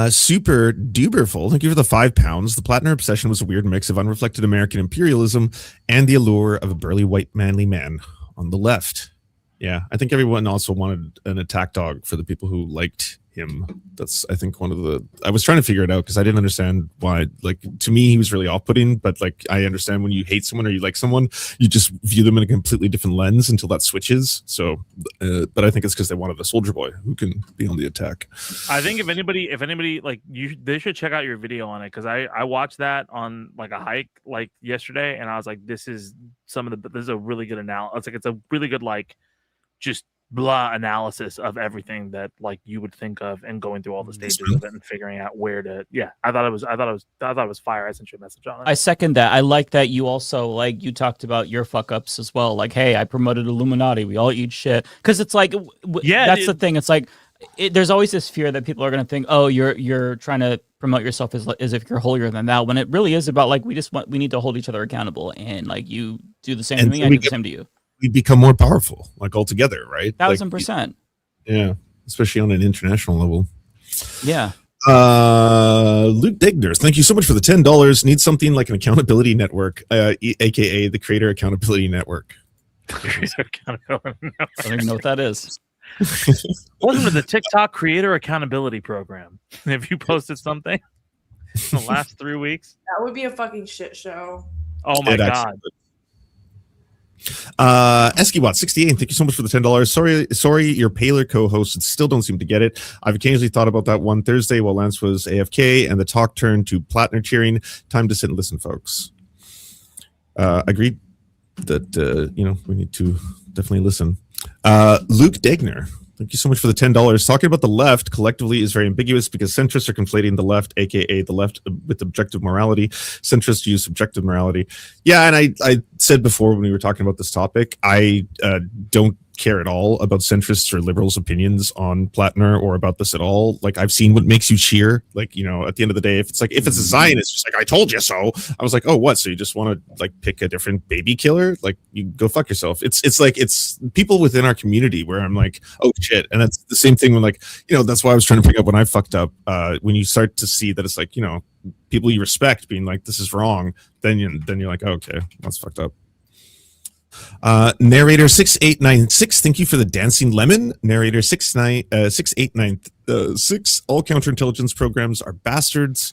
Super Duberful, thank you for the £5. The Plattner obsession was a weird mix of unreflected American imperialism and the allure of a burly white manly man on the left. Yeah, I think everyone also wanted an attack dog for the people who liked him. That's, I think, one of the... I was trying to figure it out because I didn't understand why. Like, to me, he was really off-putting, but like, I understand when you hate someone or you like someone, you just view them in a completely different lens until that switches. So, but I think it's because they wanted a soldier boy who can be on the attack. I think if anybody like they should check out your video on it because I watched that on like a hike like yesterday and I was like, this is a really good analysis. It's a really good like just blah analysis of everything that like you would think of and going through all the stages of it and figuring out where to. Yeah, I thought it was fire. I sent you a message on it. I second that. I like that you also like you talked about your fuck ups as well. Like, hey, I promoted Illuminati. We all eat shit because it's like, that's the thing. It's like there's always this fear that people are going to think, oh, you're trying to promote yourself as if you're holier than thou. When it really is about like we need to hold each other accountable and like you do the same to me, I do the same to you. We become more powerful, like altogether, right? 1000%. Yeah, especially on an international level. Yeah. Luke Digner, thank you so much for the $10. Need something like an accountability network, aka the Creator Accountability Network. I don't even know what that is. Welcome to the TikTok Creator Accountability Program. Have you posted something in the last 3 weeks? That would be a fucking shit show. Oh my God. Eskibot68, thank you so much for the $10. Sorry, your paler co-hosts still don't seem to get it. I've occasionally thought about that one Thursday while Lance was AFK and the talk turned to Plattner cheering. Time to sit and listen, folks. Agreed that we need to definitely listen. Luke Degner, Thank you so much for the $10. Talking about the left collectively is very ambiguous because centrists are conflating the left, aka the left, with objective morality. Centrists use subjective morality. Yeah, and I said before when we were talking about this topic, I don't care at all about centrists or liberals' opinions on Plattner or about this at all. Like, I've seen what makes you cheer. Like, at the end of the day, if it's a Zionist, just like, I told you so. I was like, oh, what? So you just want to like pick a different baby killer? Like, you go fuck yourself. It's people within our community where I'm like, oh shit. And that's the same thing when that's why I was trying to pick up when I fucked up. When you start to see that it's like, people you respect being like, this is wrong, then you're like, oh, okay, that's fucked up. Narrator 6896, thank you for the dancing lemon. Narrator 6896, all counterintelligence programs are bastards.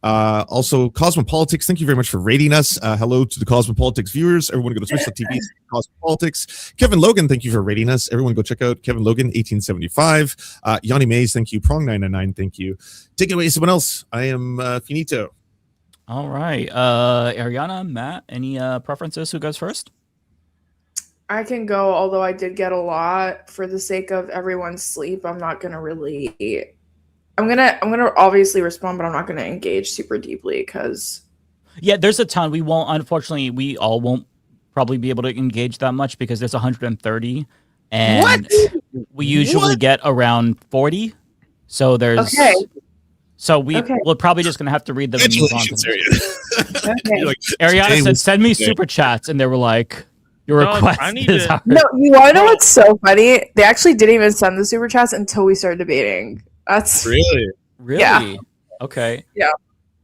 Also, Cosmopolitics, thank you very much for rating us. Hello to the Cosmopolitics viewers. Everyone go to twitch.tv Cosmopolitics. Kevin Logan, thank you for rating us. Everyone go check out Kevin Logan 1875. Yanni Mays, thank you. Prong 999, thank you. Take it away, someone else. I am finito. All right. Ariana, Matt, any preferences? Who goes first? I can go, although I did get a lot. For the sake of everyone's sleep, I'm not gonna really. I'm gonna obviously respond, but I'm not gonna engage super deeply because. Yeah, there's a ton. We won't. Unfortunately, we all won't probably be able to engage that much because there's 130, and what? we usually get around 40. So there's. Okay. So we're probably just gonna have to read them. And move on to Okay. Like, Ariana said, "Send me super chats," and they were like. Your request is hard. No, you want to know what's so funny? They actually didn't even send the super chats until we started debating. That's really. Yeah. Okay. Yeah.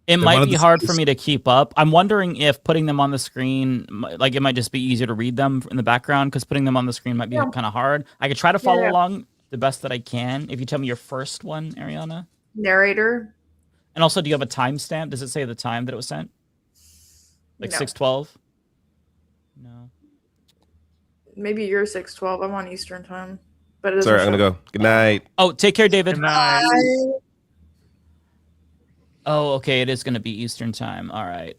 It might be hard for me to keep up. I'm wondering if putting them on the screen, like it might just be easier to read them in the background because putting them on the screen might be kind of hard. I could try to follow along the best that I can. If you tell me your first one, Ariana. Narrator. And also, do you have a timestamp? Does it say the time that it was sent? Like 6:12? No. Maybe you're 6:12. I'm on Eastern time. But it Sorry, I'm gonna go. Good night. Oh, take care, David. Good night. Oh, okay. It is gonna be Eastern time. All right.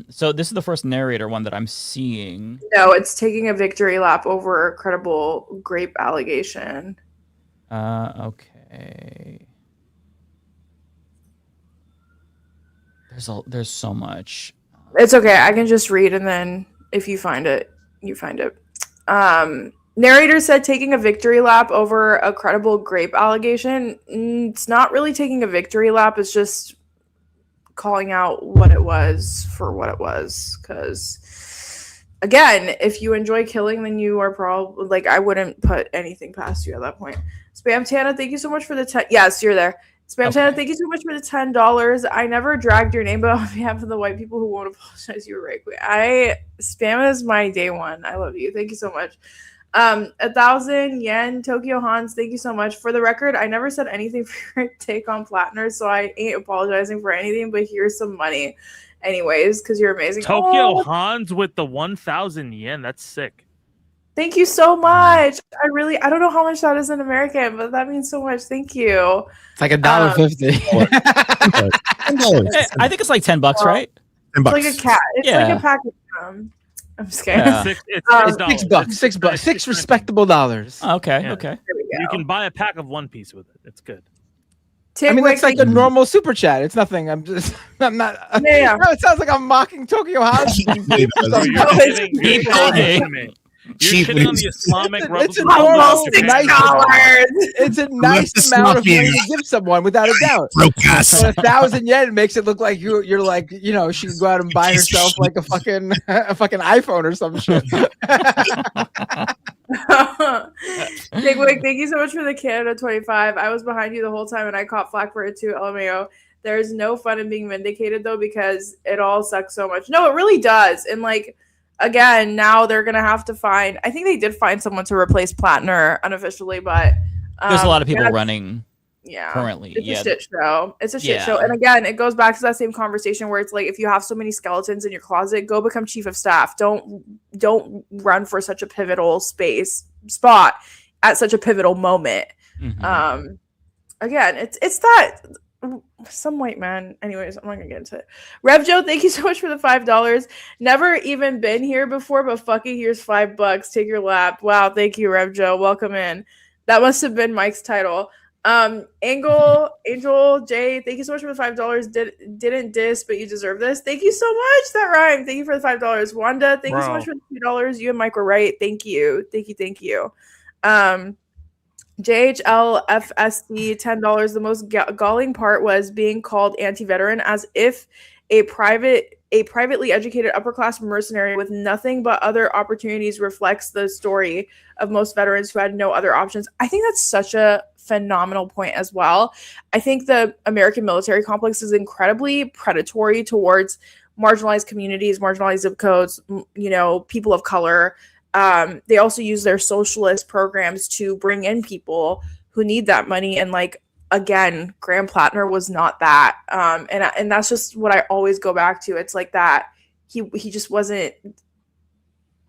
So this is the first narrator one that I'm seeing. No, it's taking a victory lap over a credible grape allegation. Okay. There's so much. It's okay. I can just read, and then if you find it, you find it. Narrator said taking a victory lap over a credible grape allegation. It's not really taking a victory lap. It's just calling out what it was for what it was. Because, again, if you enjoy killing, then you are probably, like, I wouldn't put anything past you at that point. Spam Tana, thank you so much for the 10. Yes, you're there. Spam Tana, thank you so much for the $10. I never dragged your name, but on behalf of the white people who won't apologize, you were right. Spam is my day one. I love you. Thank you so much. 1,000 yen, Tokyo Hans, thank you so much. For the record, I never said anything for your take on Plattner, so I ain't apologizing for anything, but here's some money. Anyways, because you're amazing. Tokyo Hans with the 1,000 yen. That's sick. Thank you so much. I don't know how much that is in American, but that means so much. Thank you. It's like $1.50. I think it's like $10, right? It's like a cat. It's like a pack of I'm just kidding. Yeah. $6. Six respectable dollars. Okay. Yeah. Okay. You can buy a pack of One Piece with it. It's good. I mean, that's like a normal super chat. It's nothing. I'm not. Yeah. No, it sounds like I'm mocking Tokyo House. You're shitting on the Islamic It's a nice amount of money to give someone, without a doubt. But 1,000 yen makes it look like you're like, she can go out and buy herself like a fucking iPhone or some shit. Big Wig, thank you so much for the Canada 25. I was behind you the whole time and I caught flack for it too, LMAO. There's no fun in being vindicated though, because it all sucks so much. No, it really does. And like, again, now they're gonna have to find. I think they did find someone to replace Plattner unofficially, but there's a lot of people running. Yeah, currently, it's a shit show. It's a shit show, and again, it goes back to that same conversation where it's like, if you have so many skeletons in your closet, go become chief of staff. Don't run for such a pivotal spot at such a pivotal moment. Mm-hmm. Again, it's that. Some white man. Anyways, I'm not gonna get into it. Rev Joe, thank you so much for the $5. Never even been here before, but fuck it, here's $5. Take your lap. Wow, thank you, Rev Joe. Welcome in. That must have been Mike's title. Angel J, thank you so much for the $5. Didn't diss, but you deserve this. Thank you so much. That rhymed. Thank you for the $5. Wanda, thank you so much for the $2. You and Mike were right. Thank you. Thank you. JHLFSD, $10. The most galling part was being called anti-veteran, as if a privately educated upper class mercenary with nothing but other opportunities reflects the story of most veterans who had no other options. I think that's such a phenomenal point as well. I think the American military complex is incredibly predatory towards marginalized communities, marginalized zip codes, people of color. They also use their socialist programs to bring in people who need that money. And like, again, Graham Plattner was not that. And that's just what I always go back to. It's like that. He just wasn't,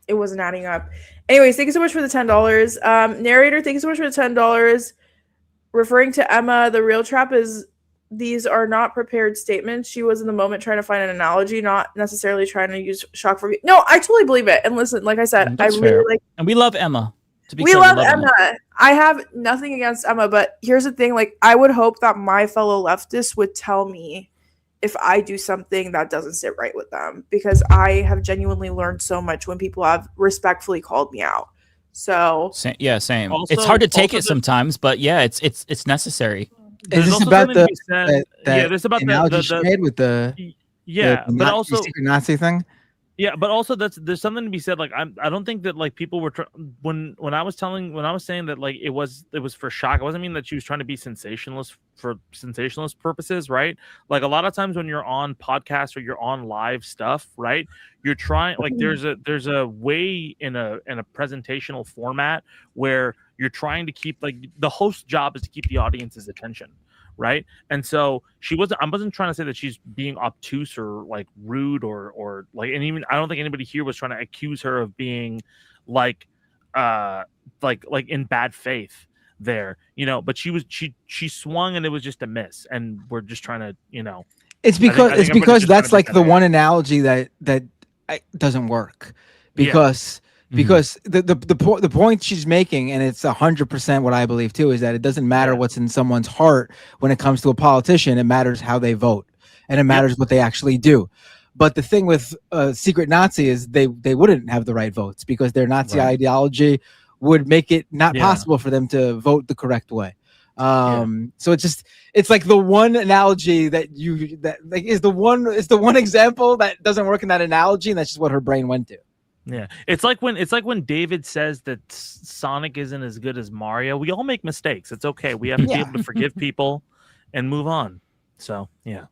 it wasn't adding up. Anyways, thank you so much for the $10. Narrator, thank you so much for the $10. Referring to Emma, the real trap is these are not prepared statements. She was in the moment trying to find an analogy, not necessarily trying to use shock for. No, I totally believe it. And listen, like I said, That's I really fair. like. And we love Emma. We love Emma. I have nothing against Emma, but here's the thing: like, I would hope that my fellow leftists would tell me if I do something that doesn't sit right with them, because I have genuinely learned so much when people have respectfully called me out. So Same. Also- It's hard to take also it sometimes, but yeah, it's necessary. There's Is this also about something to the be said- that yeah, there's about the- analogy the- she the- made with the but Nazi, also secret Nazi thing? Yeah, but also there's something to be said. Like I don't think that like people were when I was saying that like it was for shock. I wasn't mean that she was trying to be sensationalist for sensationalist purposes, right? Like a lot of times when you're on podcasts or you're on live stuff, right? You're trying like there's a way in a presentational format where you're trying to keep like the host's job is to keep the audience's attention. Right. And so I wasn't trying to say that she's being obtuse or like rude or like, and even I don't think anybody here was trying to accuse her of being like in bad faith there, but she swung and it was just a miss. And we're just trying to, It's because that's like the one analogy that doesn't work, because the point she's making, and it's 100% what I believe too, is that it doesn't matter what's in someone's heart when it comes to a politician. It matters how they vote, and it matters what they actually do. But the thing with secret Nazi is they wouldn't have the right votes, because their Nazi ideology would make it not possible for them to vote the correct way. So it's like the one analogy that is the one example that doesn't work in that analogy, and that's just what her brain went to. Yeah, it's like when David says that Sonic isn't as good as Mario. We all make mistakes. It's okay. We have to be able to forgive people and move on. So yeah.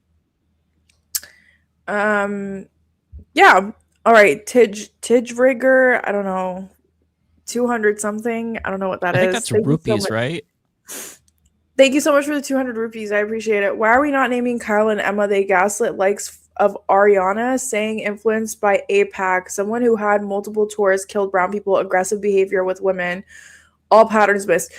Yeah. All right. Tidge Rigger. I don't know. 200 something. I don't know what that is. I think that's rupees, right? Thank you so much for the 200 rupees. I appreciate it. Why are we not naming Kyle and Emma? They gaslit likes of Ariana, saying influenced by APAC, someone who had multiple tours, killed brown people, aggressive behavior with women, all patterns missed.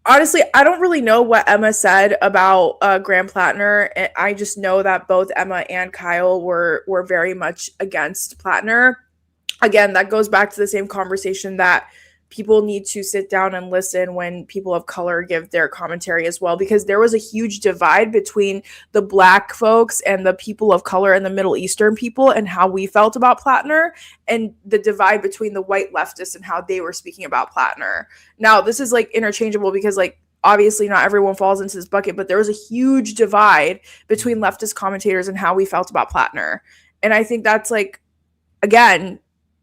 Honestly, I don't really know what Emma said about Graham Plattner. I just know that both Emma and Kyle were very much against Plattner. Again, that goes back to the same conversation that people need to sit down and listen when people of color give their commentary as well, because there was a huge divide between the Black folks and the people of color and the Middle Eastern people and how we felt about Plattner, and the divide between the white leftists and how they were speaking about Plattner. Now, this is like interchangeable, because like obviously not everyone falls into this bucket, but there was a huge divide between leftist commentators and how we felt about Plattner. And I think that's like, again,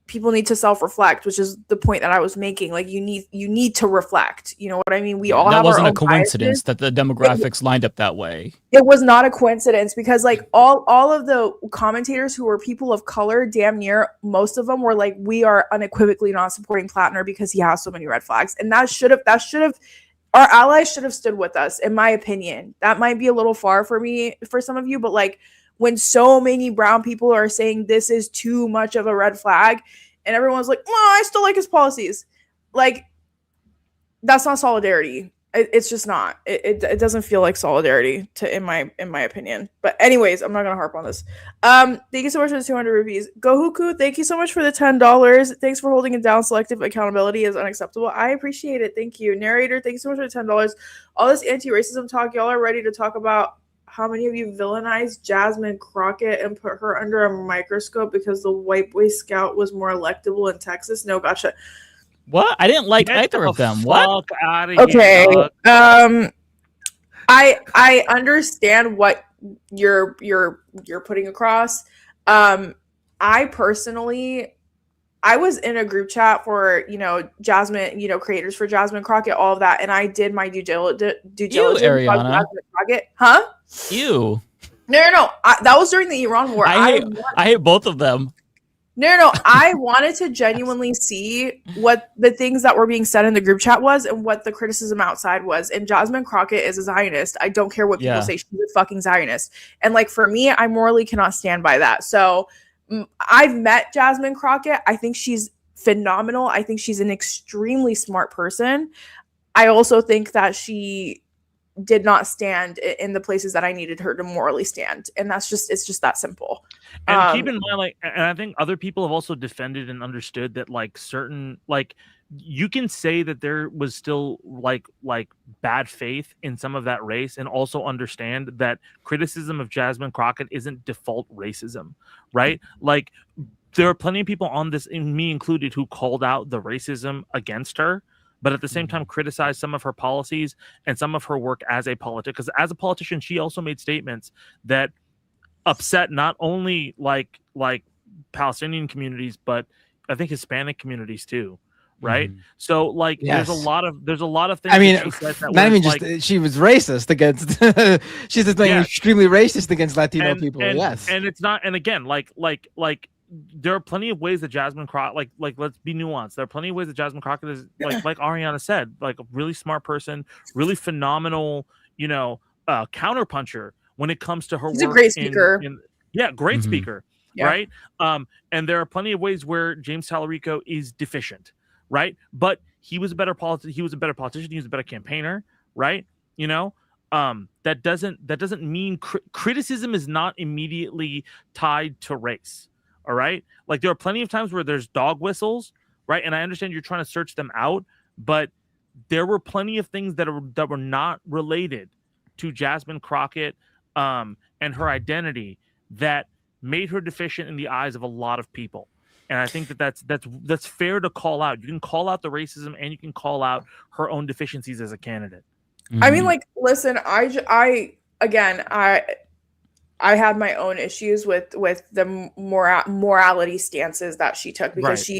people need to self-reflect, which is the point that I was making. Like you need to reflect. You know what I mean? We all have wasn't our a own coincidence biases. that the demographics lined up that way. It was not a coincidence, because like all of the commentators who were people of color, damn near most of them were like, we are unequivocally not supporting Plattner because he has so many red flags. And that should have our allies should have stood with us, in my opinion. That might be a little far for some of you, but like, when so many brown people are saying this is too much of a red flag, and everyone's like, I still like his policies. Like, that's not solidarity. It's just not. It doesn't feel like solidarity in my opinion. But anyways, I'm not gonna harp on this. Thank you so much for the 200 rupees. Gohuku, thank you so much for the $10. Thanks for holding it down. Selective accountability is unacceptable. I appreciate it. Thank you. Narrator, thank you so much for the $10. All this anti-racism talk, y'all are ready to talk about how many of you villainized Jasmine Crockett and put her under a microscope because the white boy scout was more electable in Texas? No, gotcha. What? I didn't like either of them. What? Okay. I understand what you're putting across. I personally, I was in a group chat for Jasmine, creators for Jasmine Crockett, all of that, and I did my due diligence on Ariana. Jasmine Crockett. Huh? Ew. No. That was during the Iran war. I hate both of them. No. I wanted to genuinely see what the things that were being said in the group chat was and what the criticism outside was. And Jasmine Crockett is a Zionist. I don't care what people say. She's a fucking Zionist. And like, for me, I morally cannot stand by that. So I've met Jasmine Crockett. I think she's phenomenal. I think she's an extremely smart person. I also think that she did not stand in the places that I needed her to morally stand. And it's just that simple. And keep in mind, and I think other people have also defended and understood that you can say that there was still like bad faith in some of that race, and also understand that criticism of Jasmine Crockett isn't default racism, right? Like, there are plenty of people on this, and me included, who called out the racism against her, but at the same time criticized some of her policies and some of her work as a politician. Because as a politician, she also made statements that upset not only like Palestinian communities, but I think Hispanic communities too, right? So there's a lot of things. I mean, that she said that not even was, just she was racist against. She's just extremely racist against Latino people. Yes, and it's not. And again, like there are plenty of ways that Jasmine Crockett, like let's be nuanced. There are plenty of ways that Jasmine Crockett is like Ariana said, like a really smart person, really phenomenal, counterpuncher when it comes to her She's work. A great speaker. Great speaker. Yeah. Right. And there are plenty of ways where James Tallarico is deficient, right? But he was a better politician. He was a better campaigner, right? That doesn't mean criticism is not immediately tied to race. All right. Like, there are plenty of times where there's dog whistles, right? And I understand you're trying to search them out, but there were plenty of things that were not related to Jasmine Crockett and her identity that made her deficient in the eyes of a lot of people. And I think that's fair to call out. You can call out the racism, and you can call out her own deficiencies as a candidate. I mean, like, listen, I had my own issues with the morality stances that she took, because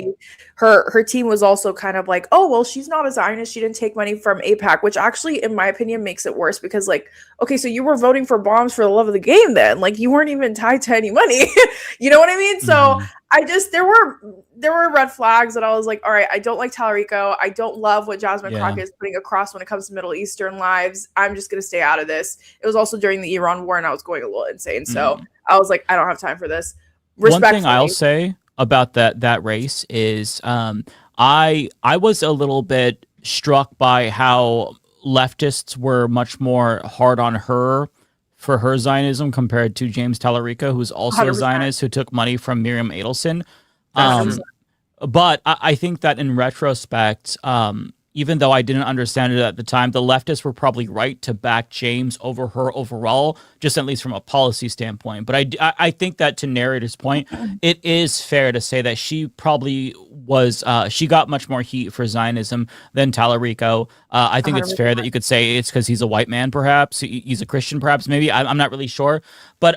her team was also kind of like, oh, well, she's not a Zionist, she didn't take money from AIPAC, which actually, in my opinion, makes it worse, because, like, okay, so you were voting for bombs for the love of the game then, like, you weren't even tied to any money. You know what I mean? So there were red flags that I was like, all right, I don't like Tallarico. I don't love what Jasmine Crockett is putting across when it comes to Middle Eastern lives. I'm just going to stay out of this. It was also during the Iran war, and I was going a little insane. So I was like, I don't have time for this. One thing I'll say about that race is I was a little bit struck by how leftists were much more hard on her for her Zionism compared to James Tallarico, who's also 100%. A Zionist who took money from Miriam Adelson. But I think that in retrospect, even though I didn't understand it at the time, the leftists were probably right to back James over her overall, just at least from a policy standpoint. But I think that, to Narrator's point, it is fair to say that she probably was, she got much more heat for Zionism than Tallarico. I think 100%. It's fair that you could say it's because he's a white man, perhaps. He's a Christian, perhaps, maybe. I'm not really sure. But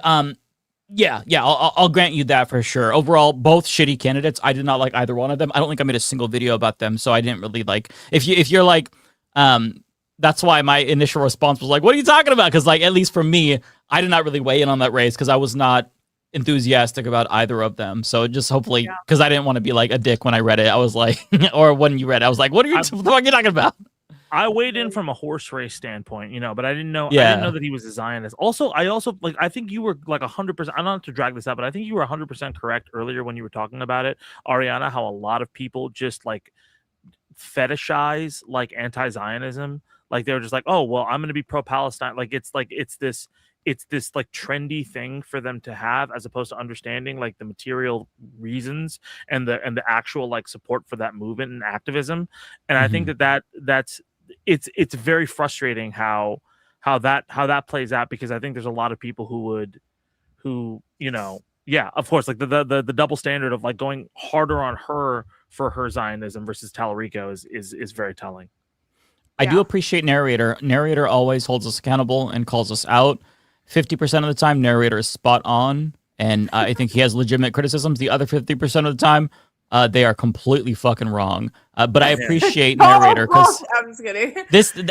yeah, I'll grant you that for sure. Overall, both shitty candidates. I did not like either one of them. I don't think I made a single video about them, so I didn't really like. If you're like, that's why my initial response was like, "What are you talking about?" Because, like, at least for me, I did not really weigh in on that race because I was not enthusiastic about either of them. So just hopefully, because I didn't want to be like a dick when I read it, I was like, or when you read it, I was like, "What are you talking about?" I weighed in from a horse race standpoint, but I didn't know. I didn't know that he was a Zionist. I think you were like 100%. I'm not to drag this out, but I think you were 100% correct earlier when you were talking about it, Ariana. How a lot of people just like fetishize like anti-Zionism. Like they were just like, oh well, I'm gonna be pro-Palestine. It's this like trendy thing for them to have, as opposed to understanding like the material reasons and the actual like support for that movement and activism. And I think that's it's very frustrating how that plays out, because I think there's a lot of people who yeah, of course, like the double standard of like going harder on her for her Zionism versus Tallarico is very telling. I do appreciate narrator. Narrator always holds us accountable and calls us out. 50% of the time, narrator is spot on, and I think he has legitimate criticisms. The other 50% of the time, they are completely fucking wrong. But I appreciate narrator because I'm just kidding.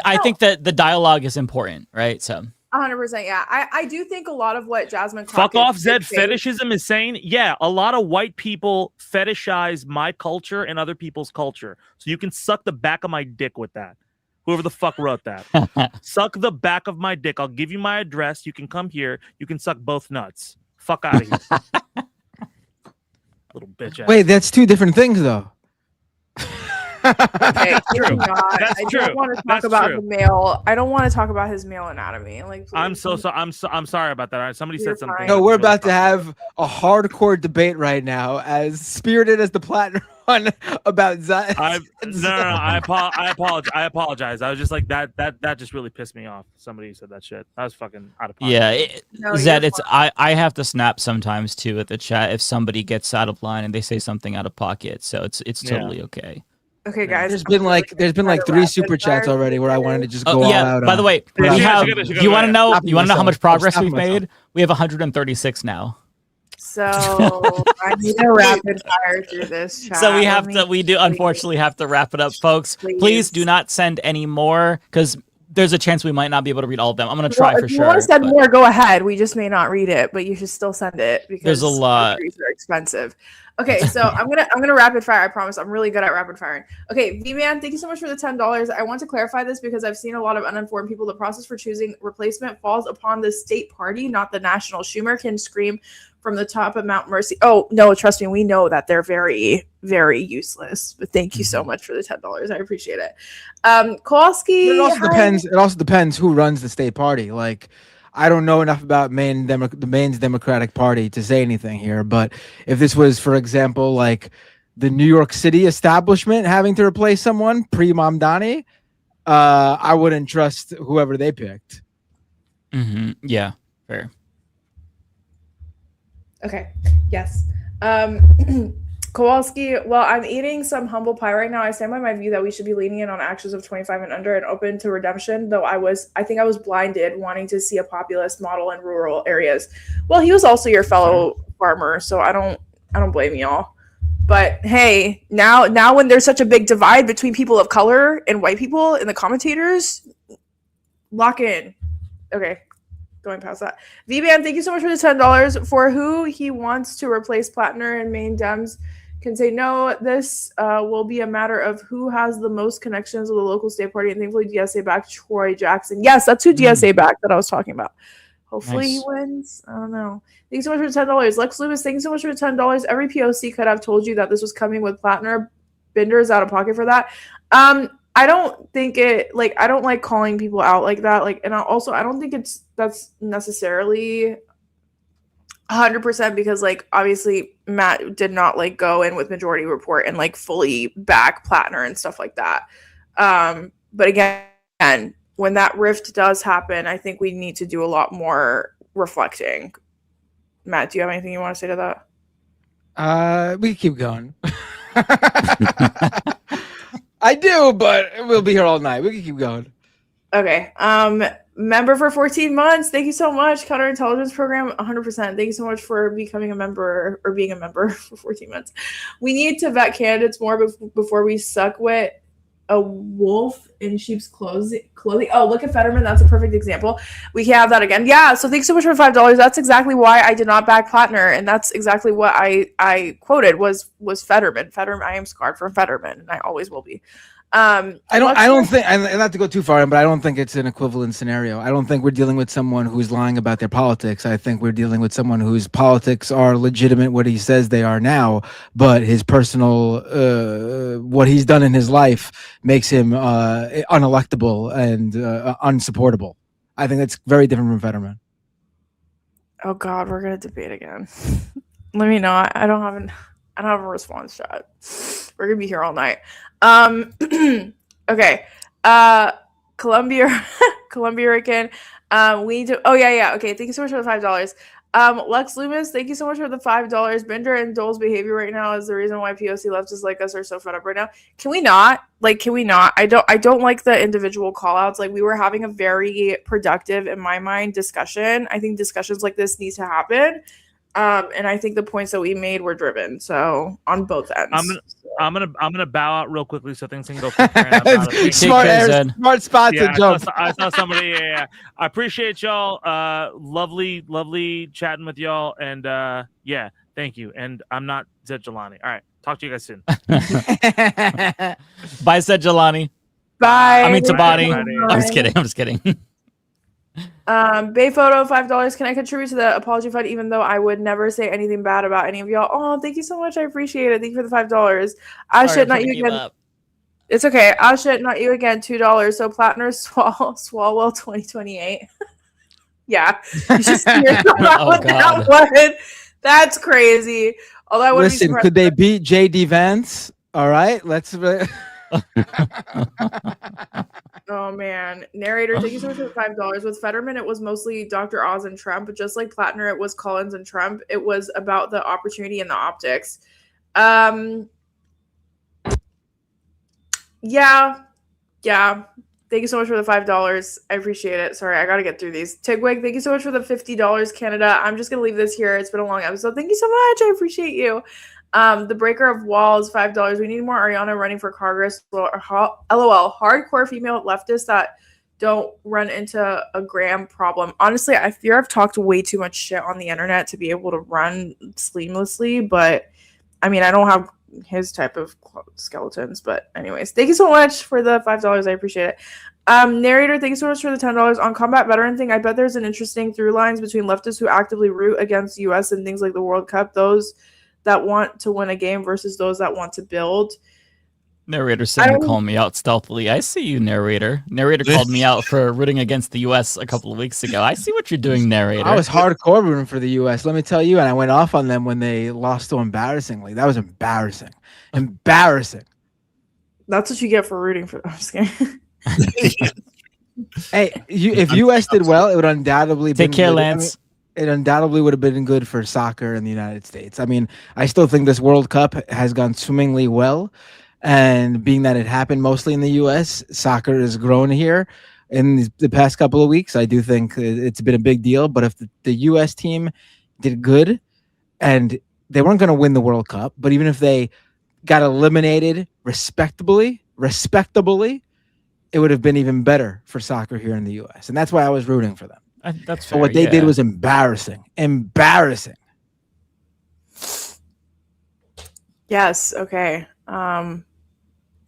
I think that the dialogue is important, right? So 100%, yeah. I do think a lot of what Jasmine Fuck Crockett off, Zed. did say- Fetishism is saying, yeah, a lot of white people fetishize my culture and other people's culture. So you can suck the back of my dick with that. Whoever the fuck wrote that. Suck the back of my dick. I'll give you my address. You can come here. You can suck both nuts. Fuck out of here. Little bitch ass. Wait, that's two different things, though. Okay, True. not. That's I true. don't want to talk That's about true. the male. I don't want to talk about his male anatomy. Like, I'm sorry about that. All right, somebody You're said something. fine. No, we're about to have a hardcore debate right now, as spirited as the platinum one about Zion. I apologize. I was just like that just really pissed me off. Somebody said that shit. I was fucking out of pocket. Yeah, Zed, it's I have to snap sometimes too at the chat if somebody gets out of line and they say something out of pocket. So it's totally okay. Okay, guys. There's been like 3 super chats already where I wanted to just go all out. By the way, put we out- have. You want to know? Stopping You want to know how myself. much progress Stopping we've myself. made? We have 136 now. So I need to rapid fire through this chat. So we do unfortunately have to wrap it up, folks. Please do not send any more because there's a chance we might not be able to read all of them. I'm gonna try for If you sure. want to send but more, go ahead. We just may not read it, but you should still send it because There's a lot. groceries are expensive. Okay, so I'm gonna rapid fire. I promise. I'm really good at rapid firing. Okay, V-Man, thank you so much for the $10. I want to clarify this because I've seen a lot of uninformed people. The process for choosing replacement falls upon the state party, not the national. Schumer can scream from the top of Mount Mercy. Oh no, trust me, we know that they're very, very useless. But thank you so much for the $10. I appreciate it. Kowalski. But it also hi. depends. It also depends who runs the state party. Like, I don't know enough about the Maine's Democratic Party to say anything here. But if this was, for example, like the New York City establishment having to replace someone pre-Mamdani, I wouldn't trust whoever they picked. Yeah, fair. Okay. Yes. Kowalski, well, I'm eating some humble pie right now. I stand by my view that we should be leaning in on actions of 25 and under and open to redemption, though I think I was blinded wanting to see a populist model in rural areas. Well, he was also your fellow farmer, so I don't blame y'all. But hey, now when there's such a big divide between people of color and white people in the commentators, lock in. Okay. Going past that. V-Man, thank you so much for the $10. For who he wants to replace Plattner and Maine Dems can say no. This will be a matter of who has the most connections with the local state party. And thankfully, DSA backed Troy Jackson. Yes, that's who DSA backed that I was talking about. Hopefully he wins. I don't know. Thanks so much for the $10. Lex Loomis, thank you so much for the $10. Every POC could have told you that this was coming with Plattner. Binder's out of pocket for that. I don't think I don't like calling people out like that. And I don't think that's necessarily 100% because obviously Matt did not go in with Majority Report and fully back Plattner and stuff like that. But again, when that rift does happen, I think we need to do a lot more reflecting. Matt, do you have anything you want to say to that? We can keep going. I do, but we'll be here all night. We can keep going. Okay. Member for 14 months. Thank you so much. Counterintelligence program, 100%. Thank you so much for becoming a member or being a member for 14 months. We need to vet candidates more before we suck with a wolf in sheep's clothing. Oh, look at Fetterman. That's a perfect example. We can have that again. Yeah. So thanks so much for $5. That's exactly why I did not back Plattner. And that's exactly what I quoted was Fetterman. I am scarred from Fetterman and I always will be. I don't think, and not to go too far in, but I don't think it's an equivalent scenario. I don't think we're dealing with someone who's lying about their politics. I think we're dealing with someone whose politics are legitimate, what he says they are now, but his personal, what he's done in his life makes him unelectable and unsupportable. I think that's very different from Fetterman. Oh God, we're gonna debate again. Let me know. I don't have a response chat. We're gonna be here all night. Okay. Columbia Rican. We need to. Oh yeah. Okay. Thank you so much for the $5. Lex Loomis, thank you so much for the $5. Bender and Dole's behavior right now is the reason why POC leftists like us are so fed up right now. Can we not? I don't like the individual call outs. Like, we were having a very productive, in my mind, discussion. I think discussions like this need to happen. And I think the points that we made were driven. So on both ends. I'm gonna bow out real quickly so things can go quicker. Smart spot to jump. I saw somebody. Yeah. I appreciate y'all. Lovely chatting with y'all. And yeah, thank you. And I'm not Zed Jelani. All right, talk to you guys soon. Bye, Zed Jelani. Bye. I mean Tabani. Bye. I'm just kidding. Bay Photo, $5. Can I contribute to the apology fund even though I would never say anything bad about any of y'all? Oh, thank you so much. I appreciate it. Thank you for the $5. Shit, not you again. It's okay. Shit, not you again. $2. So Plattner Swalwell 2028. Yeah. You should see yourself out with that one. That's crazy. Although I wouldn't Listen, could they beat JD Vance? All right, let's. Oh man, narrator, thank you so much for the $5. With Fetterman, it was mostly Dr. Oz and Trump, but just like Plattner, it was Collins and Trump. It was about the opportunity and the optics. Yeah. Thank you so much for the $5. I appreciate it. Sorry, I gotta get through these. Tigwig, thank you so much for the $50, Canada. I'm just gonna leave this here. It's been a long episode. Thank you so much. I appreciate you. The Breaker of Walls, $5. We need more Ariana running for Congress. LOL. Hardcore female leftists that don't run into a Graham problem. Honestly, I fear I've talked way too much shit on the internet to be able to run seamlessly, but I mean, I don't have his type of skeletons. But anyways, thank you so much for the $5. I appreciate it. Narrator, thank you so much for the $10 on combat veteran thing. I bet there's an interesting through lines between leftists who actively root against the U.S. and things like the World Cup, those that want to win a game versus those that want to build. Narrator saying to call me out stealthily. I see you, narrator. Narrator called me out for rooting against the U.S. a couple of weeks ago. I see what you're doing, narrator. I was hardcore rooting for the U.S. Let me tell you, and I went off on them when they lost so embarrassingly. That was embarrassing. Embarrassing. That's what you get for rooting for them. I'm just kidding. Hey, if U.S. did well, it would undoubtedly take care, Lance. It undoubtedly would have been good for soccer in the United States. I mean, I still think this World Cup has gone swimmingly well. And being that it happened mostly in the U.S., soccer has grown here in the past couple of weeks. I do think it's been a big deal. But if the U.S. team did good, and they weren't going to win the World Cup, but even if they got eliminated respectably, it would have been even better for soccer here in the U.S. And that's why I was rooting for them. That's fair, but what they did was embarrassing. Embarrassing. Yes. Okay.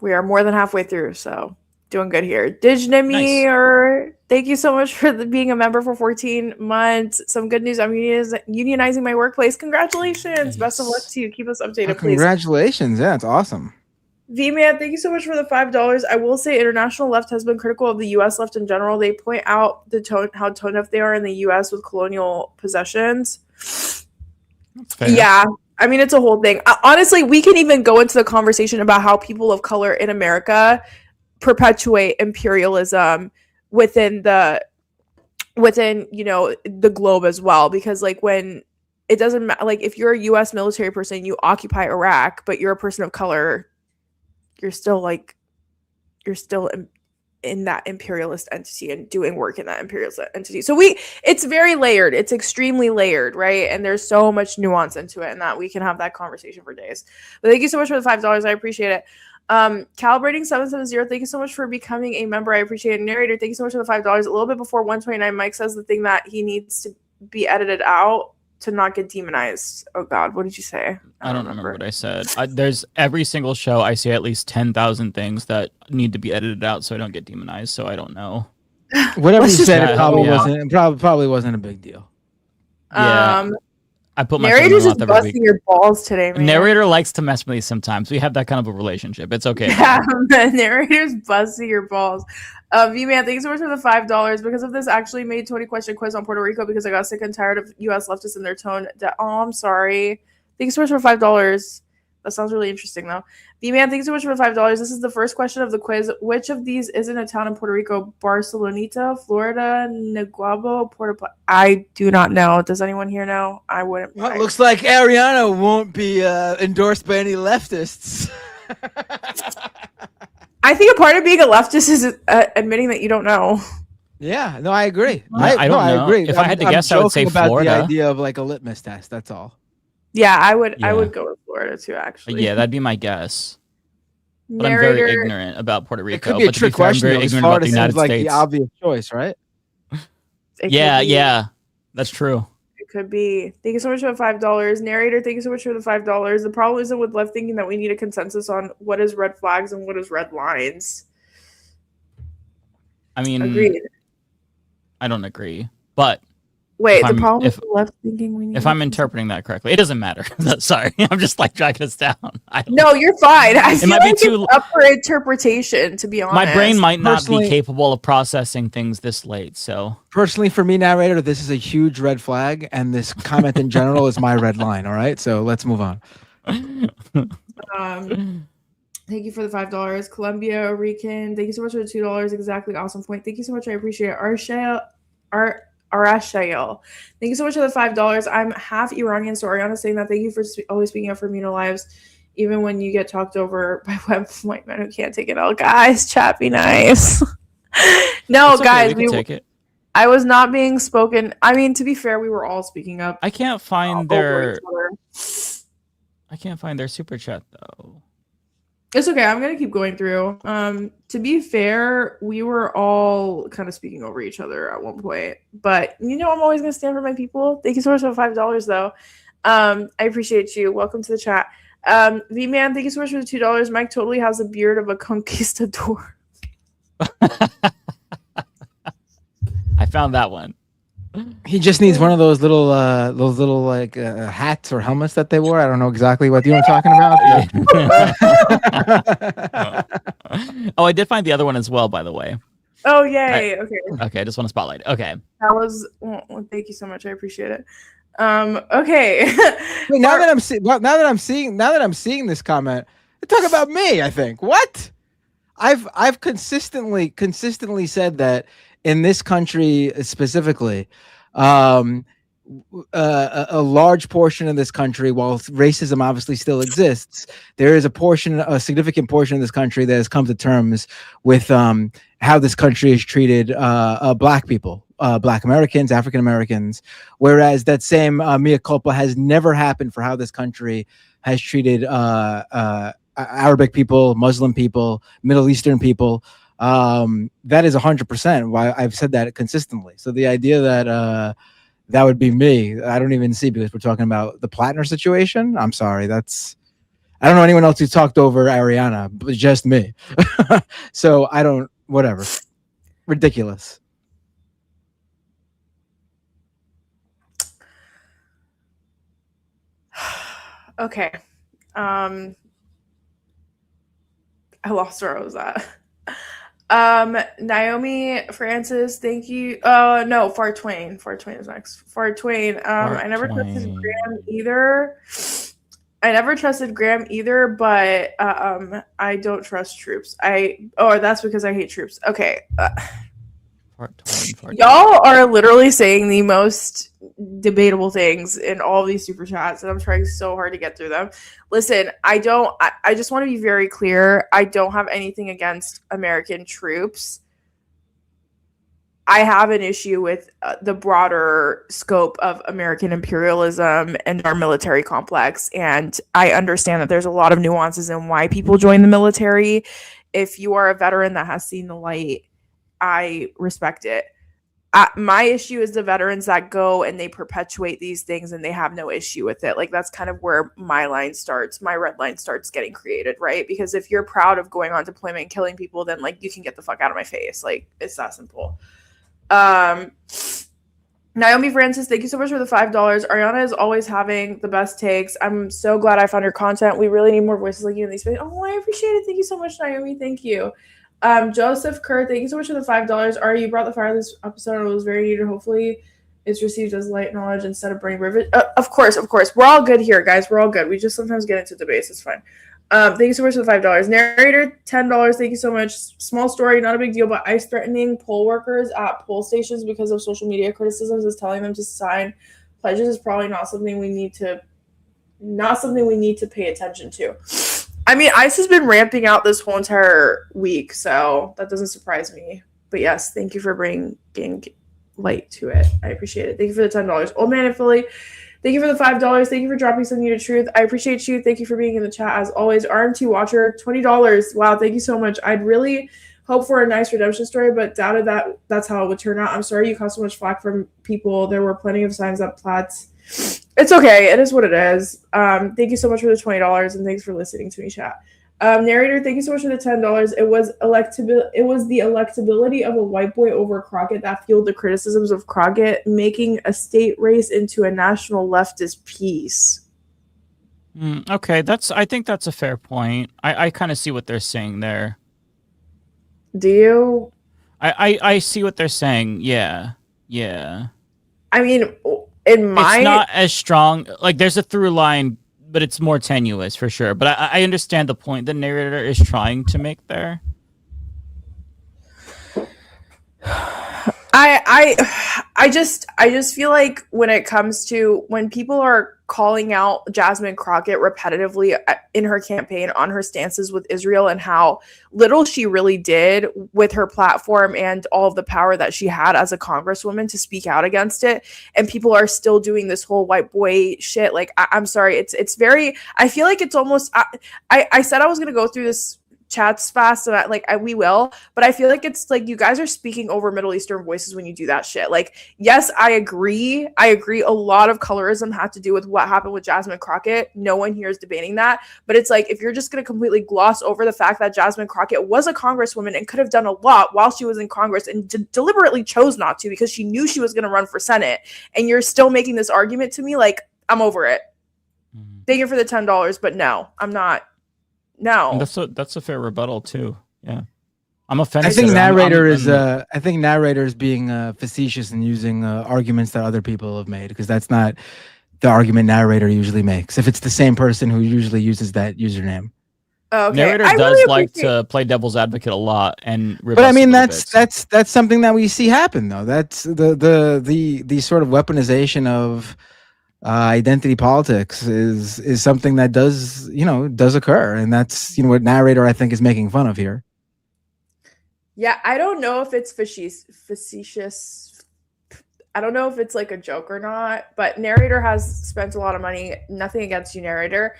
We are more than halfway through, so doing good here. Dijnami, or thank you so much for being a member for 14 months. Some good news. I'm unionizing my workplace. Congratulations. Best of luck to you. Keep us updated, please. Congratulations. Yeah, it's awesome. V-Man, thank you so much for the $5. I will say international left has been critical of the U.S. left in general. They point out how tone deaf they are in the U.S. with colonial possessions. Yeah. I mean, it's a whole thing. Honestly, we can even go into the conversation about how people of color in America perpetuate imperialism within the globe as well. Because like when it doesn't matter, like if you're a U.S. military person, you occupy Iraq, but you're a person of color, you're still in that imperialist entity and doing work in that imperialist entity. So it's very layered. It's extremely layered, right? And there's so much nuance into it, and that we can have that conversation for days. But thank you so much for the $5. I appreciate it. Calibrating 770, thank you so much for becoming a member. I appreciate it. Narrator, thank you so much for the $5. A little bit before 129, Mike says the thing that he needs to be edited out to not get demonized. Oh God, what did you say? I don't remember what I said. There's every single show I see at least 10,000 things that need to be edited out so I don't get demonized. So I don't know. Whatever you said, it help me probably wasn't a big deal. Yeah. I put my foot in Narrator's my just mouth every week. busting your balls today, man. Narrator likes to mess with me sometimes. We have that kind of a relationship. It's okay. Yeah, the narrator's busting your balls. V-Man, thanks so much for the $5. Because of this, actually made 20-question quiz on Puerto Rico because I got sick and tired of U.S. leftists and their tone. Oh, I'm sorry. Thanks so much for $5. That sounds really interesting, though. V-Man, thanks so much for $5. This is the first question of the quiz. Which of these isn't a town in Puerto Rico? Barceloneta, Florida, Naguabo, Puerto Plata? I do not know. Does anyone here know? I wouldn't. Well, it looks like Ariana won't be endorsed by any leftists. I think a part of being a leftist is admitting that you don't know. Yeah, no, I agree. I don't know. I agree. If I had to guess, I would say about Florida. The idea of like a litmus test. That's all. Yeah, I would go with Florida too, actually. Yeah, that'd be my guess. But I'm very ignorant about Puerto Rico. It could be a trick question. I'm very ignorant Florida about the United seems like States. the obvious choice, right? Yeah, that's true. It could be. Thank you so much for the $5. Narrator, thank you so much for the $5. The problem isn't with left thinking that we need a consensus on what is red flags and what is red lines. I mean, Agreed. I don't agree. But wait, the problem with left thinking we need. If I'm interpreting that correctly, it doesn't matter. Sorry, I'm just like dragging us down. No, you're fine. I feel might like be too it's up for interpretation, to be honest. My brain might not be capable of processing things this late. So personally, for me, narrator, this is a huge red flag, and this comment in general is my red line. All right, so let's move on. Thank you for the $5. Colombia, Rican, thank you so much for the $2. Exactly, awesome point. Thank you so much. I appreciate it. Arashael, thank you so much for the $5. I'm half Iranian, so Ariana's saying that. Thank you for always speaking up for Mino lives, even when you get talked over by white men who can't take it all. Guys, chat be nice. No, okay, guys, we can take it. I was not being spoken. I mean, to be fair, we were all speaking up. I can't find their super chat though. It's okay. I'm gonna keep going through. To be fair, we were all kind of speaking over each other at one point, but I'm always gonna stand for my people. Thank you so much for $5, though. I appreciate you. Welcome to the chat. V-Man, thank you so much for the $2. Mike totally has the beard of a conquistador. I found that one. He just needs one of those little like hats or helmets that they wore. I don't know exactly what you're talking about. Oh, I did find the other one as well, by the way. Oh, yay. Okay. Okay, I just want to spotlight. Okay. That was thank you so much. I appreciate it. Okay. Wait, now that I'm seeing this comment, talk about me, I think. What? I've consistently said that in this country specifically, a large portion of this country, while racism obviously still exists, there is a significant portion of this country that has come to terms with how this country has treated Black people, Black Americans, African Americans, whereas that same mea culpa has never happened for how this country has treated Arabic people, Muslim people, Middle Eastern people. That is 100% why I've said that consistently. So the idea that that would be me, I don't even see, because we're talking about the Plattner situation. I'm sorry. I don't know anyone else who talked over Ariana, but just me. So I don't, whatever. Ridiculous. Okay. I lost where I was at. Naomi Francis, thank you. No, Far Twain. Far Twain is next. Far Twain. I never trusted Graham either, but I don't trust troops. That's because I hate troops. Okay. Y'all are literally saying the most debatable things in all these super chats, and I'm trying so hard to get through them. Listen, I just want to be very clear. I don't have anything against American troops. I have an issue with the broader scope of American imperialism and our military complex, and I understand that there's a lot of nuances in why people join the military. If you are a veteran that has seen the light, I respect it. my issue is the veterans that go and they perpetuate these things and they have no issue with it. Like, that's kind of where my line starts. My red line starts getting created, right? Because if you're proud of going on deployment and killing people, then like you can get the fuck out of my face. Like, it's that simple. Naomi Francis, thank you so much for the $5. Ariana is always having the best takes. I'm so glad I found your content. We really need more voices like you in these spaces. Oh, I appreciate it. Thank you so much, Naomi. Thank you. Joseph Kerr, thank you so much for the $5. Ari, you brought the fire this episode. It was very needed. Hopefully it's received as light knowledge instead of burning rivet. Of course. We're all good here, guys. We're all good. We just sometimes get into debates. It's fine. Thank you so much for the $5. Narrator, $10. Thank you so much. Small story, not a big deal, but ICE threatening poll workers at poll stations because of social media criticisms is telling them to sign pledges is probably not something we need to pay attention to. I mean, ICE has been ramping out this whole entire week, so that doesn't surprise me. But yes, thank you for bringing light to it. I appreciate it. Thank you for the $10. Old Man in Philly, thank you for the $5. Thank you for dropping some needed truth. I appreciate you. Thank you for being in the chat as always. RMT Watcher, $20. Wow, thank you so much. I'd really hope for a nice redemption story, but doubted that that's how it would turn out. I'm sorry you caught so much flack from people. There were plenty of signs that Platts. It's okay. It is what it is. Thank you so much for the $20 and thanks for listening to me, chat. Narrator, thank you so much for the $10. It was the electability of a white boy over Crockett that fueled the criticisms of Crockett, making a state race into a national leftist piece. Okay, I think that's a fair point. I kind of see what they're saying there. Do you? I see what they're saying. Yeah. I mean, It's not as strong. Like, there's a through line, but it's more tenuous for sure. But I understand the point the narrator is trying to make there. I just feel like when it comes to when people are calling out Jasmine Crockett repetitively in her campaign on her stances with Israel and how little she really did with her platform and all of the power that she had as a congresswoman to speak out against it, and people are still doing this whole white boy shit. Like, I'm sorry, it's very, I feel like it's almost, I said I was gonna go through this chats fast, and we will, but I feel like it's like you guys are speaking over Middle Eastern voices when you do that shit. Like, yes, I agree a lot of colorism had to do with what happened with Jasmine Crockett. No one here is debating that, but it's like, if you're just going to completely gloss over the fact that Jasmine Crockett was a congresswoman and could have done a lot while she was in Congress and deliberately chose not to because she knew she was going to run for Senate, and you're still making this argument to me, like, I'm over it. Thank you for the $10, but no, I'm not. No, that's a fair rebuttal too. Yeah, I'm offended. I think narrator is being facetious and using arguments that other people have made, because that's not the argument narrator usually makes. If it's the same person who usually uses that username. Okay. Narrator does like to play devil's advocate a lot, but I mean that's something that we see happen though. That's the sort of weaponization of identity politics is something that does occur, and that's what narrator I think is making fun of here. Yeah, I don't know if it's facetious. I don't know if it's like a joke or not, but narrator has spent a lot of money. Nothing against you, narrator.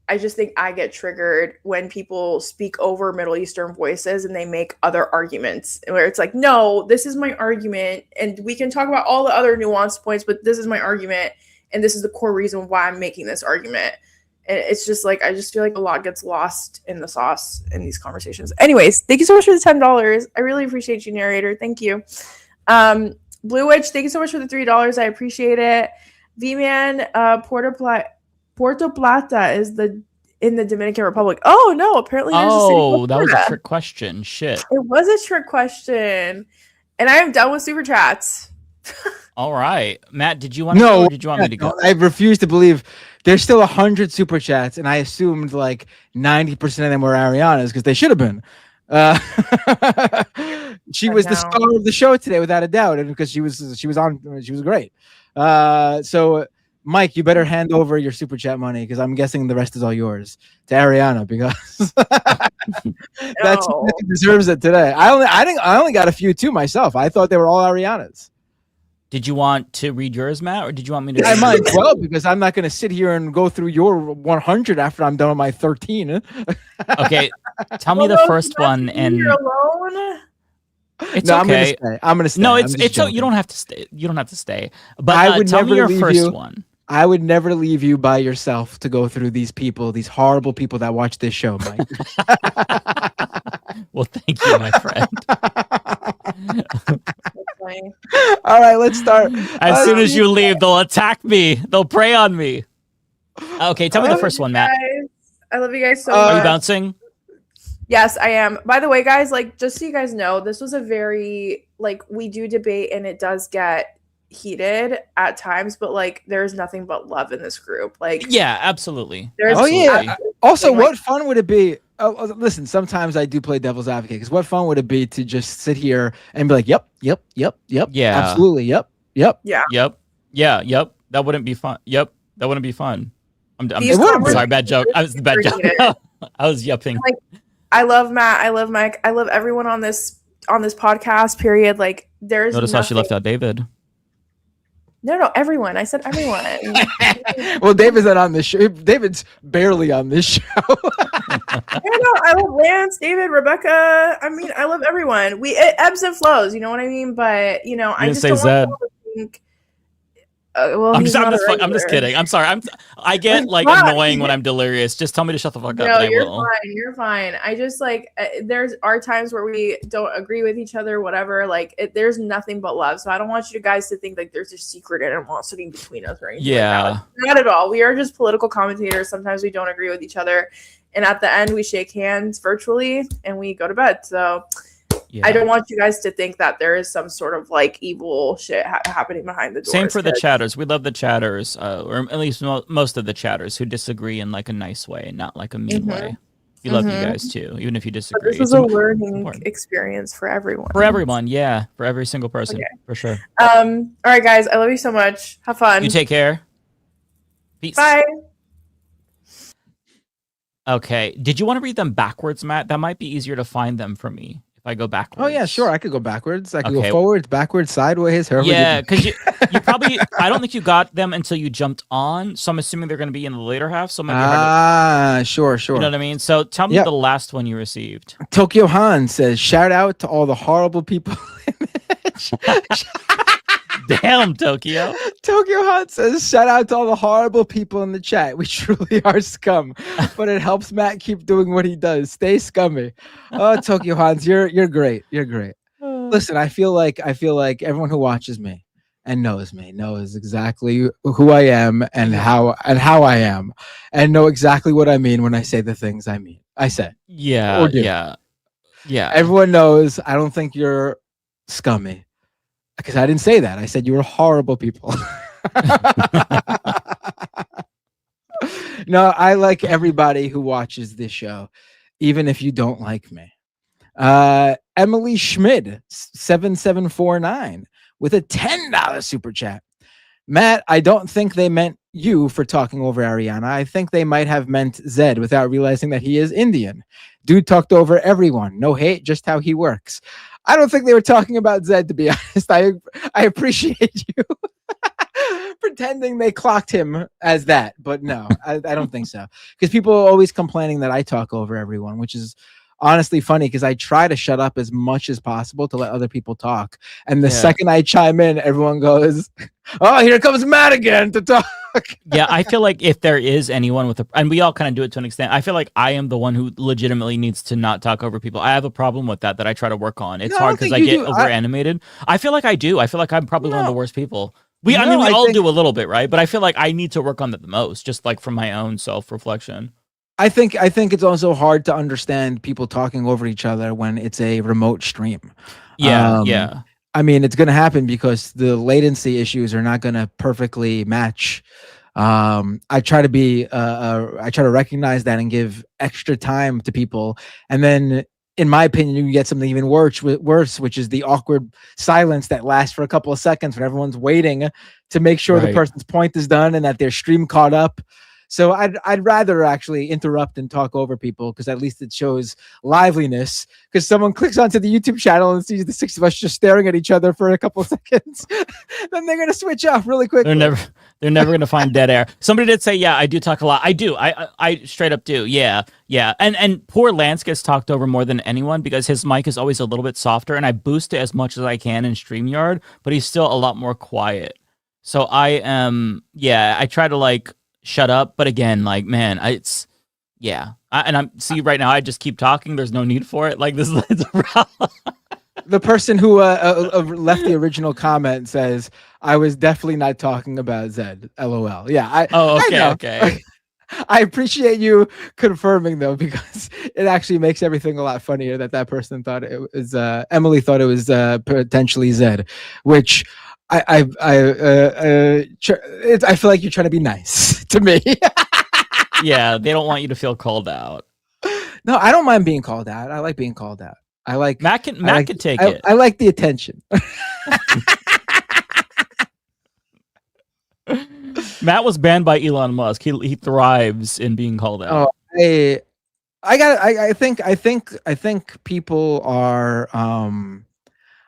I just think I get triggered when people speak over Middle Eastern voices and they make other arguments where it's like, no, this is my argument, and we can talk about all the other nuanced points, but this is my argument. And this is the core reason why I'm making this argument. And it's just like, I just feel like a lot gets lost in the sauce in these conversations. Anyways, thank you so much for the $10. I really appreciate you, narrator. Thank you. Blue Witch, thank you so much for the $3. I appreciate it. V-Man, Puerto Plata is in the Dominican Republic. Oh, no, apparently there's a city that was a trick question. Shit. It was a trick question. And I am done with super chats. All right, Matt, did you want to go, or did you want me to go? I refuse to believe there's still 100 super chats, and I assumed like 90% of them were Ariana's, because they should have been. She was the star of the show today, without a doubt, and because she was great. So Mike, you better hand over your super chat money, because I'm guessing the rest is all yours to Ariana, because that's she deserves it today. I only got a few too myself. I thought they were all Ariana's. Did you want to read yours, Matt, or did you want me to? I might as well, because I'm not going to sit here and go through your 100 after I'm done with my 13. Okay, tell me the first one. And you're alone. It's No, okay. I'm gonna stay. No, I'm it's just so you joking. don't have to stay. You don't have to stay. But I would tell never me your leave first you. one. I would never leave you by yourself to go through these people, these horrible people that watch this show, Mike. Well, thank you, my friend. All right, let's start. As soon as you leave, they'll attack me. They'll prey on me. Okay, tell me the first one, Matt. I love you guys so Are you much. bouncing? Yes, I am. By the way, guys, like, just so you guys know, this was a very, like, we do debate and it does get heated at times, but like, there's nothing but love in this group. Like, Yeah, absolutely. There's Absolutely. Also, what fun would it be? Listen, sometimes I do play devil's advocate because what fun would it be to just sit here and be like, yep, Yeah. absolutely, yep. Yeah. Yep. That wouldn't be fun. Yep. That wouldn't be fun. I'm These sorry, bad joke. I was the bad joke. I was yupping. Like, I love Matt. I love Mike. I love everyone on this podcast. Period. Like, there's Notice how she left out David. No, everyone. I said everyone. Well, David's not on this show. David's barely on this show. I love Lance, David, Rebecca. I mean, I love everyone. It ebbs and flows. You know what I mean? But I didn't just say don't Zed. want people to think. Well, I'm he's just, not a I'm just regular. kidding. I'm sorry. I get like fine. annoying when I'm delirious. Just tell me to shut the fuck up. No, And I you're will. fine. You're fine. I just like there's are times where we don't agree with each other, whatever. Like there's nothing but love. So I don't want you guys to think like there's a secret animosity between us or anything. Yeah. Like that. Not at all. We are just political commentators. Sometimes we don't agree with each other, and at the end we shake hands virtually and we go to bed. So. Yeah. I don't want you guys to think that there is some sort of like evil shit happening behind the doors. Same for the chatters. We love the chatters, or at least most of the chatters who disagree in like a nice way, not like a mean way. We love you guys too, even if you But disagree. this is It's a learning important. experience for everyone. For everyone, yeah, for every single person, Okay. for sure. All right, guys. I love you so much. Have fun. You take care. Peace. Bye. Okay. Did you want to read them backwards, Matt? That might be easier to find them for me if I go backwards. Oh yeah, sure. I could go backwards. I could Okay. go forwards, backwards, sideways. However Yeah, because you probably I don't think you got them until you jumped on. So I'm assuming they're going to be in the later half. So maybe sure. you know what I mean. So tell me Yep. the last one you received. Tokyo Han says, "Shout out to all the horrible people." Damn, Tokyo. Tokyo Han says, "Shout out to all the horrible people in the chat. We truly are scum, but it helps Matt keep doing what he does. Stay scummy." Oh, Tokyo Hans, you're great. You're great. Listen, I feel like everyone who watches me and knows me knows exactly who I am and how I am, and know exactly what I mean when I say the things I mean. I say. Yeah, Or do. yeah. Everyone knows I don't think you're scummy. Because I didn't say that. I said you were horrible people. No, I like everybody who watches this show, even if you don't like me. Emily Schmid, 7749, with a $10 super chat. Matt, I don't think they meant you for talking over Ariana. I think they might have meant Zed without realizing that he is Indian. Dude talked over everyone. No hate, just how he works. I don't think they were talking about Zed, to be honest. I appreciate you pretending they clocked him as that, but no, I don't think so. Because people are always complaining that I talk over everyone, which is honestly funny because I try to shut up as much as possible to let other people talk. And the second I chime in, everyone goes, "Oh, here comes Matt again to talk." Yeah, I feel like if there is anyone with and we all kind of do it to an extent, I feel like I am the one who legitimately needs to not talk over people. I have a problem with that I try to work on. It's hard because I get over animated. I feel like I do. I feel like I'm probably one of the worst people. I mean, we all do a little bit, right? But I feel like I need to work on that the most, just like from my own self-reflection. I think it's also hard to understand people talking over each other when it's a remote stream. Yeah. I mean, it's going to happen because the latency issues are not going to perfectly match. I try to recognize that and give extra time to people. And then, in my opinion, you can get something even worse, which is the awkward silence that lasts for a couple of seconds when everyone's waiting to make sure the person's point is done and that their stream caught up. So I'd rather actually interrupt and talk over people because at least it shows liveliness. Because someone clicks onto the YouTube channel and sees the six of us just staring at each other for a couple of seconds, then they're gonna switch off really quickly. They're never gonna find dead air. Somebody did say, yeah, I do talk a lot. I do. I straight up do. Yeah. And poor Lance gets talked over more than anyone because his mic is always a little bit softer, and I boost it as much as I can in StreamYard, but he's still a lot more quiet. So I try to like shut up, but again, like, man, I'm right now I just keep talking. There's no need for it. Like, this is a problem. The person who left the original comment says, I was definitely not talking about Zed. LOL. Yeah. Okay. I appreciate you confirming though, because it actually makes everything a lot funnier that person thought it was Emily thought it was potentially Zed, which I feel like you're trying to be nice to me. Yeah, they don't want you to feel called out. No, I don't mind being called out. I like being called out. I like Matt can take it. I like the attention. Matt was banned by Elon Musk. He thrives in being called out. Oh, I think people are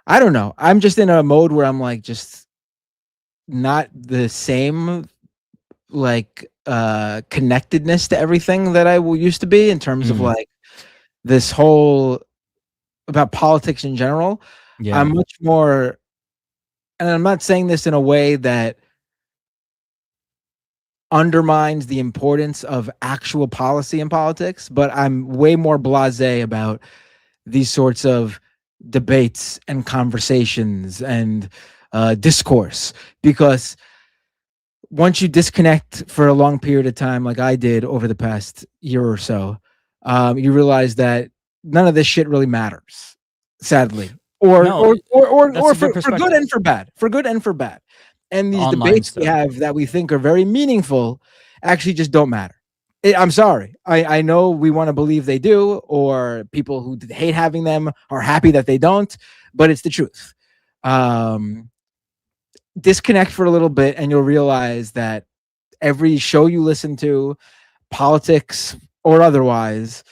I don't know. I'm just in a mode where I'm like just not the same like connectedness to everything that I used to be in terms of like this whole about politics in general. Yeah. I'm much more, and I'm not saying this in a way that undermines the importance of actual policy in politics, but I'm way more blasé about these sorts of debates and conversations and discourse, because once you disconnect for a long period of time, like I did over the past year or so, you realize that none of this shit really matters, sadly, or for good and for bad. And these debates we have that we think are very meaningful actually just don't matter. I'm sorry. I know we want to believe they do, or people who hate having them are happy that they don't, but it's the truth. Disconnect for a little bit and you'll realize that every show you listen to, politics or otherwise,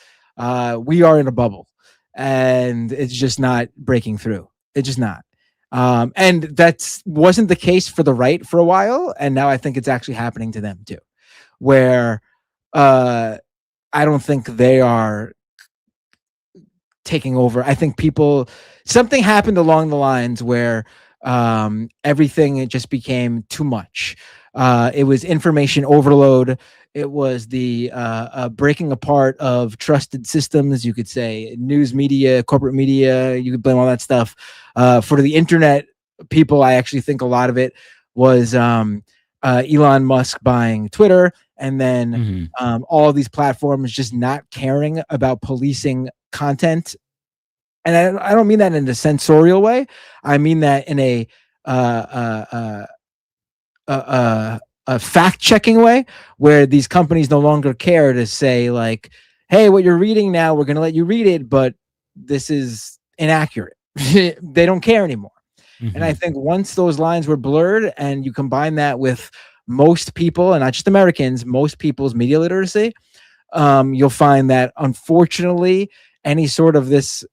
we are in a bubble and it's just not breaking through. It's just not. And that wasn't the case for the right for a while. And now I think it's actually happening to them too, where I don't think they are taking over. I think something happened along the lines where everything, it just became too much. It was information overload. It was the breaking apart of trusted systems. You could say news media, corporate media, you could blame all that stuff. For the internet people, I actually think a lot of it was Elon Musk buying Twitter, and then all of these platforms just not caring about policing content. And I don't mean that in a censorial way. I mean that in a fact-checking way, where these companies no longer care to say like, hey, what you're reading now, we're going to let you read it, but this is inaccurate. They don't care anymore. And I think once those lines were blurred and you combine that with most people, and not just Americans, most people's media literacy, you'll find that unfortunately any sort of this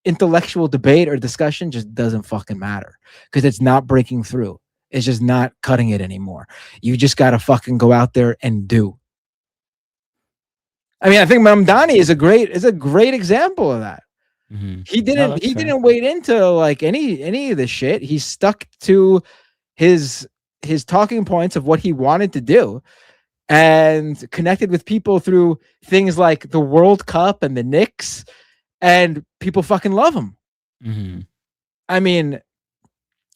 intellectual debate or discussion just doesn't fucking matter, because it's not breaking through. It's just not cutting it anymore. You just got to fucking go out there and do. I mean, I think Mamdani is a great example of that. He didn't wade into like any of this shit. He stuck to his talking points of what he wanted to do and connected with people through things like the World Cup and the Knicks, and people fucking love him. I memean,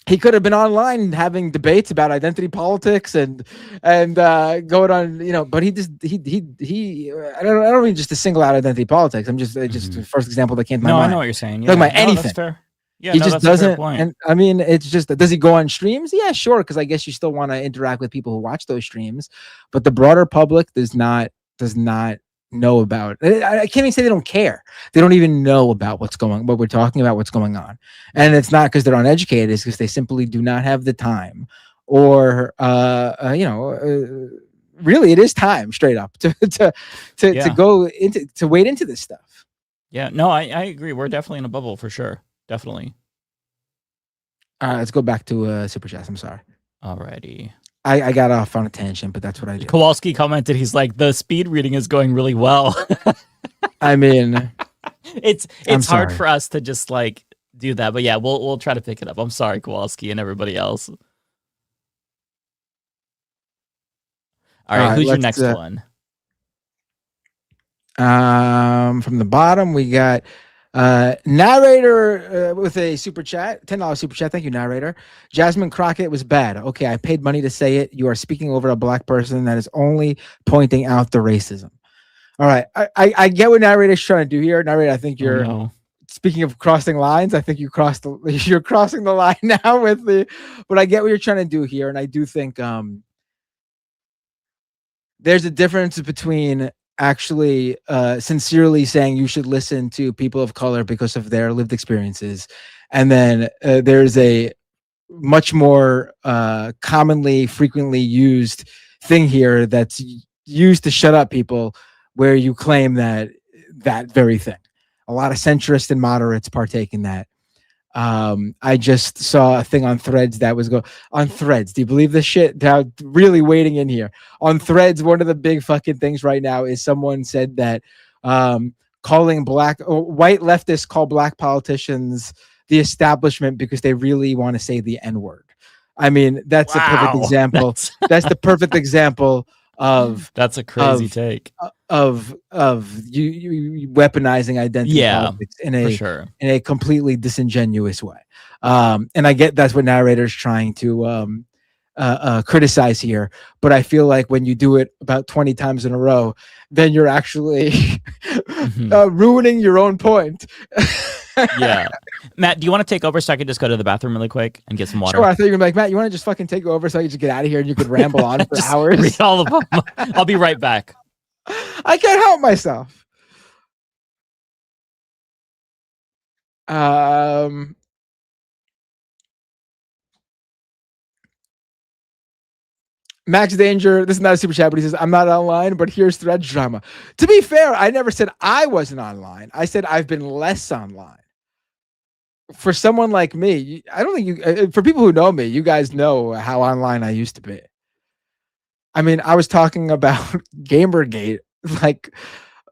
he could have been online having debates about identity politics and going on, but he I don't mean just to single out identity politics. I'm just the first example that came to my mind. I know what you're saying. Talking about anything. That's fair. Yeah, he just that's a fair doesn't. point. And I mean, it's just, does he go on streams? Yeah, sure. Because I guess you still want to interact with people who watch those streams, but the broader public does not know about it. I can't even say they don't care. They don't even know about what we're talking about, what's going on. And it's not because they're uneducated, it's because they simply do not have the time or really, it is time straight up to go into to wade into this stuff. Yeah, no, I agree. We're definitely in a bubble for sure. Definitely. All right, let's go back to super chats. I'm sorry. Alrighty. I got off on a tangent, but that's what I did. Kowalski commented, he's like, the speed reading is going really well. I mean, it's hard for us to just like do that, but yeah, we'll try to pick it up. I'm sorry, Kowalski and everybody else. All right, who's your next one? From the bottom, we got narrator with a super chat, $10 super chat. Thank you, narrator. Jasmine Crockett was bad. Okay, I paid money to say it. You are speaking over a black person that is only pointing out the racism. All right, I get what narrator's trying to do here. Narrator, I think you're speaking of crossing lines. I think you're crossing the line now with the. But I get what you're trying to do here, and I do think there's a difference between actually sincerely saying you should listen to people of color because of their lived experiences, and then there's a much more commonly, frequently used thing here that's used to shut up people, where you claim that very thing. A lot of centrists and moderates partake in that. I just saw a thing on Threads that was on Threads. Do you believe this shit? Now, really wading in here on Threads. One of the big fucking things right now is someone said that calling white leftists call black politicians the establishment because they really want to say the N-word. I mean, that's a perfect example. That's the perfect example of that's a crazy take of you weaponizing identity politics in a completely disingenuous way. And I get that's what narrator's trying to criticize here, but I feel like when you do it about 20 times in a row, then you're actually ruining your own point. Yeah. Matt, do you want to take over so I can just go to the bathroom really quick and get some water? Sure, I thought you were gonna be like, Matt, you want to just fucking take over so I can just get out of here and you could ramble on for hours? Read all of them. I'll be right back. I can't help myself. Max Danger, this is not a super chat, but he says, I'm not online, but here's Threads drama. To be fair, I never said I wasn't online. I said I've been less online. For someone like me, I don't think for people who know me, you guys know how online I used to be. I mean, I was talking about Gamergate like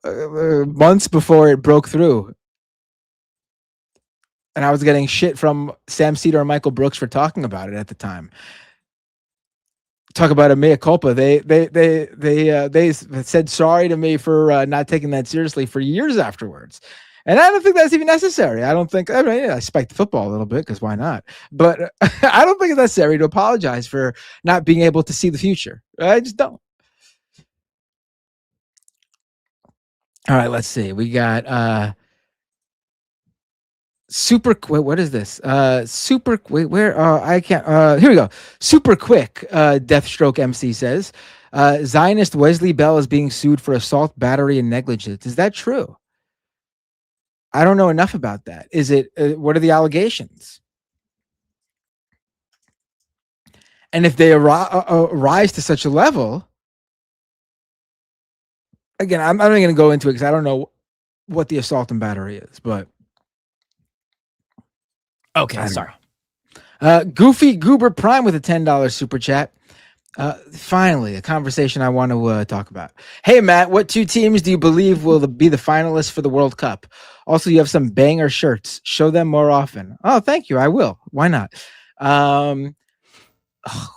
months before it broke through. And I was getting shit from Sam Cedar and Michael Brooks for talking about it at the time. Talk about a mea culpa. They said sorry to me for not taking that seriously for years afterwards. And I don't think that's even necessary. I spiked the football a little bit because why not? But I don't think it's necessary to apologize for not being able to see the future. I just don't. All right, let's see. We got super quick. What is this? Super quick. Where? I can't. Here we go. Super quick. Deathstroke MC says, Zionist Wesley Bell is being sued for assault, battery, and negligence. Is that true? I don't know enough about that. Is it? What are the allegations? And if they rise to such a level, again, I'm not going to go into it because I don't know what the assault and battery is. But okay, sorry. Goofy Goober Prime with a $10 super chat. Finally, a conversation I want to talk about. Hey, Matt, what two teams do you believe will be the finalists for the World Cup? Also, you have some banger shirts. Show them more often. Oh, thank you. I will. Why not?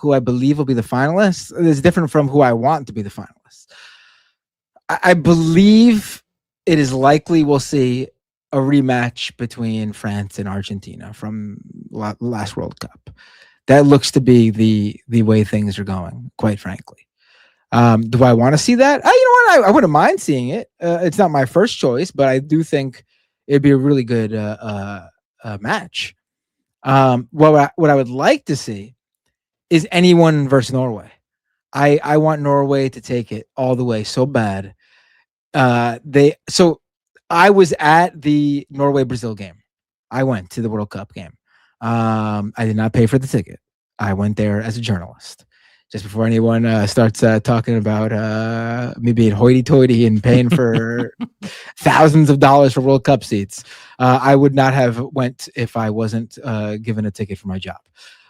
Who I believe will be the finalists is different from who I want to be the finalists. I believe it is likely we'll see a rematch between France and Argentina from last World Cup. That looks to be the way things are going, quite frankly. Do I want to see that? You know what? I wouldn't mind seeing it. It's not my first choice, but I do think it'd be a really good match. What I would like to see is anyone versus Norway. I want Norway to take it all the way so bad. So I was at the Norway-Brazil game. I went to the World Cup game. I did not pay for the ticket. I went there as a journalist. just before anyone starts talking about me being hoity-toity and paying for thousands of dollars for World Cup seats. I would not have went if I wasn't given a ticket for my job.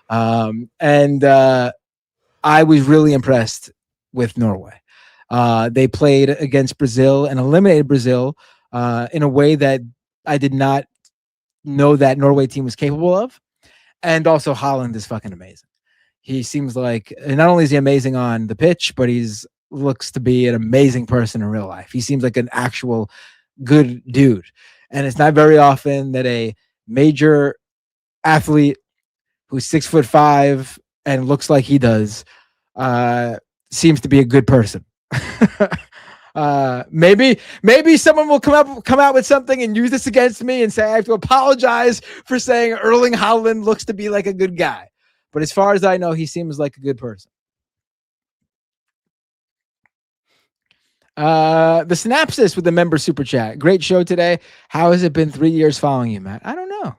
And I was really impressed with Norway. They played against Brazil and eliminated Brazil in a way that I did not know that Norway team was capable of. And also Holland is fucking amazing. He seems like, not only is he amazing on the pitch, but he's looks to be an amazing person in real life. He seems like an actual good dude. And it's not very often that a major athlete who's 6'5" and looks like he does seems to be a good person. Maybe someone will come out with something and use this against me and say I have to apologize for saying Erling Haaland looks to be like a good guy. But as far as I know, he seems like a good person. The synopsis with the member super chat. Great show today. How has it been 3 years following you, Matt? I don't know.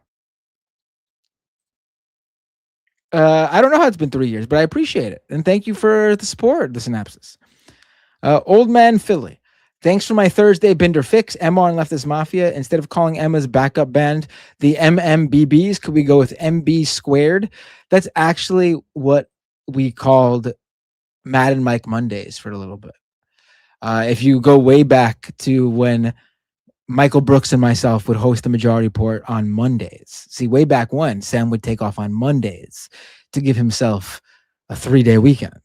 I don't know how it's been 3 years, but I appreciate it. And thank you for the support, the synopsis. Old Man Philly. Thanks for my Thursday Binder fix, Emma on Leftist Mafia. Instead of calling Emma's backup band the MMBBs, could we go with MB squared? That's actually what we called Matt and Mike Mondays for a little bit. If you go way back to when Michael Brooks and myself would host the Majority Report on Mondays. See, way back when Sam would take off on Mondays to give himself a 3-day weekend.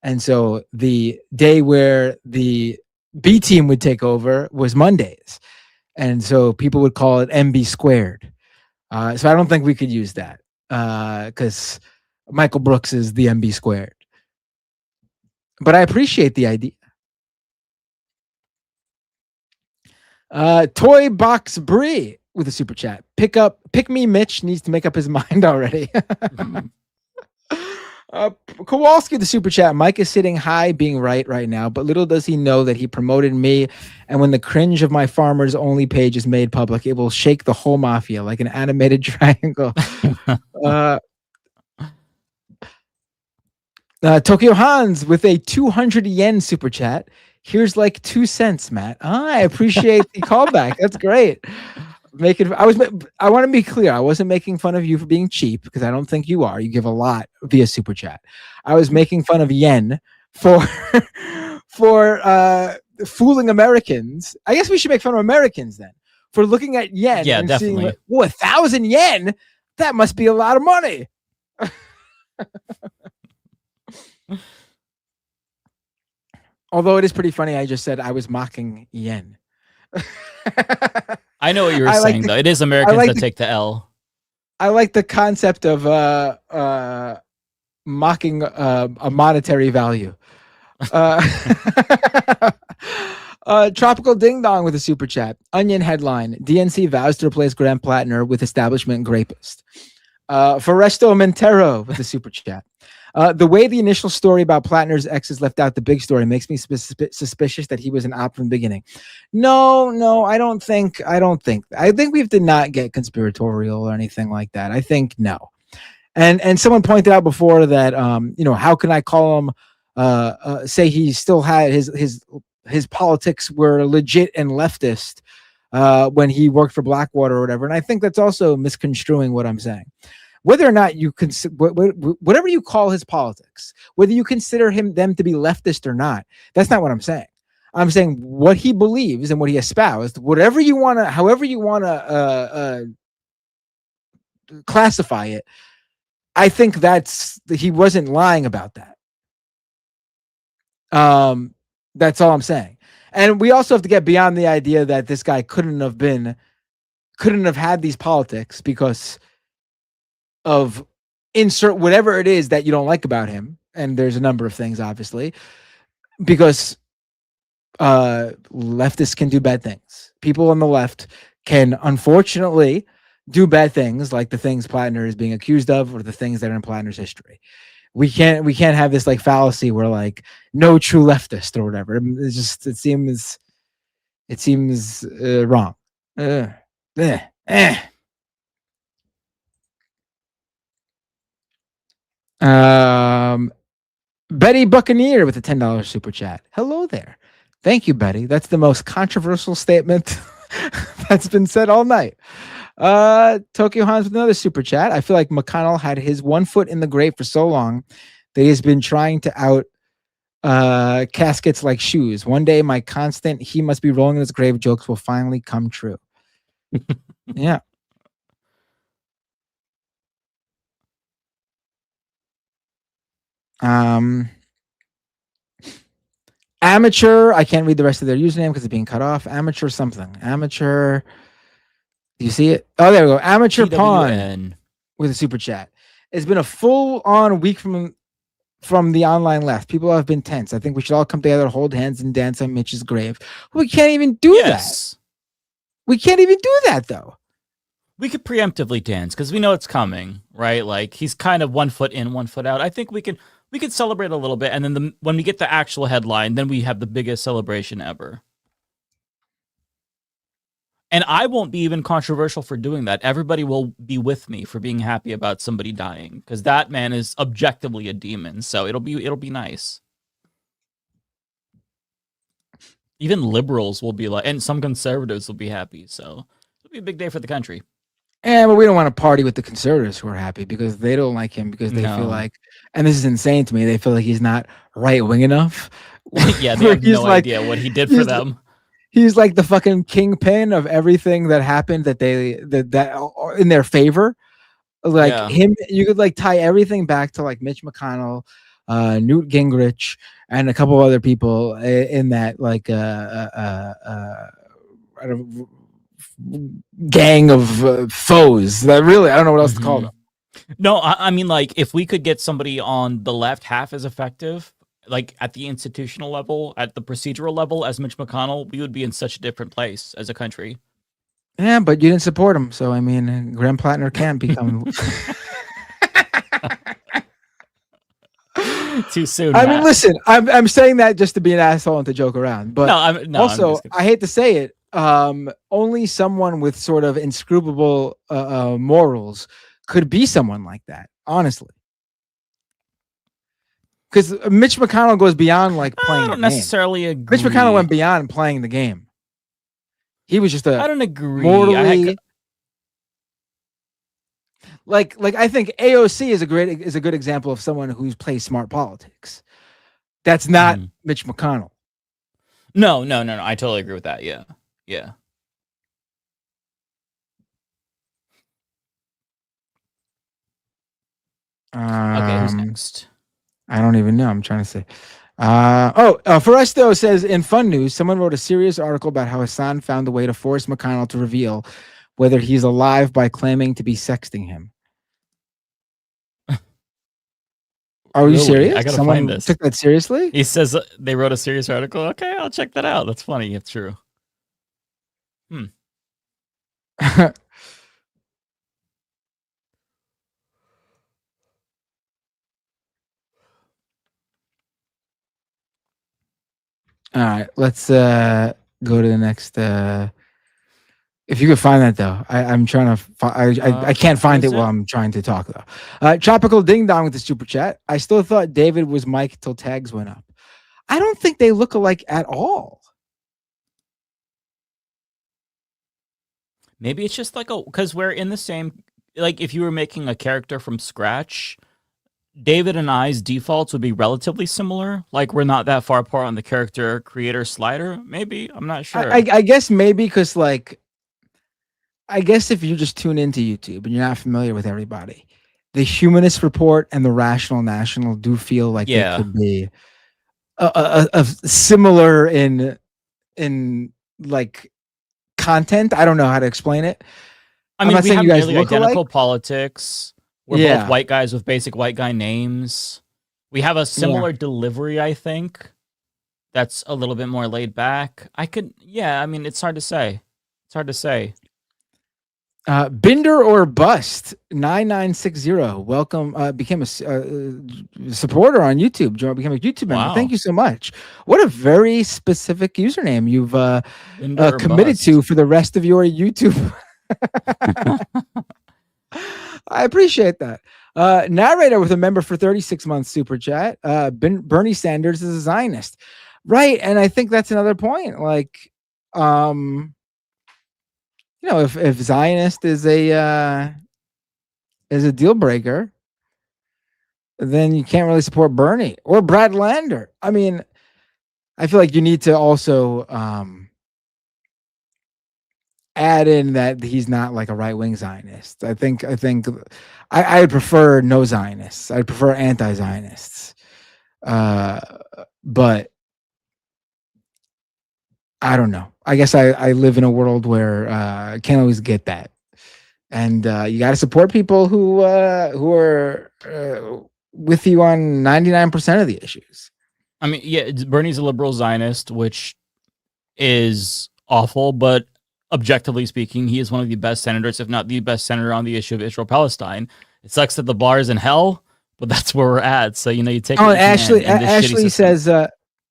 And so the day where the B team would take over was Mondays. And so people would call it MB squared. So I don't think we could use that because Michael Brooks is the MB squared. But I appreciate the idea. Toy Box Brie with a super chat. Pick me Mitch needs to make up his mind already. Kowalski, the super chat. Mike is sitting high being right now, but little does he know that he promoted me. And when the cringe of my farmers only page is made public, it will shake the whole mafia like an animated triangle. Tokyo Hans with a 200 yen super chat. Here's like 2 cents, Matt. I appreciate the callback. That's great. I want to be clear. I wasn't making fun of you for being cheap because I don't think you are. You give a lot via super chat. I was making fun of yen for fooling Americans. I guess we should make fun of Americans then for looking at yen and definitely. seeing, 1,000 yen. That must be a lot of money. Although it is pretty funny, I just said I was mocking yen. I know what you were saying, though. It is Americans that take the L. I like the concept of mocking a monetary value. Tropical Ding Dong with a super chat. Onion headline. DNC vows to replace Graham Plattner with establishment grapist. Foresto Montero with a super chat. The way the initial story about Plattner's exes left out the big story makes me suspicious that he was an op from the beginning. No, I don't think. I think we did not get conspiratorial or anything like that. I think no. And someone pointed out before that how can I call him say he still had his politics were legit and leftist when he worked for Blackwater or whatever. And I think that's also misconstruing what I'm saying. Whether or not you whatever you call his politics, whether you consider them to be leftist or not, that's not what I'm saying. I'm saying what he believes and what he espoused, however you want to classify it. I think he wasn't lying about that. That's all I'm saying. And we also have to get beyond the idea that this guy couldn't have had these politics because of insert whatever it is that you don't like about him. And there's a number of things, obviously, because leftists can do bad things. People on the left can, unfortunately, do bad things like the things Plattner is being accused of or the things that are in Plattner's history. We can't have this like fallacy where like no true leftist or whatever. It seems wrong. Betty Buccaneer with a $10 super chat. Hello there. Thank you, Betty. That's the most controversial statement that's been said all night. Tokyo Hans with another super chat. I feel like McConnell had his one foot in the grave for so long that he has been trying to out caskets like shoes. One day, my constant "he must be rolling in his grave" jokes will finally come true. Yeah. Amateur. I can't read the rest of their username because it's being cut off. Amateur something. Amateur. Do you see it? Oh, there we go. Amateur Pawn with a super chat. It's been a full-on week from the online left. People have been tense. I think we should all come together, hold hands, and dance on Mitch's grave. We can't even do that. We can't even do that, though. We could preemptively dance because we know it's coming, right? Like he's kind of 1 foot in, 1 foot out. I think we could celebrate a little bit, and then when we get the actual headline, then we have the biggest celebration ever. And I won't be even controversial for doing that. Everybody will be with me for being happy about somebody dying because that man is objectively a demon. So it'll be nice. Even liberals will be like, and some conservatives will be happy. So it'll be a big day for the country. But we don't want to party with the conservatives who are happy because they don't like him because they feel like, and this is insane to me, they feel like he's not right wing enough. Yeah, they have no idea what he did for them. He's like the fucking kingpin of everything that happened that in their favor. Like him, you could like tie everything back to like Mitch McConnell, Newt Gingrich, and a couple other people in that like gang of foes. That really, I don't know what else to call them. No, I mean like if we could get somebody on the left half as effective, like at the institutional level, at the procedural level as Mitch McConnell, we would be in such a different place as a country. Yeah, but you didn't support him. So, I mean, Graham Plattner can become... Too soon. I mean, listen, I'm saying that just to be an asshole and to joke around. But also, I hate to say it, only someone with sort of inscrutable morals could be someone like that, honestly. Because Mitch McConnell goes beyond like playing. I don't necessarily agree. Mitch McConnell went beyond playing the game. He was just I don't agree. Morally, like I think AOC is a good example of someone who's plays smart politics. That's not Mitch McConnell. No. I totally agree with that. Yeah. Okay, who's next? I don't even know. I'm trying to say. For us though, says in fun news, someone wrote a serious article about how Hassan found a way to force McConnell to reveal whether he's alive by claiming to be sexting him. Are you serious? I gotta Someone find this. took that seriously? He says they wrote a serious article. Okay, I'll check that out. That's funny if true. All right, let's go to the next. If you could find that though, I'm trying to. I can't find it while I'm trying to talk though. Tropical Ding Dong with the super chat. I still thought David was Mike till tags went up. I don't think they look alike at all. Maybe it's just like because we're in the same. Like if you were making a character from scratch, David and I's defaults would be relatively similar. Like we're not that far apart on the character creator slider. Maybe I'm not sure. I guess maybe because like, I guess if you just tune into YouTube and you're not familiar with everybody, the Humanist Report and the Rational National do feel like they could be a similar in like content. I don't know how to explain it. I mean, I'm not we saying have you guys nearly look identical alike. politics. We're both white guys with basic white guy names. We have a similar delivery, I think. That's a little bit more laid back. I mean, it's hard to say. Binder or Bust 9960. Welcome. Became a supporter on YouTube. Became a YouTube member. Wow. Thank you so much. What a very specific username you've committed to for the rest of your YouTube. I appreciate that. Narrator with a member for 36 months super chat. Bernie Sanders is a Zionist, right? And I think that's another point. Like, if Zionist is a deal breaker, then you can't really support Bernie or Brad Lander. I mean, I feel like you need to also add in that he's not like a right-wing Zionist. I think I would prefer no Zionists. I'd prefer anti-Zionists. But I don't know. I guess I live in a world where I can't always get that. And you got to support people who are with you on 99% of the issues. I mean, yeah, Bernie's a liberal Zionist, which is awful, but objectively speaking, he is one of the best senators, if not the best senator on the issue of Israel-Palestine. It sucks that the bar is in hell, but that's where we're at. So, you take Oh, and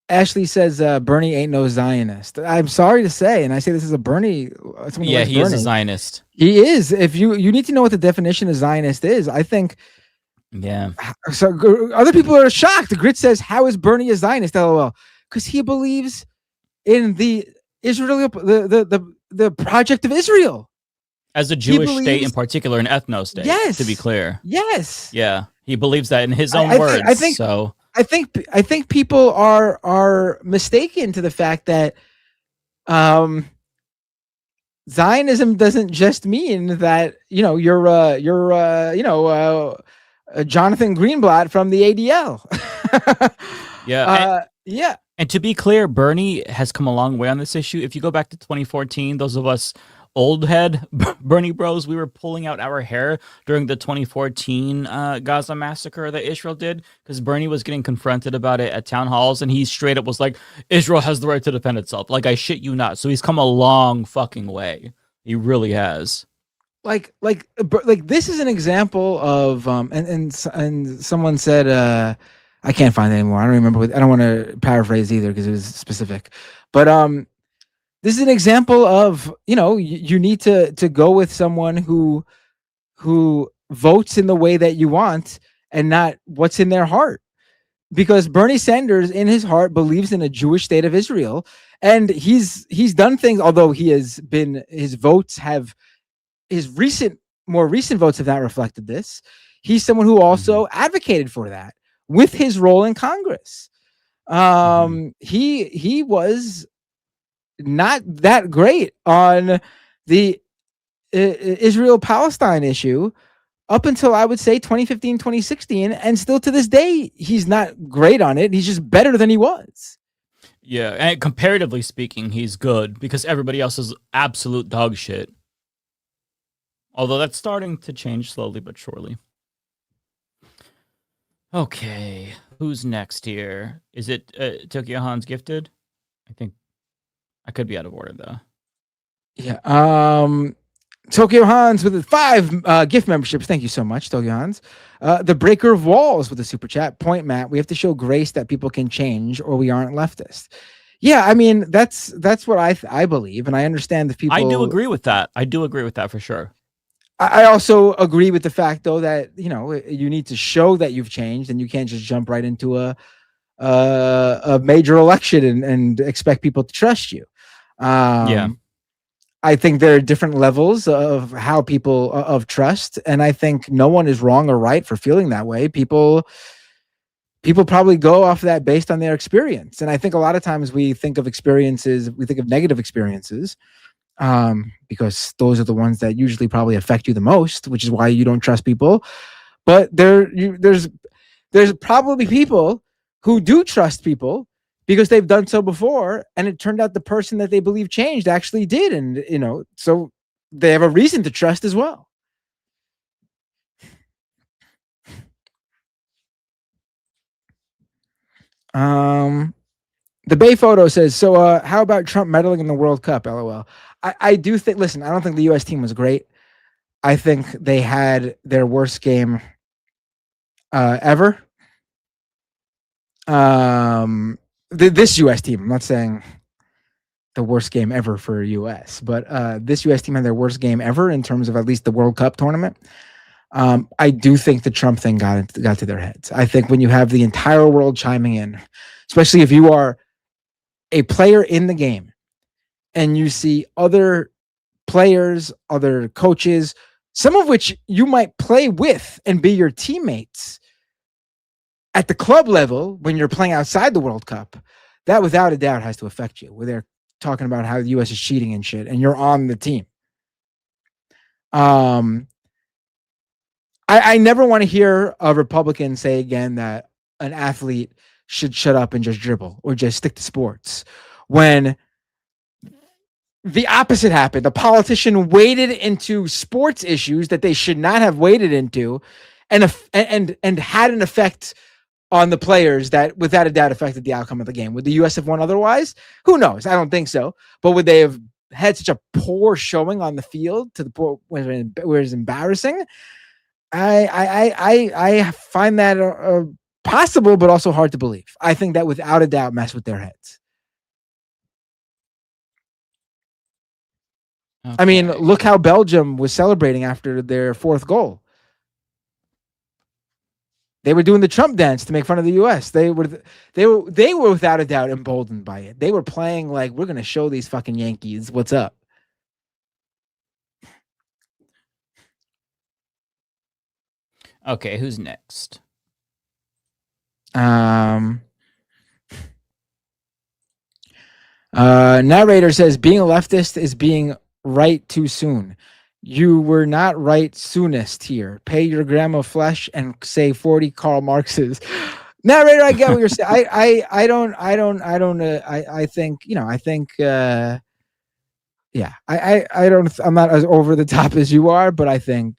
Ashley says Bernie ain't no Zionist. I'm sorry to say, and I say this is a Bernie. Yeah, he is a Zionist. He is. If you need to know what the definition of Zionist is, I think. Yeah. So other people are shocked. Grit says, "How is Bernie a Zionist?" LOL. Because he believes in the Israel, the project of Israel as a Jewish state, in particular, an ethno state. Yes. To be clear. Yes. Yeah, he believes that in his own words. I think people are mistaken to the fact that Zionism doesn't just mean that you're Jonathan Greenblatt from the ADL. Yeah. And to be clear, Bernie has come a long way on this issue. If you go back to 2014, those of us old head Bernie bros, we were pulling out our hair during the 2014 Gaza massacre that Israel did, because Bernie was getting confronted about it at town halls, and he straight up was like, Israel has the right to defend itself. Like, I shit you not. So he's come a long fucking way. He really has. Like this is an example of and someone said I can't find it anymore. I don't remember. I don't want to paraphrase either because it was specific, but this is an example of you need to go with someone who votes in the way that you want and not what's in their heart, because Bernie Sanders in his heart believes in a Jewish state of Israel, and he's done things. Although his more recent votes have not reflected this. He's someone who also advocated for that with his role in Congress. He was not that great on the Israel-Palestine issue up until, I would say, 2015, 2016, and still to this day, he's not great on it. He's just better than he was. Yeah, and comparatively speaking, he's good because everybody else is absolute dog shit. Although that's starting to change slowly but surely. Okay, who's next here? Is it Tokyo Han's Gifted? I think I could be out of order though. Yeah. Tokyo Hans with 5 gift memberships. Thank you so much, Tokyo Hans. The Breaker of Walls with a super chat. Point, Matt. We have to show grace that people can change, or we aren't leftist. Yeah, I mean that's what I believe, and I understand the people. I do agree with that. I do agree with that for sure. I also agree with the fact, though, that you need to show that you've changed, and you can't just jump right into a major election and expect people to trust you. Yeah, I think there are different levels of how people of trust, and I think no one is wrong or right for feeling that way. People probably go off that based on their experience, and I think a lot of times we think of negative experiences. Because those are the ones that usually probably affect you the most, which is why you don't trust people. But there's probably people who do trust people because they've done so before, and it turned out the person that they believe changed actually did, and so they have a reason to trust as well. The Bay Photo says, so how about Trump meddling in the World Cup? LOL. I do think, listen, I don't think the U.S. team was great. I think they had their worst game ever. This U.S. team, I'm not saying the worst game ever for U.S., but this U.S. team had their worst game ever in terms of at least the World Cup tournament. I do think the Trump thing got to their heads. I think when you have the entire world chiming in, especially if you are a player in the game and you see other players, other coaches, some of which you might play with and be your teammates at the club level when you're playing outside the World Cup, that without a doubt has to affect you. Where they're talking about how the U.S. is cheating and shit, and you're on the team. I never want to hear a Republican say again that an athlete should shut up and just dribble or just stick to sports. When the opposite happened, the politician waded into sports issues that they should not have waded into, and had an effect on the players that without a doubt affected the outcome of the game. Would the U.S. have won otherwise? Who knows? I don't think so. But would they have had such a poor showing on the field to the point where it was embarrassing? I find that possible, but also hard to believe. I think that without a doubt mess with their heads. Okay. I mean, look how Belgium was celebrating after their fourth goal. They were doing the Trump dance to make fun of the U.S. They were without a doubt emboldened by it. They were playing like, we're going to show these fucking Yankees what's up. Okay, who's next? Narrator says being a leftist is being right too soon. You were not right soonest here. Pay your grandma flesh and say 40 Karl Marxes. Narrator, I get what you're saying. I think, I'm not as over the top as you are, but I think,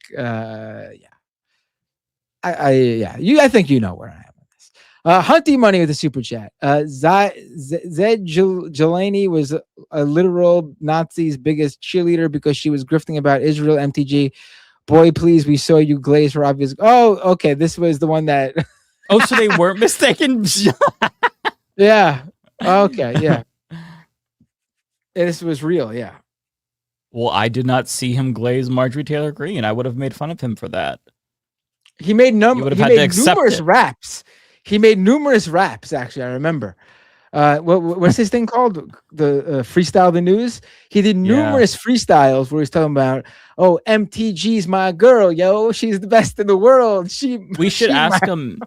I think you know where I am on this. Hunty Money with a super chat. Zed Jelani was a literal Nazi's biggest cheerleader because she was grifting about Israel MTG. Boy, please, we saw you glaze for obvious. Oh, okay. This was the one that. Oh, so they weren't mistaken. Yeah. Okay. Yeah. This was real. Yeah. Well, I did not see him glaze Marjorie Taylor Greene. I would have made fun of him for that. He made numerous raps. He made numerous raps. Actually, I remember. What's his thing called? The freestyle the news. He did numerous freestyles where he's talking about, oh, MTG's my girl, yo. She's the best in the world. We should ask him.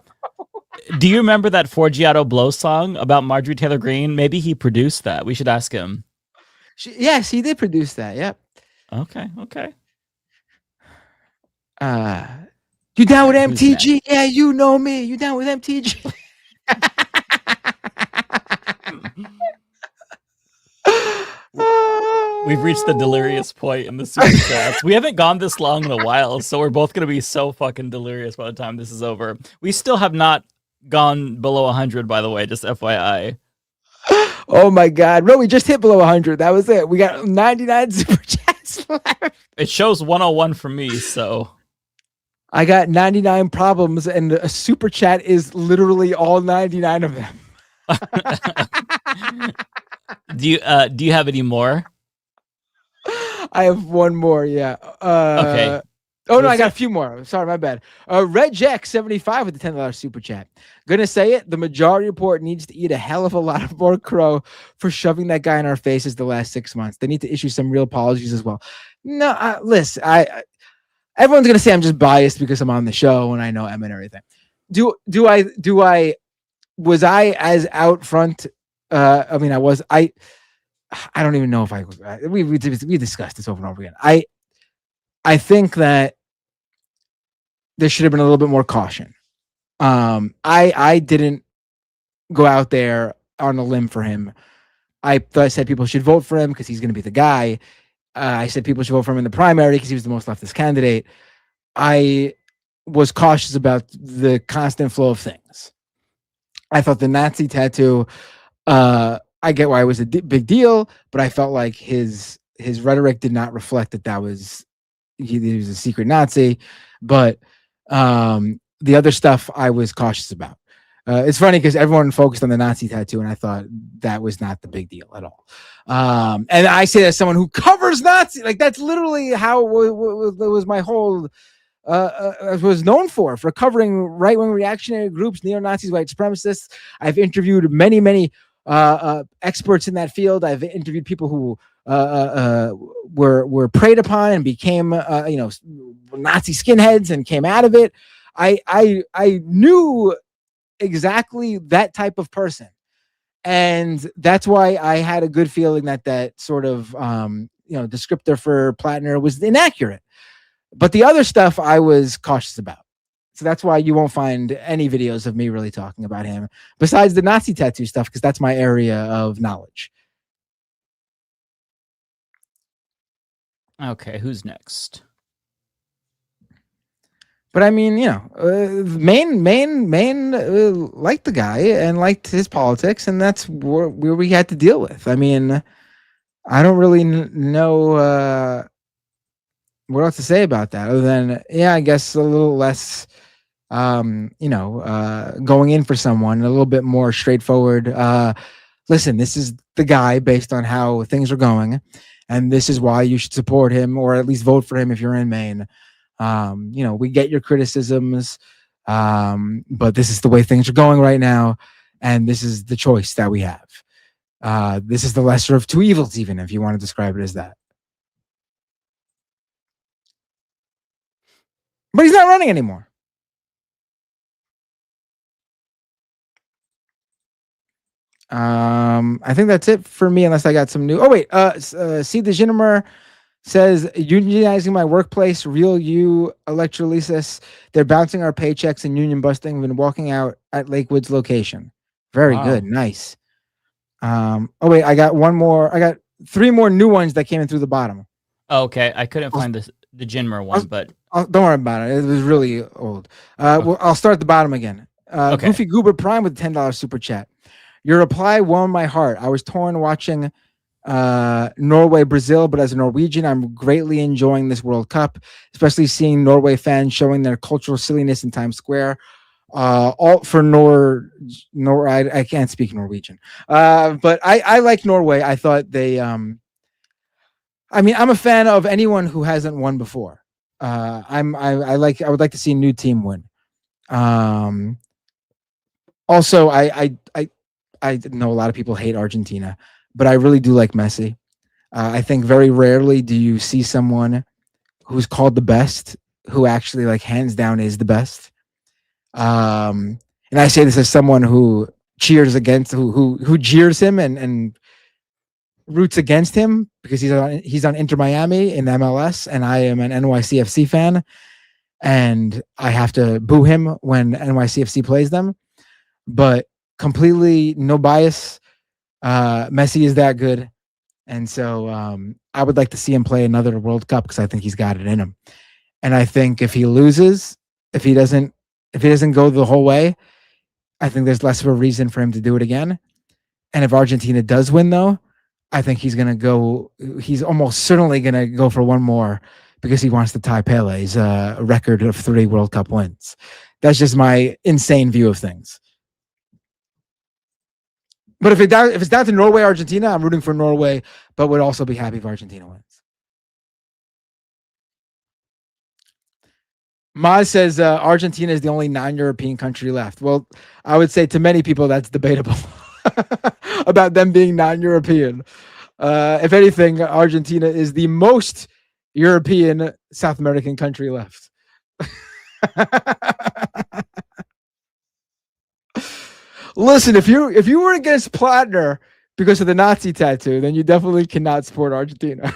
Do you remember that Forgiato Blow song about Marjorie Taylor Greene? Maybe he produced that. We should ask him. Yes, he did produce that. Yep. Okay. You down with MTG? Yeah, you know me. You down with MTG? We've reached the delirious point in the super chats. We haven't gone this long in a while, so we're both going to be so fucking delirious by the time this is over. We still have not gone below 100, by the way, just FYI. Oh my God. Bro, we just hit below 100. That was it. We got 99 super chats left. It shows 101 for me, so... I got 99 problems, and a super chat is literally all 99 of them. Do you have any more? I have one more, yeah. Okay. Oh, no, I got a few more. Sorry, my bad. Red Jack 75 with the $10 super chat. Gonna say it, the majority report needs to eat a hell of a lot more crow for shoving that guy in our faces the last 6 months. They need to issue some real apologies as well. No, listen, everyone's gonna say I'm just biased because I'm on the show and I know Emma and everything. Was I as out front? I mean, I don't even know if we discussed this over and over again. I think that there should have been a little bit more caution. I didn't go out there on a limb for him. I said people should vote for him because he's going to be the guy. I said people should vote for him in the primary because he was the most leftist candidate. I was cautious about the constant flow of things. I thought the Nazi tattoo, I get why it was a big deal, but I felt like his rhetoric did not reflect that he was a secret Nazi. But the other stuff I was cautious about. It's funny because everyone focused on the Nazi tattoo, and I thought that was not the big deal at all. And I say that as someone who covers Nazi, like that's literally how it was my whole was known for covering right-wing reactionary groups, neo-Nazis, white supremacists. I've interviewed many experts in that field. I've interviewed people who were preyed upon and became Nazi skinheads and came out of it. I knew exactly that type of person, and that's why I had a good feeling that sort of descriptor for Plattner was inaccurate. But the other stuff I was cautious about. So that's why you won't find any videos of me really talking about him besides the Nazi tattoo stuff, because that's my area of knowledge. Okay, who's next? But I mean, Maine liked the guy and liked his politics, and that's where we had to deal with. I mean, I don't really know what else to say about that other than, I guess a little less, going in for someone, a little bit more straightforward. Listen, this is the guy based on how things are going, and this is why you should support him or at least vote for him if you're in Maine. We get your criticisms, but this is the way things are going right now, and this is the choice that we have. This is the lesser of two evils, even if you want to describe it as that. But he's not running anymore. I think that's it for me, unless I got some new. Oh wait, C. DeGenemer says unionizing my workplace, real you electrolysis. They're bouncing our paychecks and union busting. We've been walking out at Lakewood's location. Very good, nice. Oh wait, I got one more. I got 3 more new ones that came in through the bottom. Okay, I couldn't find the Jinmer one, but don't worry about it. It was really old. Well, I'll start at the bottom again. Okay. Goofy Goober Prime with $10 super chat. Your reply warmed my heart. I was torn watching Norway, Brazil, but as a Norwegian, I'm greatly enjoying this World Cup, especially seeing Norway fans showing their cultural silliness in Times Square. All for I can't speak Norwegian, but I like Norway. I thought they. I mean, I'm a fan of anyone who hasn't won before. I would like to see a new team win. Also, I know a lot of people hate Argentina, but I really do like Messi. I think very rarely do you see someone who's called the best who actually like hands down is the best. And I say this as someone who cheers against who jeers him and roots against him because he's on Inter Miami in MLS, and I am an NYCFC fan, and I have to boo him when NYCFC plays them. But completely no bias. Messi is that good, and so I would like to see him play another World Cup because I think he's got it in him. And I think if he loses, if he doesn't go the whole way, I think there's less of a reason for him to do it again. And if Argentina does win, though, I think he's going to go. He's almost certainly going to go for one more because he wants to tie Pele's record of 3 World Cup wins. That's just my insane view of things. But if it's down to Norway, Argentina, I'm rooting for Norway, but would also be happy if Argentina wins. Maz says Argentina is the only non-European country left. Well, I would say to many people that's debatable about them being non-European. If anything, Argentina is the most European South American country left. Listen, if you were against Plattner because of the Nazi tattoo, then you definitely cannot support Argentina.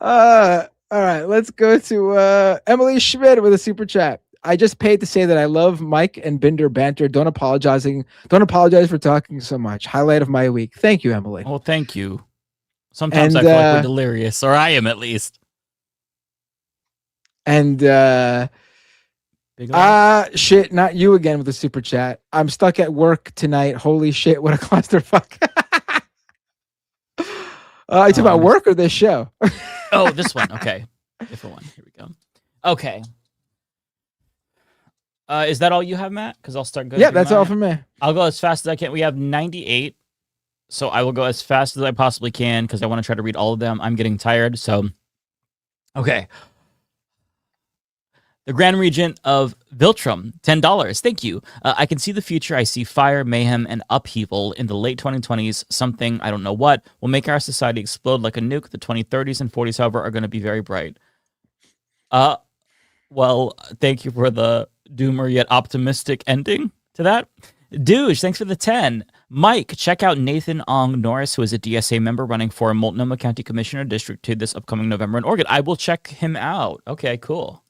All right, let's go to Emily Schmidt with a super chat. I just paid to say that I love Mike and Binder banter. Don't apologize for talking so much. Highlight of my week. Thank you, Emily. Well, thank you. Sometimes I feel like we're delirious, or I am at least. And shit, not you again with the super chat. I'm stuck at work tonight. Holy shit, what a clusterfuck. You talking about work or this show? Oh, this one. Okay. Different one. Here we go. Okay. Is that all you have, Matt? Because I'll start going. Yeah, that's all for me. I'll go as fast as I can. We have 98 So I will go as fast as I possibly can because I want to try to read all of them. I'm getting tired. So, okay. The Grand Regent of Viltrum, $10. Thank you. I can see the future. I see fire, mayhem, and upheaval in the late 2020s. Something, I don't know what, will make our society explode like a nuke. The 2030s and 40s, however, are going to be very bright. Well, thank you for the doomer yet optimistic ending to that. Douche, thanks for the 10. Mike, check out Nathan Ong Norris, who is a DSA member running for Multnomah County Commissioner District 2 this upcoming November in Oregon. I will check him out. Okay, cool.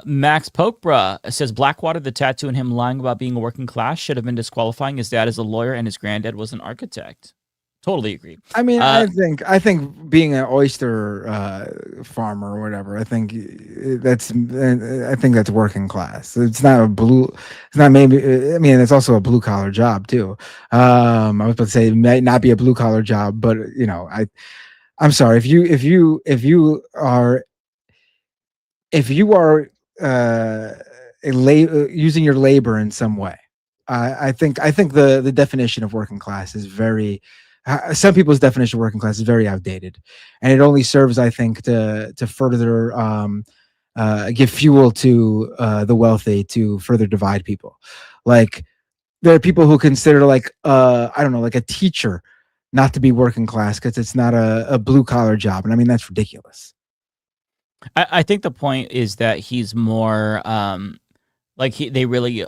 Max Pokebra says Blackwater, the tattoo, and him lying about being a working class should have been disqualifying. His dad is a lawyer and his granddad was an architect. Totally agree. I mean, I think being an oyster farmer or whatever, I think that's working class. It's not maybe. I mean, it's also a blue collar job too. I was about to say it might not be a blue collar job, but I'm sorry if you are using your labor in some way. I think the definition of working class is very. Some people's definition of working class is very outdated, and it only serves, I think, to further give fuel to the wealthy to further divide people. Like there are people who consider like a teacher not to be working class because it's not a blue collar job, and I mean that's ridiculous. I think the point is that he's more they really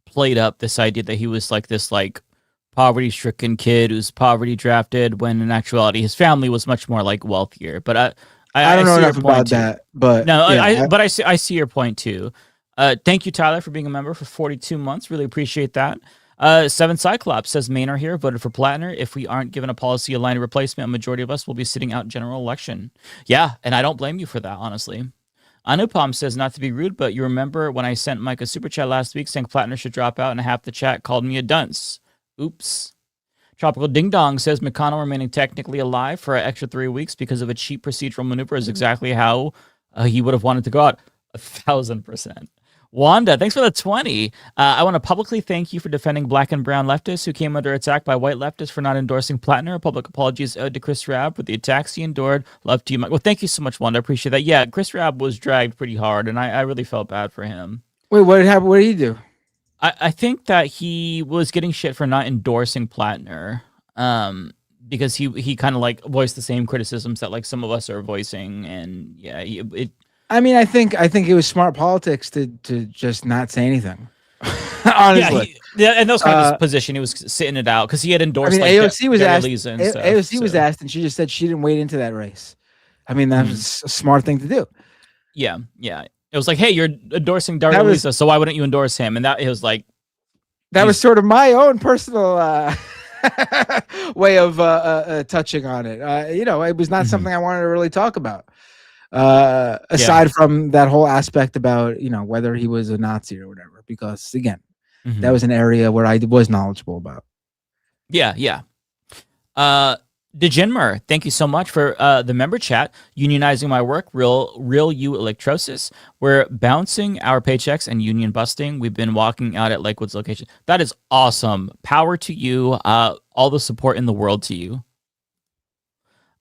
played up this idea that he was like this poverty-stricken kid who's poverty drafted, when in actuality his family was much more like wealthier. But I don't know enough about that. But no, yeah, I see your point too. Thank you, Tyler, for being a member for 42 months. Really appreciate that. Seven Cyclops says Maynard here voted for Plattner. If we aren't given a policy aligned replacement, a majority of us will be sitting out general election. Yeah, and I don't blame you for that, honestly. Anupam says, not to be rude, but you remember when I sent Mike a super chat last week saying Plattner should drop out, and half the chat called me a dunce. Oops. Tropical Ding Dong says McConnell remaining technically alive for an extra 3 weeks because of a cheap procedural maneuver is exactly how he would have wanted to go out. 1,000%. Wanda, thanks for the 20. I want to publicly thank you for defending black and brown leftists who came under attack by white leftists for not endorsing Plattner. Public apologies owed to Chris Rabb for the attacks he endured. Love to you, Mike. Well, thank you so much, Wanda. I appreciate that. Yeah, Chris Rabb was dragged pretty hard, and I really felt bad for him. Wait, what happened? What did he do? I think that he was getting shit for not endorsing Plattner, because he kind of like voiced the same criticisms that like some of us are voicing, and yeah, I mean, I think it was smart politics to just not say anything. Honestly, yeah, and that was kind of his position. He was sitting it out because he had endorsed. I mean, AOC was asked. AOC was asked, and she just said she didn't wade into that race. I mean, that was a smart thing to do. Yeah. It was like, hey, you're endorsing Darla Lisa, so why wouldn't you endorse him? And that it was like, that was sort of my own personal way of touching on it. It was not something I wanted to really talk about. Aside from that whole aspect about whether he was a Nazi or whatever, because again, that was an area where I was knowledgeable about. Yeah. Degenmer, thank you so much for the member chat. Unionizing my work, real you electrosis. We're bouncing our paychecks and union busting. We've been walking out at Lakewood's location. That is awesome. Power to you. All the support in the world to you.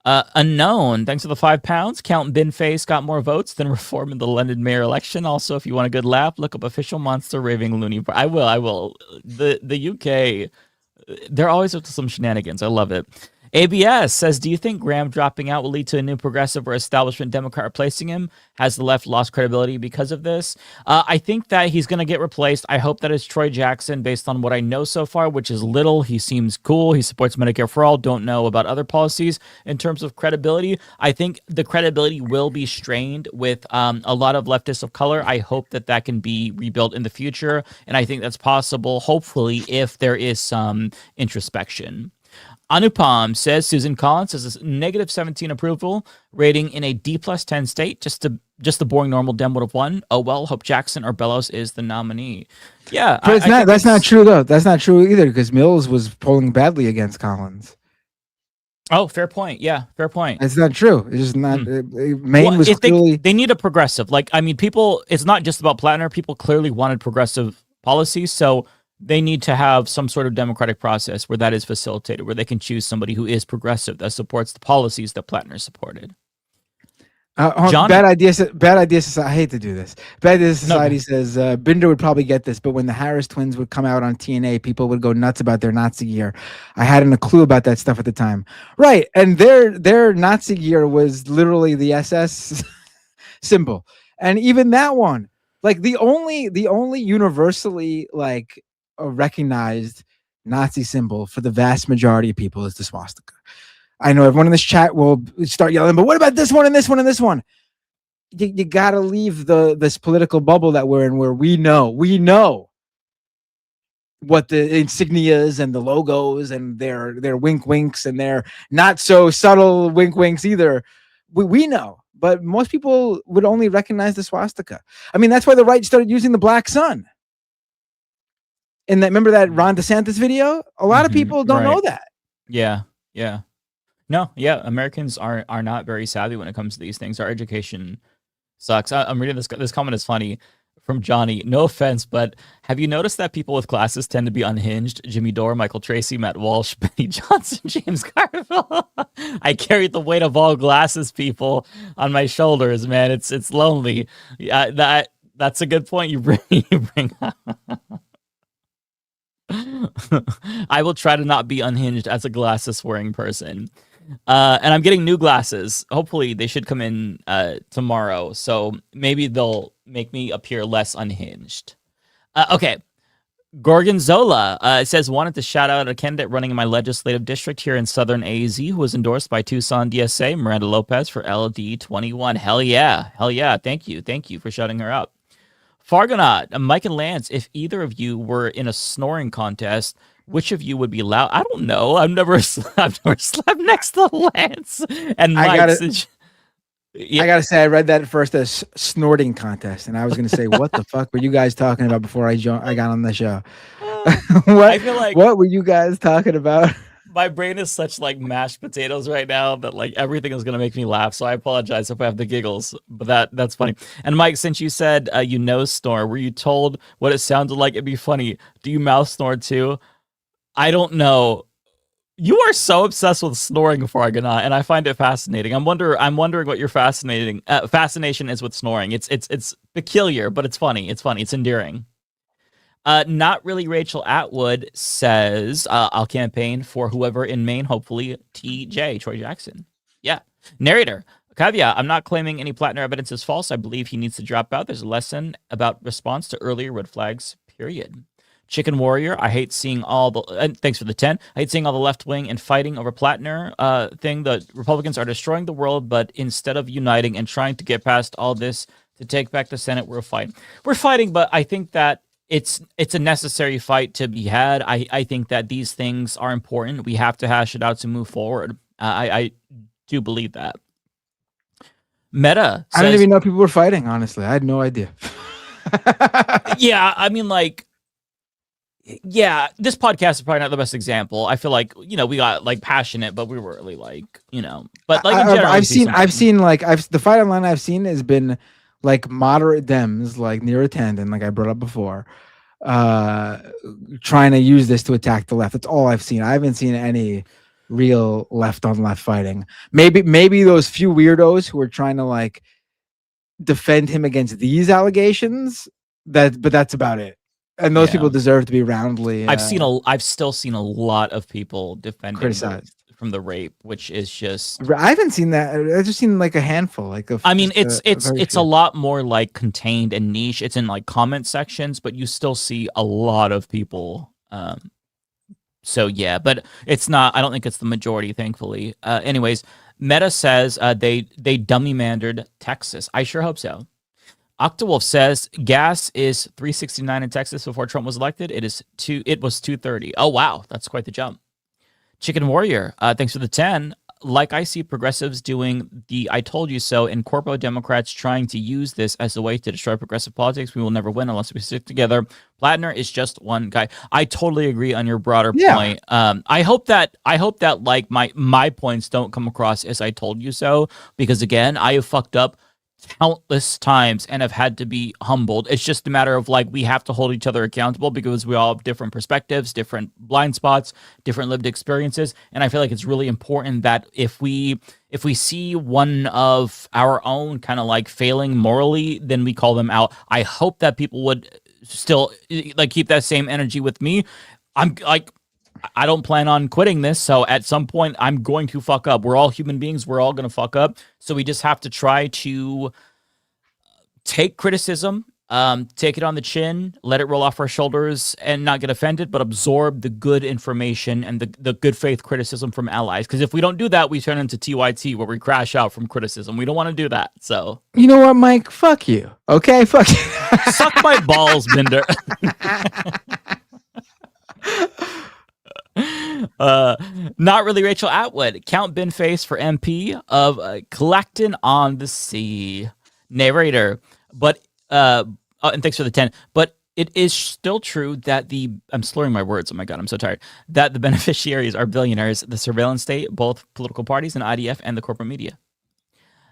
Unknown, thanks for the £5. Count Bin Face got more votes than Reform in the London mayor election. Also, if you want a good laugh, look up official monster raving loony. I will. The UK, they're always up to some shenanigans. I love it. ABS says, do you think Graham dropping out will lead to a new progressive or establishment Democrat replacing him? Has the left lost credibility because of this? I think that he's going to get replaced. I hope that it's Troy Jackson based on what I know so far, which is little. He seems cool. He supports Medicare for all. Don't know about other policies. In terms of credibility, I think the credibility will be strained with a lot of leftists of color. I hope that can be rebuilt in the future. And I think that's possible, hopefully, if there is some introspection. Anupam says Susan Collins has a negative 17 approval rating in a D+10 state. Just the boring normal Dem would have won. Oh well, hope Jackson or Bellows is the nominee. Yeah, but that's not true though. That's not true either because Mills was polling badly against Collins. Oh, fair point. Yeah, fair point. It's not true. It's just not. Maine was clearly. They need a progressive. Like, I mean, people. It's not just about Plattner. People clearly wanted progressive policies. So they need to have some sort of democratic process where that is facilitated, where they can choose somebody who is progressive that supports the policies that Plattner supported. Bad idea. Bad idea. I hate to do this. Bad idea. Society says Binder would probably get this, but when the Harris twins would come out on TNA, people would go nuts about their Nazi gear. I hadn't a clue about that stuff at the time, right? And their Nazi gear was literally the SS symbol, and even that one, like the only universally like recognized Nazi symbol for the vast majority of people is the swastika. I know everyone in this chat will start yelling, but what about this one and this one and this one? You got to leave this political bubble that we're in, where we know what the insignias and the logos and their wink winks and their not so subtle wink winks either. We know, but most people would only recognize the swastika. I mean, that's why the right started using the black sun. And remember that Ron DeSantis video? A lot of people don't know that. Yeah. No, yeah, Americans are not very savvy when it comes to these things. Our education sucks. I'm reading this comment is funny from Johnny. No offense, but have you noticed that people with glasses tend to be unhinged? Jimmy Dore, Michael Tracy, Matt Walsh, Benny Johnson, James Carville. I carry the weight of all glasses people on my shoulders, man. It's lonely. That's a good point you bring up. I will try to not be unhinged as a glasses wearing person. And I'm getting new glasses. Hopefully they should come in tomorrow. So maybe they'll make me appear less unhinged. Okay. Gorgonzola says, wanted to shout out a candidate running in my legislative district here in Southern AZ who was endorsed by Tucson DSA, Miranda Lopez, for LD21. Hell yeah. Thank you for shouting her out. Fargonaut, Mike and Lance, if either of you were in a snoring contest, which of you would be loud? I don't know. I've never slept next to Lance. And Mike, I gotta say, I read that first as snorting contest, and I was gonna say, what the fuck were you guys talking about before I got on the show? I feel like what were you guys talking about? My brain is such like mashed potatoes right now that like everything is gonna make me laugh. So I apologize if I have the giggles, but that's funny. And Mike, since you said you nose snore, were you told what it sounded like? It'd be funny. Do you mouth snore too? I don't know. You are so obsessed with snoring, Fargana, and I find it fascinating. I'm wondering what your fascination is with snoring. It's peculiar, but it's funny. It's funny. It's endearing. Not really. Rachel Atwood says, I'll campaign for whoever in Maine, hopefully TJ, Troy Jackson. Yeah. Narrator, caveat, I'm not claiming any Plattner evidence is false. I believe he needs to drop out. There's a lesson about response to earlier red flags, period. Chicken Warrior, I hate seeing all the, thanks for the 10. I hate seeing all the left wing and fighting over Plattner thing. The Republicans are destroying the world, but instead of uniting and trying to get past all this to take back the Senate, we're fighting. We're fighting, but I think that it's a necessary fight to be had. I think that these things are important. We have to hash it out to move forward. I do believe that. Meta says, I didn't even know people were fighting, honestly. I had no idea. Yeah, I mean, like, yeah, this podcast is probably not the best example. I feel like, we got like passionate, but we were really like, but like in general, I've seen the fight online I've seen has been like moderate Dems, like near attendant, like I brought up before, trying to use this to attack the left. That's all I've seen. I haven't seen any real left on left fighting. Maybe those few weirdos who are trying to like defend him against these allegations. But that's about it. And those people deserve to be roundly. I've still seen a lot of people defending criticized from the rape, which is just. I haven't seen that. I've just seen like a handful. It's a lot more like contained and niche. It's in like comment sections, but you still see a lot of people. So yeah, but it's not. I don't think it's the majority, thankfully. Anyways, Meta says they dummy mandered Texas. I sure hope so. Octawolf says gas is $3.69 in Texas before Trump was elected. It was $2.30. Oh wow, that's quite the jump. Chicken Warrior, thanks for the 10. Like I see progressives doing the "I told you so" and corpo Democrats trying to use this as a way to destroy progressive politics. We will never win unless we stick together. Plattner is just one guy. I totally agree on your broader point. I hope that like my points don't come across as "I told you so," because again, I have fucked up countless times and have had to be humbled. It's just a matter of like we have to hold each other accountable because we all have different perspectives, different blind spots, different lived experiences, and I feel like it's really important that if we see one of our own kind of like failing morally, then we call them out. I hope that people would still like keep that same energy with me. I'm like, I don't plan on quitting this, so at some point I'm going to fuck up. We're all human beings. We're all going to fuck up. So we just have to try to take criticism, take it on the chin, let it roll off our shoulders and not get offended, but absorb the good information and the good faith criticism from allies. Because if we don't do that, we turn into TYT where we crash out from criticism. We don't want to do that. So You know what, Mike? Fuck you. Okay, fuck you. suck my balls, Binder. Not really Rachel Atwood. Count Binface for MP of Clacton on the Sea. Narrator. But and thanks for the 10. But it is still true that I'm slurring my words. Oh my God, I'm so tired. That the beneficiaries are billionaires, the surveillance state, both political parties and IDF and the corporate media.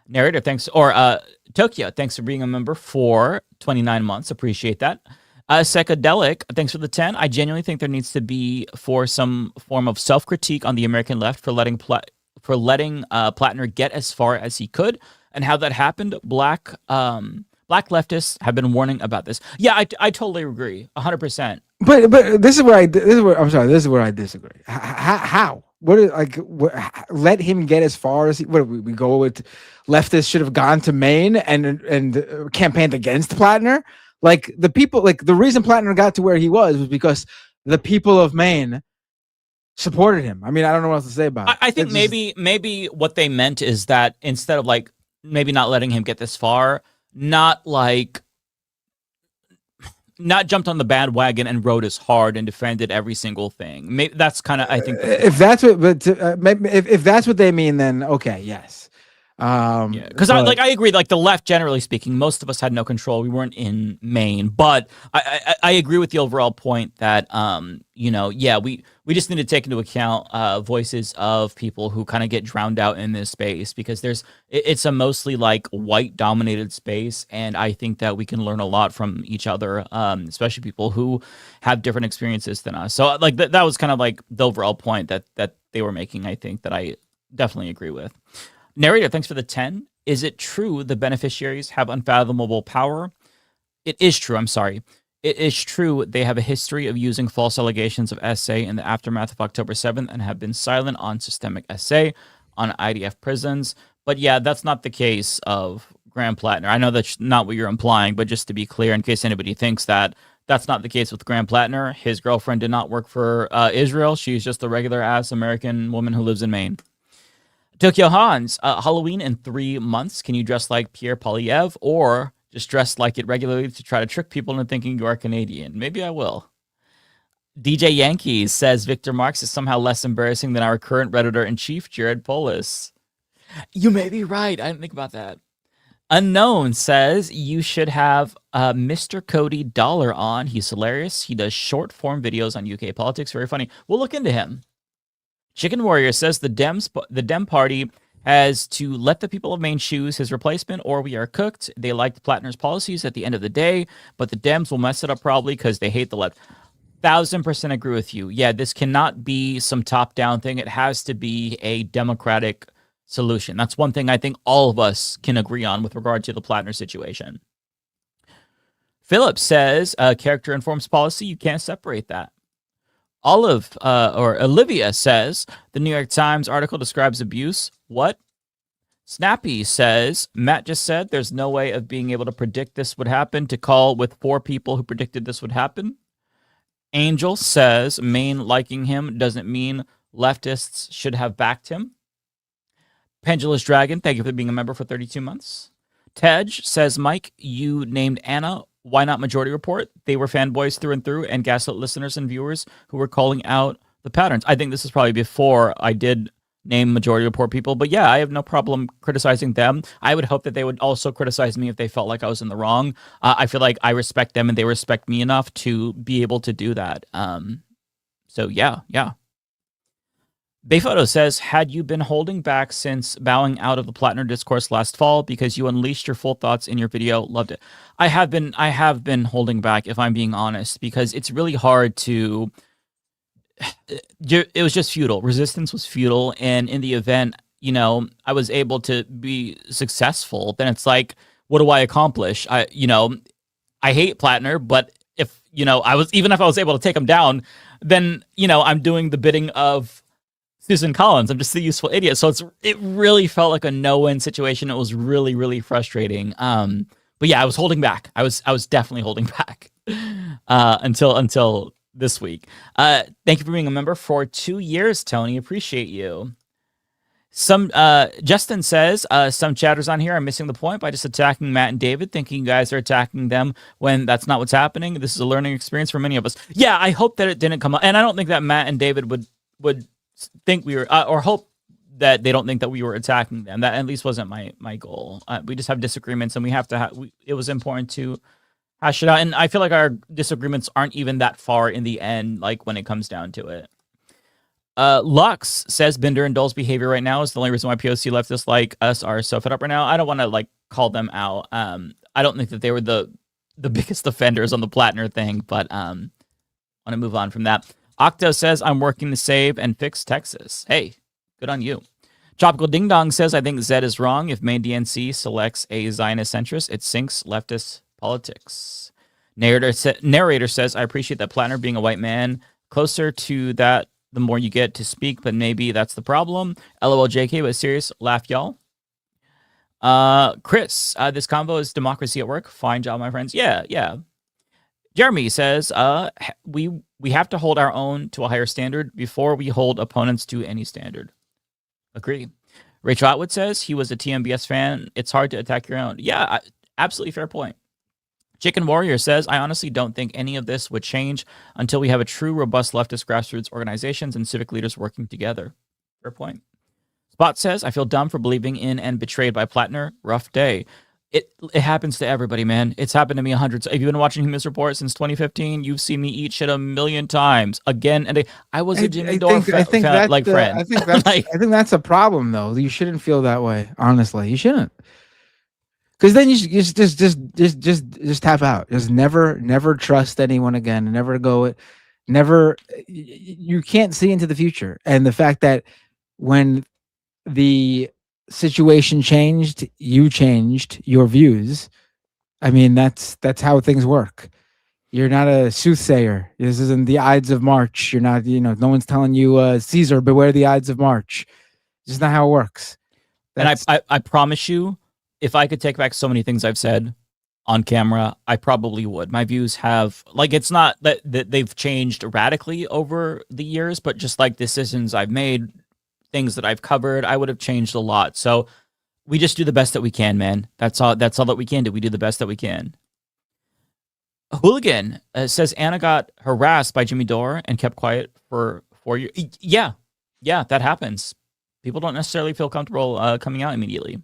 Narrator, thanks. Or Tokyo, thanks for being a member for 29 months. Appreciate that. Psychedelic, thanks for the 10. I genuinely think there needs to be for some form of self-critique on the American left for letting Plattner get as far as he could, and how that happened. Black leftists have been warning about this. Yeah, I totally agree, 100%. But this is where I disagree. How? Let him get as far as we go with leftists should have gone to Maine and campaigned against Plattner. Like the people, like the reason Plattner got to where he was because the people of Maine supported him. I mean, I don't know what else to say about it. I think maybe what they meant is that instead of like maybe not letting him get this far, not jumped on the bandwagon and rode as hard and defended every single thing. Maybe that's kind of I think if that's what they mean, then okay, yes. Because I agree. Like the left, generally speaking, most of us had no control. We weren't in Maine, but I agree with the overall point that we just need to take into account voices of people who kind of get drowned out in this space because it's a mostly like white dominated space, and I think that we can learn a lot from each other, especially people who have different experiences than us. So like that was kind of like the overall point that they were making. I think that I definitely agree with. Narrator, thanks for the 10. Is it true the beneficiaries have unfathomable power? It is true. I'm sorry. It is true they have a history of using false allegations of SA in the aftermath of October 7th and have been silent on systemic SA on IDF prisons. But yeah, that's not the case of Graham Plattner. I know that's not what you're implying, but just to be clear, in case anybody thinks that's not the case with Graham Plattner. His girlfriend did not work for Israel. She's just a regular-ass American woman who lives in Maine. Tokyo Hans, Halloween in 3 months. Can you dress like Pierre Polyev or just dress like it regularly to try to trick people into thinking you are Canadian? Maybe I will. DJ Yankees says Victor Marx is somehow less embarrassing than our current Redditor-in-Chief, Jared Polis. You may be right. I didn't think about that. Unknown says you should have Mr. Cody Dollar on. He's hilarious. He does short-form videos on UK politics. Very funny. We'll look into him. Chicken Warrior says the Dem Party has to let the people of Maine choose his replacement or we are cooked. They liked Plattner's policies at the end of the day, but the Dems will mess it up probably because they hate the left. 1000% agree with you. Yeah, this cannot be some top-down thing. It has to be a democratic solution. That's one thing I think all of us can agree on with regard to the Plattner situation. Philip says, character informs policy. You can't separate that. Olivia says, the New York Times article describes abuse. What? Snappy says, Matt just said there's no way of being able to predict this would happen to call with 4 people who predicted this would happen. Angel says, Maine liking him doesn't mean leftists should have backed him. Pendulous Dragon, thank you for being a member for 32 months. Tej says, Mike, you named Anna. Why not Majority Report? They were fanboys through and through and gaslit listeners and viewers who were calling out the patterns. I think this is probably before I did name Majority Report people, but yeah, I have no problem criticizing them. I would hope that they would also criticize me if they felt like I was in the wrong. I feel like I respect them and they respect me enough to be able to do that. So yeah. Bayphoto says, had you been holding back since bowing out of the Plattner discourse last fall because you unleashed your full thoughts in your video? Loved it. I have been holding back, if I'm being honest, because it's really hard to. It was just futile. Resistance was futile, and in the event, I was able to be successful. Then it's like, what do I accomplish? I hate Plattner, but if if I was able to take him down, then I'm doing the bidding of Susan Collins. I'm just the useful idiot. So it really felt like a no-win situation. It was really, really frustrating. But yeah, I was holding back. I was definitely holding back until this week. Thank you for being a member for 2 years, Tony. Appreciate you. Justin says, some chatters on here are missing the point by just attacking Matt and David, thinking you guys are attacking them when that's not what's happening. This is a learning experience for many of us. Yeah, I hope that it didn't come up. And I don't think that Matt and David would think we were, or hope that they don't think that we were attacking them. That at least wasn't my goal. We just have disagreements, and we have to it was important to hash it out. And I feel like our disagreements aren't even that far in the end, like when it comes down to it. Lux says Binder and Dole's behavior right now is the only reason why POC leftists like us are so fed up right now. I don't want to call them out. I don't think that they were the biggest offenders on the Plattner thing, but want to move on from that. Octo says, I'm working to save and fix Texas. Hey, good on you. Tropical Ding Dong says, I think Zed is wrong. If main DNC selects a Zionist centrist, it sinks leftist politics. Narrator says, I appreciate that Plattner being a white man. Closer to that, the more you get to speak, but maybe that's the problem. LOL JK, but serious. Laugh, y'all. Chris, this convo is democracy at work. Fine job, my friends. Yeah. Jeremy says, we have to hold our own to a higher standard before we hold opponents to any standard. Agree. Rachel Atwood says he was a TMBS fan. It's hard to attack your own. Yeah, absolutely fair point. Chicken Warrior says, I honestly don't think any of this would change until we have a true, robust leftist grassroots organizations and civic leaders working together. Fair point. Spot says, I feel dumb for believing in and betrayed by Plattner. Rough day. It happens to everybody, man. It's happened to me hundreds. If you've been watching Human's Report since 2015, you've seen me eat shit a million times. Again, and I was a Jimmy Dore friend. I think that's a problem, though. You shouldn't feel that way. Honestly, you shouldn't. Because then you just tap out. Just never trust anyone again. You can't see into the future. And the fact that when the situation changed, you changed your views. I mean, that's how things work. You're not a soothsayer. This isn't the Ides of March. You're not, no one's telling you, Caesar, beware the Ides of March. It's just not how it works. And I promise you, if I could take back so many things I've said on camera, I probably would. My views have, it's not that they've changed radically over the years, but just decisions I've made, things that I've covered, I would have changed a lot. So we just do the best that we can, man. That's all that we can do. We do the best that we can. Hooligan says Anna got harassed by Jimmy Dore and kept quiet for 4 years. Yeah, that happens. People don't necessarily feel comfortable coming out immediately.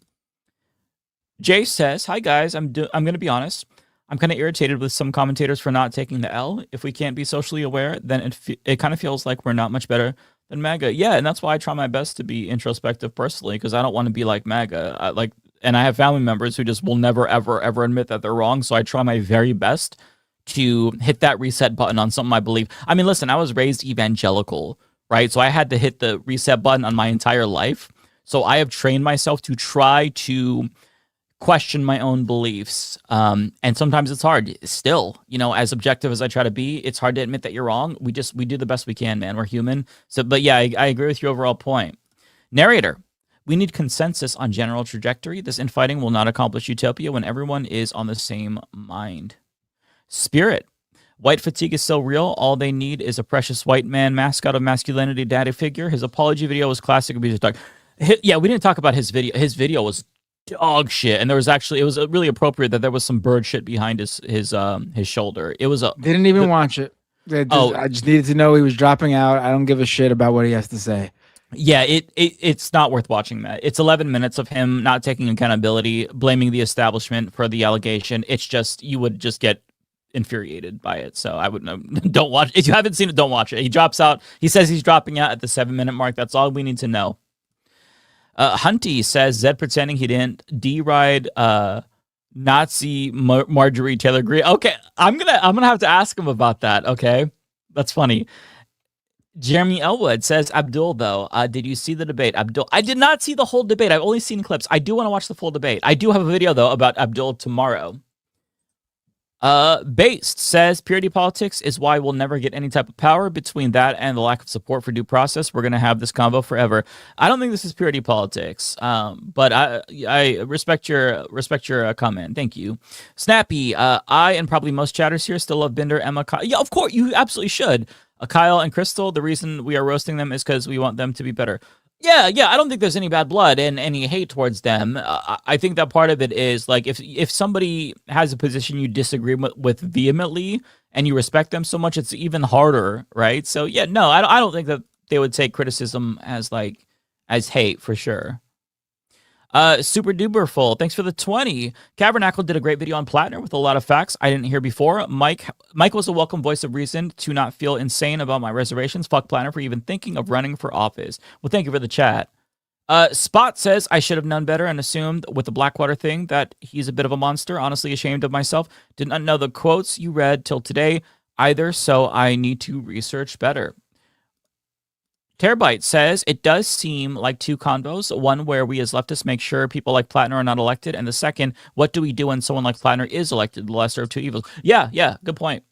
Jay says, hi guys, I'm going to be honest. I'm kind of irritated with some commentators for not taking the L. If we can't be socially aware, then it kind of feels like we're not much better than MAGA. Yeah, and that's why I try my best to be introspective personally, because I don't want to be like MAGA. And I have family members who just will never, ever, ever admit that they're wrong. So I try my very best to hit that reset button on something I believe. I mean, listen, I was raised evangelical, right? So I had to hit the reset button on my entire life. So I have trained myself to try to question my own beliefs. And sometimes it's hard still, as objective as I try to be, it's hard to admit that you're wrong. We do the best we can, man. We're human. So, but yeah, I agree with your overall point. Narrator, we need consensus on general trajectory. This infighting will not accomplish utopia when everyone is on the same mind. Spirit, white fatigue is so real. All they need is a precious white man, mascot of masculinity, daddy figure. His apology video was classic abuse talk. Yeah, we didn't talk about his video. His video was dog shit, and it was really appropriate that there was some bird shit behind his shoulder. It was didn't even watch it. I just needed to know he was dropping out. I don't give a shit about what he has to say. Yeah, it's not worth watching that. It's 11 minutes of him not taking accountability, blaming the establishment for the allegation. It's just, you would just get infuriated by it. So I would don't watch. If you haven't seen it, don't watch it. He drops out. He says he's dropping out at the 7-minute mark. That's all we need to know. Hunty says Zed pretending he didn't deride Nazi Marjorie Taylor Greene. Okay, I'm gonna have to ask him about that. Okay, that's funny. Jeremy Elwood says, Abdul, though, did you see the debate? Abdul, I did not see the whole debate. I've only seen clips. I do want to watch the full debate. I do have a video, though, about Abdul tomorrow. Based says, purity politics is why we'll never get any type of power. Between that and the lack of support for due process, we're going to have this convo forever. I don't think this is purity politics, but I respect your comment. Thank you. Snappy, I and probably most chatters here still love Binder, Emma, Kyle. Yeah, of course, you absolutely should. Kyle and Crystal, the reason we are roasting them is because we want them to be better. Yeah, I don't think there's any bad blood and any hate towards them. I think that part of it is like if somebody has a position you disagree with vehemently and you respect them so much, it's even harder, right? So yeah, no, I don't think that they would take criticism as hate for sure. Super duper full. Thanks for the 20. Cavernacle did a great video on Plattner with a lot of facts I didn't hear before. Mike was a welcome voice of reason to not feel insane about my reservations. Fuck Plattner for even thinking of running for office. Well, thank you for the chat. Spot says I should have known better and assumed with the Blackwater thing that he's a bit of a monster. Honestly ashamed of myself. Did not know the quotes you read till today either, so I need to research better. Terabyte says, it does seem like two convos, one where we as leftists make sure people like Plattner are not elected, and the second, what do we do when someone like Plattner is elected, the lesser of two evils? Yeah, good point.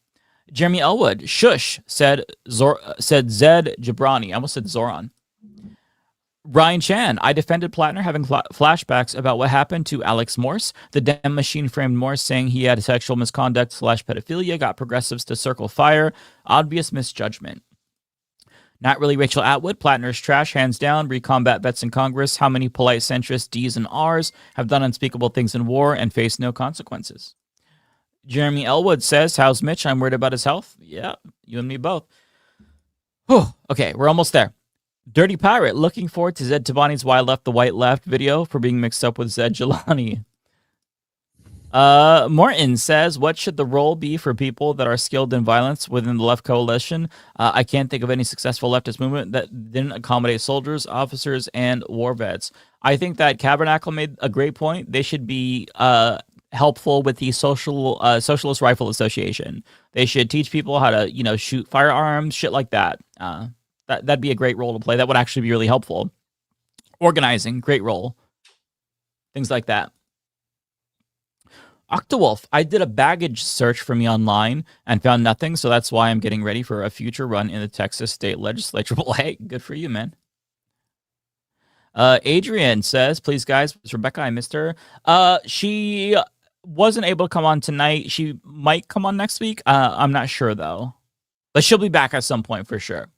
Jeremy Elwood, shush, said Zed Jabrani. I almost said Zoran. Ryan Chan, I defended Plattner having flashbacks about what happened to Alex Morse. The Dem machine framed Morse saying he had sexual misconduct / pedophilia, got progressives to circle fire. Obvious misjudgment. Not really Rachel Atwood. Plattner's trash, hands down. Recombat vets in Congress. How many polite centrist D's and R's have done unspeakable things in war and face no consequences? Jeremy Elwood says, how's Mitch? I'm worried about his health. Yeah, you and me both. Whew. Okay, we're almost there. Dirty Pirate, looking forward to Zed Tabani's Why Left the White Left video for being mixed up with Zed Jelani. Morton says, what should the role be for people that are skilled in violence within the left coalition? I can't think of any successful leftist movement that didn't accommodate soldiers, officers, and war vets. I think that Cabernacle made a great point. They should be helpful with the Socialist Rifle Association. They should teach people how to, shoot firearms, shit like that. That'd be a great role to play. That would actually be really helpful. Organizing, great role. Things like that. Octawolf, I did a baggage search for me online and found nothing, so that's why I'm getting ready for a future run in the Texas State Legislature. Well, hey, good for you, man. Adrian says, please, guys, it's Rebecca, I missed her. She wasn't able to come on tonight. She might come on next week. I'm not sure, though. But she'll be back at some point for sure.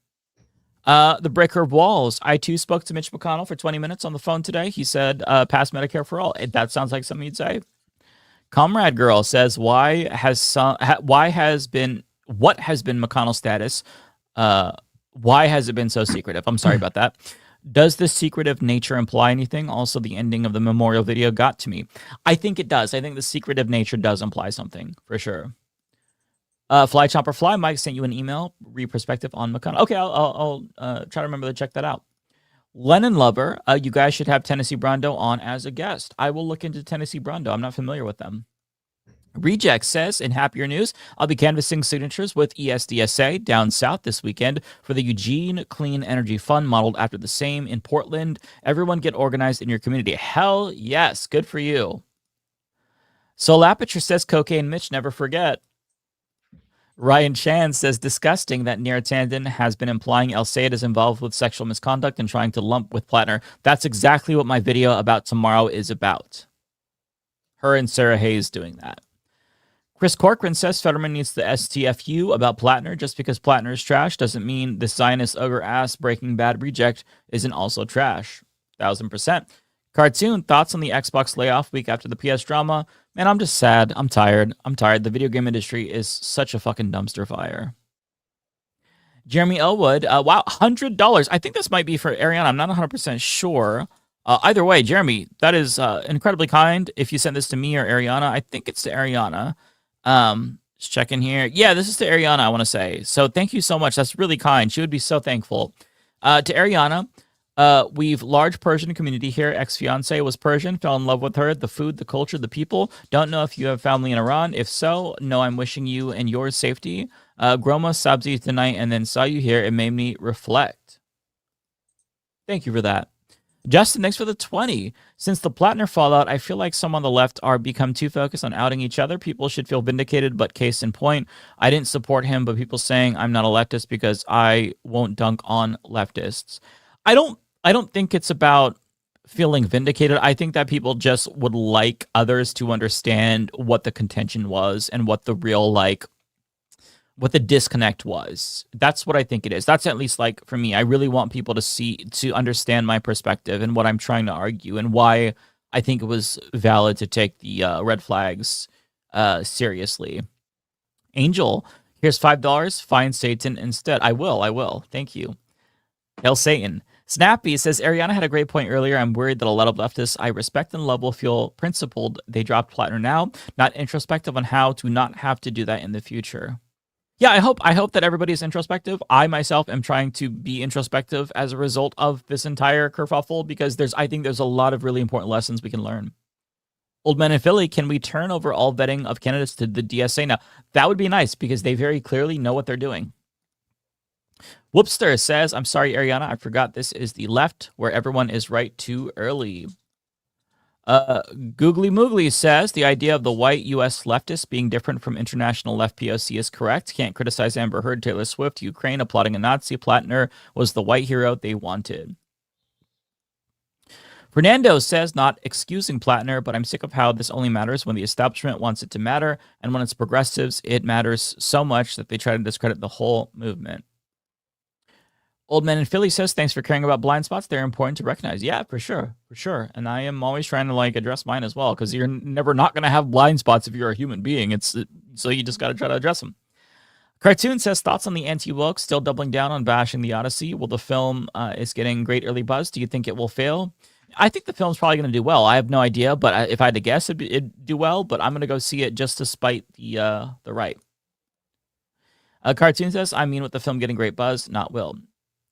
The Breaker of Walls. I, too, spoke to Mitch McConnell for 20 minutes on the phone today. He said, pass Medicare for all. That sounds like something you'd say. Comrade Girl says, what has been McConnell's status? Why has it been so secretive? I'm sorry about that. Does the secretive nature imply anything? Also, the ending of the memorial video got to me. I think it does. I think the secretive nature does imply something, for sure. Fly Chomper Fly, Mike sent you an email, re-perspective on McConnell. Okay, I'll try to remember to check that out. Lennon Lover, you guys should have Tennessee Brondo on as a guest. I will look into Tennessee Brondo. I'm not familiar with them. Reject says, in happier news, I'll be canvassing signatures with ESDSA down south this weekend for the Eugene Clean Energy Fund modeled after the same in Portland. Everyone get organized in your community. Hell yes, good for you. Soul Aperture says, cocaine Mitch, never forget. Ryan Chan says, disgusting that Neera Tanden has been implying El Sayed is involved with sexual misconduct and trying to lump with Plattner. That's exactly what my video about tomorrow is about. Her and Sarah Hayes doing that. Chris Corcoran says Fetterman needs the STFU about Plattner. Just because Plattner is trash doesn't mean the Zionist ogre ass Breaking Bad reject isn't also trash. 1000%. Cartoon, thoughts on the Xbox layoff week after the PS drama? Man, I'm just sad. I'm tired. The video game industry is such a fucking dumpster fire. Jeremy Elwood, wow, $100. I think this might be for Ariana. I'm not 100% sure. Either way, Jeremy, that is incredibly kind. If you send this to me or Ariana, I think it's to Ariana. Just checking here. Yeah, this is to Ariana, I want to say. So thank you so much. That's really kind. She would be so thankful. To Ariana, we've large Persian community here. Ex-fiance was Persian, fell in love with her, the food, the culture, the people. Don't know if you have family in Iran. If so, no, I'm wishing you and yours safety. Groma Sabzi tonight and then saw you here. It made me reflect. Thank you for that. Justin, thanks for the 20. Since the Plattner fallout, I feel like some on the left are become too focused on outing each other. People should feel vindicated, but case in point, I didn't support him, but people saying I'm not a leftist because I won't dunk on leftists. I don't think it's about feeling vindicated. I think that people just would like others to understand what the contention was and what the real what the disconnect was. That's what I think it is. That's at least like for me. I really want people to understand my perspective and what I'm trying to argue and why I think it was valid to take the red flags seriously. Angel, here's $5. Find Satan instead. I will. Thank you. Hail Satan. Snappy says, Ariana had a great point earlier. I'm worried that a lot of leftists I respect and love will feel principled. They dropped Plattner now, not introspective on how to not have to do that in the future. Yeah, I hope that everybody's introspective. I myself am trying to be introspective as a result of this entire kerfuffle because I think there's a lot of really important lessons we can learn. Old Men in Philly, can we turn over all vetting of candidates to the DSA now? That would be nice because they very clearly know what they're doing. Whoopster says, I'm sorry, Ariana, I forgot this is the left where everyone is right too early. Googly Moogly says the idea of the white U.S. leftists being different from international left POC is correct. Can't criticize Amber Heard, Taylor Swift, Ukraine applauding a Nazi. Plattner was the white hero they wanted. Fernando says, not excusing Plattner, but I'm sick of how this only matters when the establishment wants it to matter, and when it's progressives, it matters so much that they try to discredit the whole movement. Old Man in Philly says, thanks for caring about blind spots. They're important to recognize. Yeah, for sure. And I am always trying to address mine as well, because you're never not going to have blind spots if you're a human being. So you just got to try to address them. Cartoon says, thoughts on the anti-woke, still doubling down on bashing the Odyssey. Well, the film is getting great early buzz. Do you think it will fail? I think the film's probably going to do well. I have no idea, but if I had to guess, it'd do well, but I'm going to go see it just to spite the right. Cartoon says, I mean with the film getting great buzz, not will.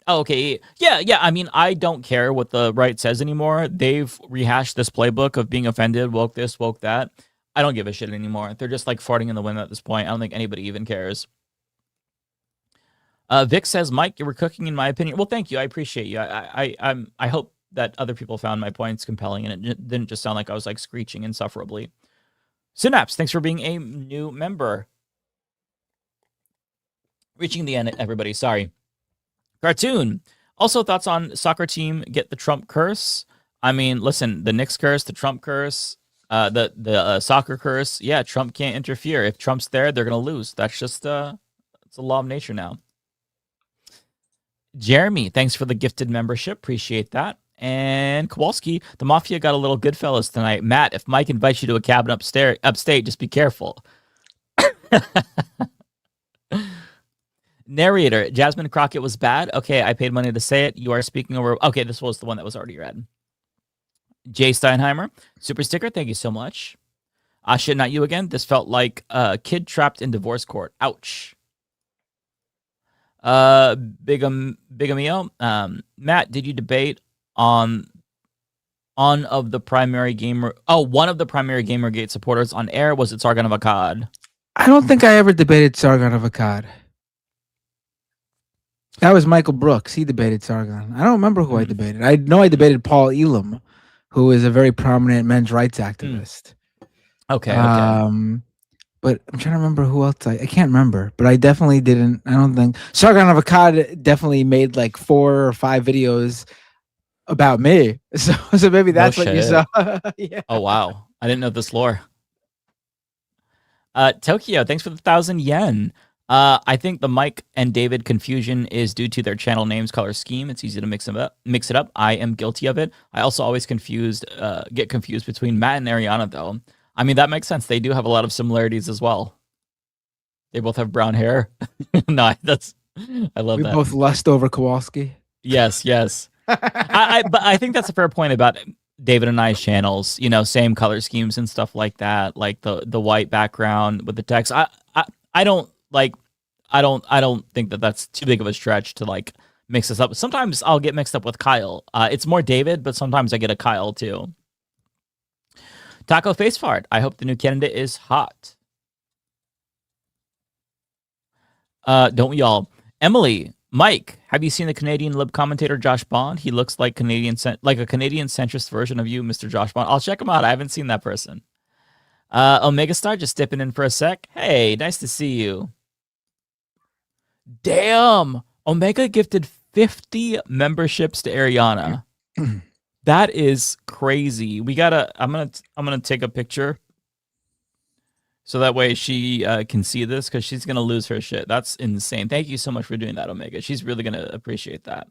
Oh, okay. Yeah. I mean, I don't care what the right says anymore. They've rehashed this playbook of being offended, woke this, woke that. I don't give a shit anymore. They're just farting in the wind at this point. I don't think anybody even cares. Vic says, Mike, you were cooking in my opinion. Well, thank you. I appreciate you. I hope that other people found my points compelling and it didn't just sound like I was screeching insufferably. Synapse, thanks for being a new member. Reaching the end, everybody. Sorry. Cartoon. Also, thoughts on soccer team get the Trump curse? I mean, listen, the Knicks curse, the Trump curse, the soccer curse. Yeah, Trump can't interfere. If Trump's there, they're going to lose. That's just it's a law of nature now. Jeremy, thanks for the gifted membership. Appreciate that. And Kowalski, the Mafia got a little Goodfellas tonight. Matt, if Mike invites you to a cabin upstate, just be careful. Narrator, Jasmine Crockett was bad. Okay, I paid money to say it. You are speaking over. Okay, this was the one that was already read. Jay Steinheimer, super sticker. Thank you so much. Shit, not you again. This felt like a kid trapped in divorce court. Ouch. Bigamio. Matt, did you debate on of the primary gamer? Oh, one of the primary Gamergate supporters on air. Was it Sargon of Akkad? I don't think I ever debated Sargon of Akkad. That was Michael Brooks. He debated Sargon. I don't remember who I debated. I know I debated Paul Elam, who is a very prominent men's rights activist. Okay. But I'm trying to remember who else. I can't remember, but I definitely didn't. I don't think Sargon of Akkad definitely made 4 or 5 videos about me. So maybe that's what you saw. Yeah. Oh, wow. I didn't know this lore. Tokyo, thanks for the 1,000 yen. I think the Mike and David confusion is due to their channel names, color scheme. It's easy to mix it up. I am guilty of it. I also always get confused between Matt and Ariana, though. I mean, that makes sense. They do have a lot of similarities as well. They both have brown hair. No, I love that. We both lust over Kowalski. Yes. But I think that's a fair point about David and I's channels. Same color schemes and stuff like that, like the white background with the text. I don't think that that's too big of a stretch to like mix this up. Sometimes I'll get mixed up with Kyle. It's more David, but sometimes I get a Kyle too. Taco Face Fart. I hope the new candidate is hot. Don't we all? Emily, Mike, have you seen the Canadian lib commentator Josh Bond? He looks like a Canadian centrist version of you, Mr. Josh Bond. I'll check him out. I haven't seen that person. Omega Star, just dipping in for a sec. Hey, nice to see you. Damn, Omega gifted 50 memberships to Ariana. That is crazy. I'm gonna take a picture so that way she can see this, because she's gonna lose her shit. That's insane. Thank you so much for doing that, Omega. She's really gonna appreciate that.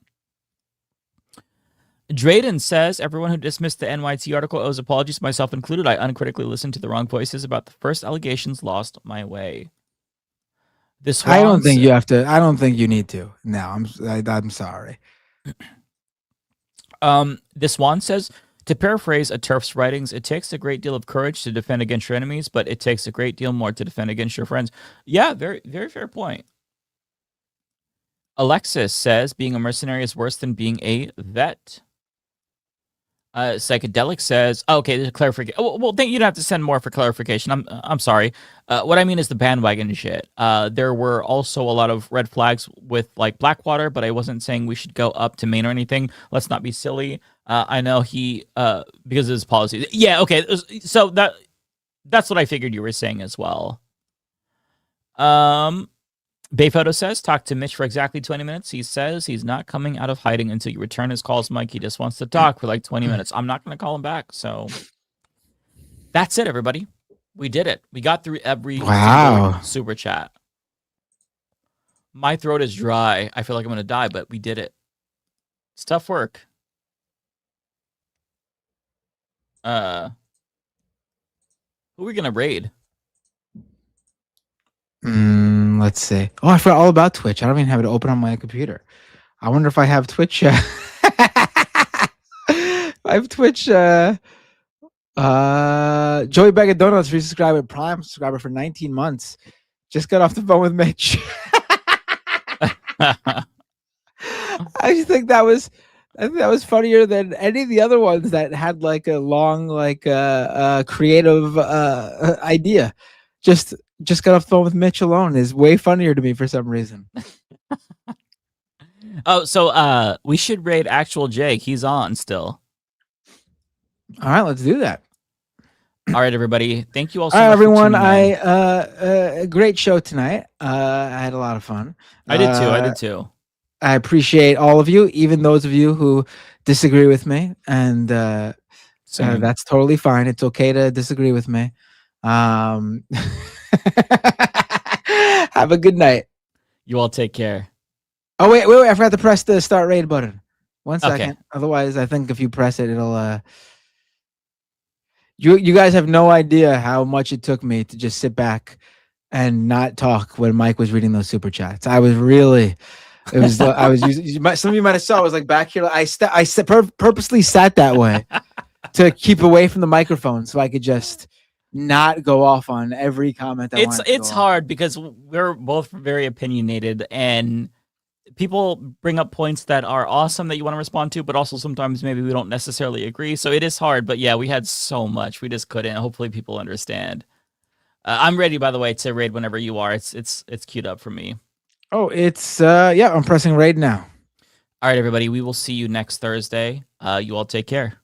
Drayden says, everyone who dismissed the NYT article owes apologies, myself included. I uncritically listened to the wrong voices about the first allegations, lost my way. I don't think you have to. I don't think you need to. No, I'm sorry. This one says, to paraphrase a TERF's writings, it takes a great deal of courage to defend against your enemies, but it takes a great deal more to defend against your friends. Yeah, very, very fair point. Alexis says, being a mercenary is worse than being a vet. Psychedelic says, okay, there's a clarification. Well, you don't have to send more for clarification. I'm sorry. What I mean is the bandwagon shit. There were also a lot of red flags with like Blackwater, but I wasn't saying we should go up to Maine or anything. Let's not be silly. I know he because of his policies. Yeah, okay. So that's what I figured you were saying as well. Bayphoto says, talk to Mitch for exactly 20 minutes. He says he's not coming out of hiding until you return his calls, Mike. He just wants to talk for like 20 minutes. I'm not going to call him back. So that's it, everybody. We did it. We got through every single super chat. My throat is dry. I feel like I'm going to die, but we did it. It's tough work. Who are we going to raid? Let's see. Oh, I forgot all about Twitch. I don't even have it open on my computer. I wonder if I have Twitch. I have Twitch. Joey Bag of Donuts, resubscriber, Prime subscriber for 19 months. Just got off the phone with Mitch. I just think that was funnier than any of the other ones that had like a long, like creative idea. Just got off the phone with Mitch alone is way funnier to me for some reason. Oh, so we should raid actual Jake. He's on still. All right, let's do that. All right, everybody. Thank you all so much. much Everyone, great show tonight. I had a lot of fun. I did too. I appreciate all of you, even those of you who disagree with me, and that's totally fine. It's okay to disagree with me. Have a good night. You all take care. Oh, wait. I forgot to press the start raid button. 1 second. Okay. Otherwise, I think if you press it, it'll... You guys have no idea how much it took me to just sit back and not talk when Mike was reading those super chats. I was really... It was... I was using... Some of you might have saw I was like back here. I purposely sat that way to keep away from the microphone so I could just... not go off on every comment. It's hard because we're both very opinionated and people bring up points that are awesome that you want to respond to, but also sometimes maybe we don't necessarily agree. So it is hard, but yeah, we had so much. We just couldn't. Hopefully people understand. I'm ready, by the way, to raid whenever you are. It's queued up for me. Oh, it's I'm pressing raid now. All right, everybody. We will see you next Thursday. You all take care.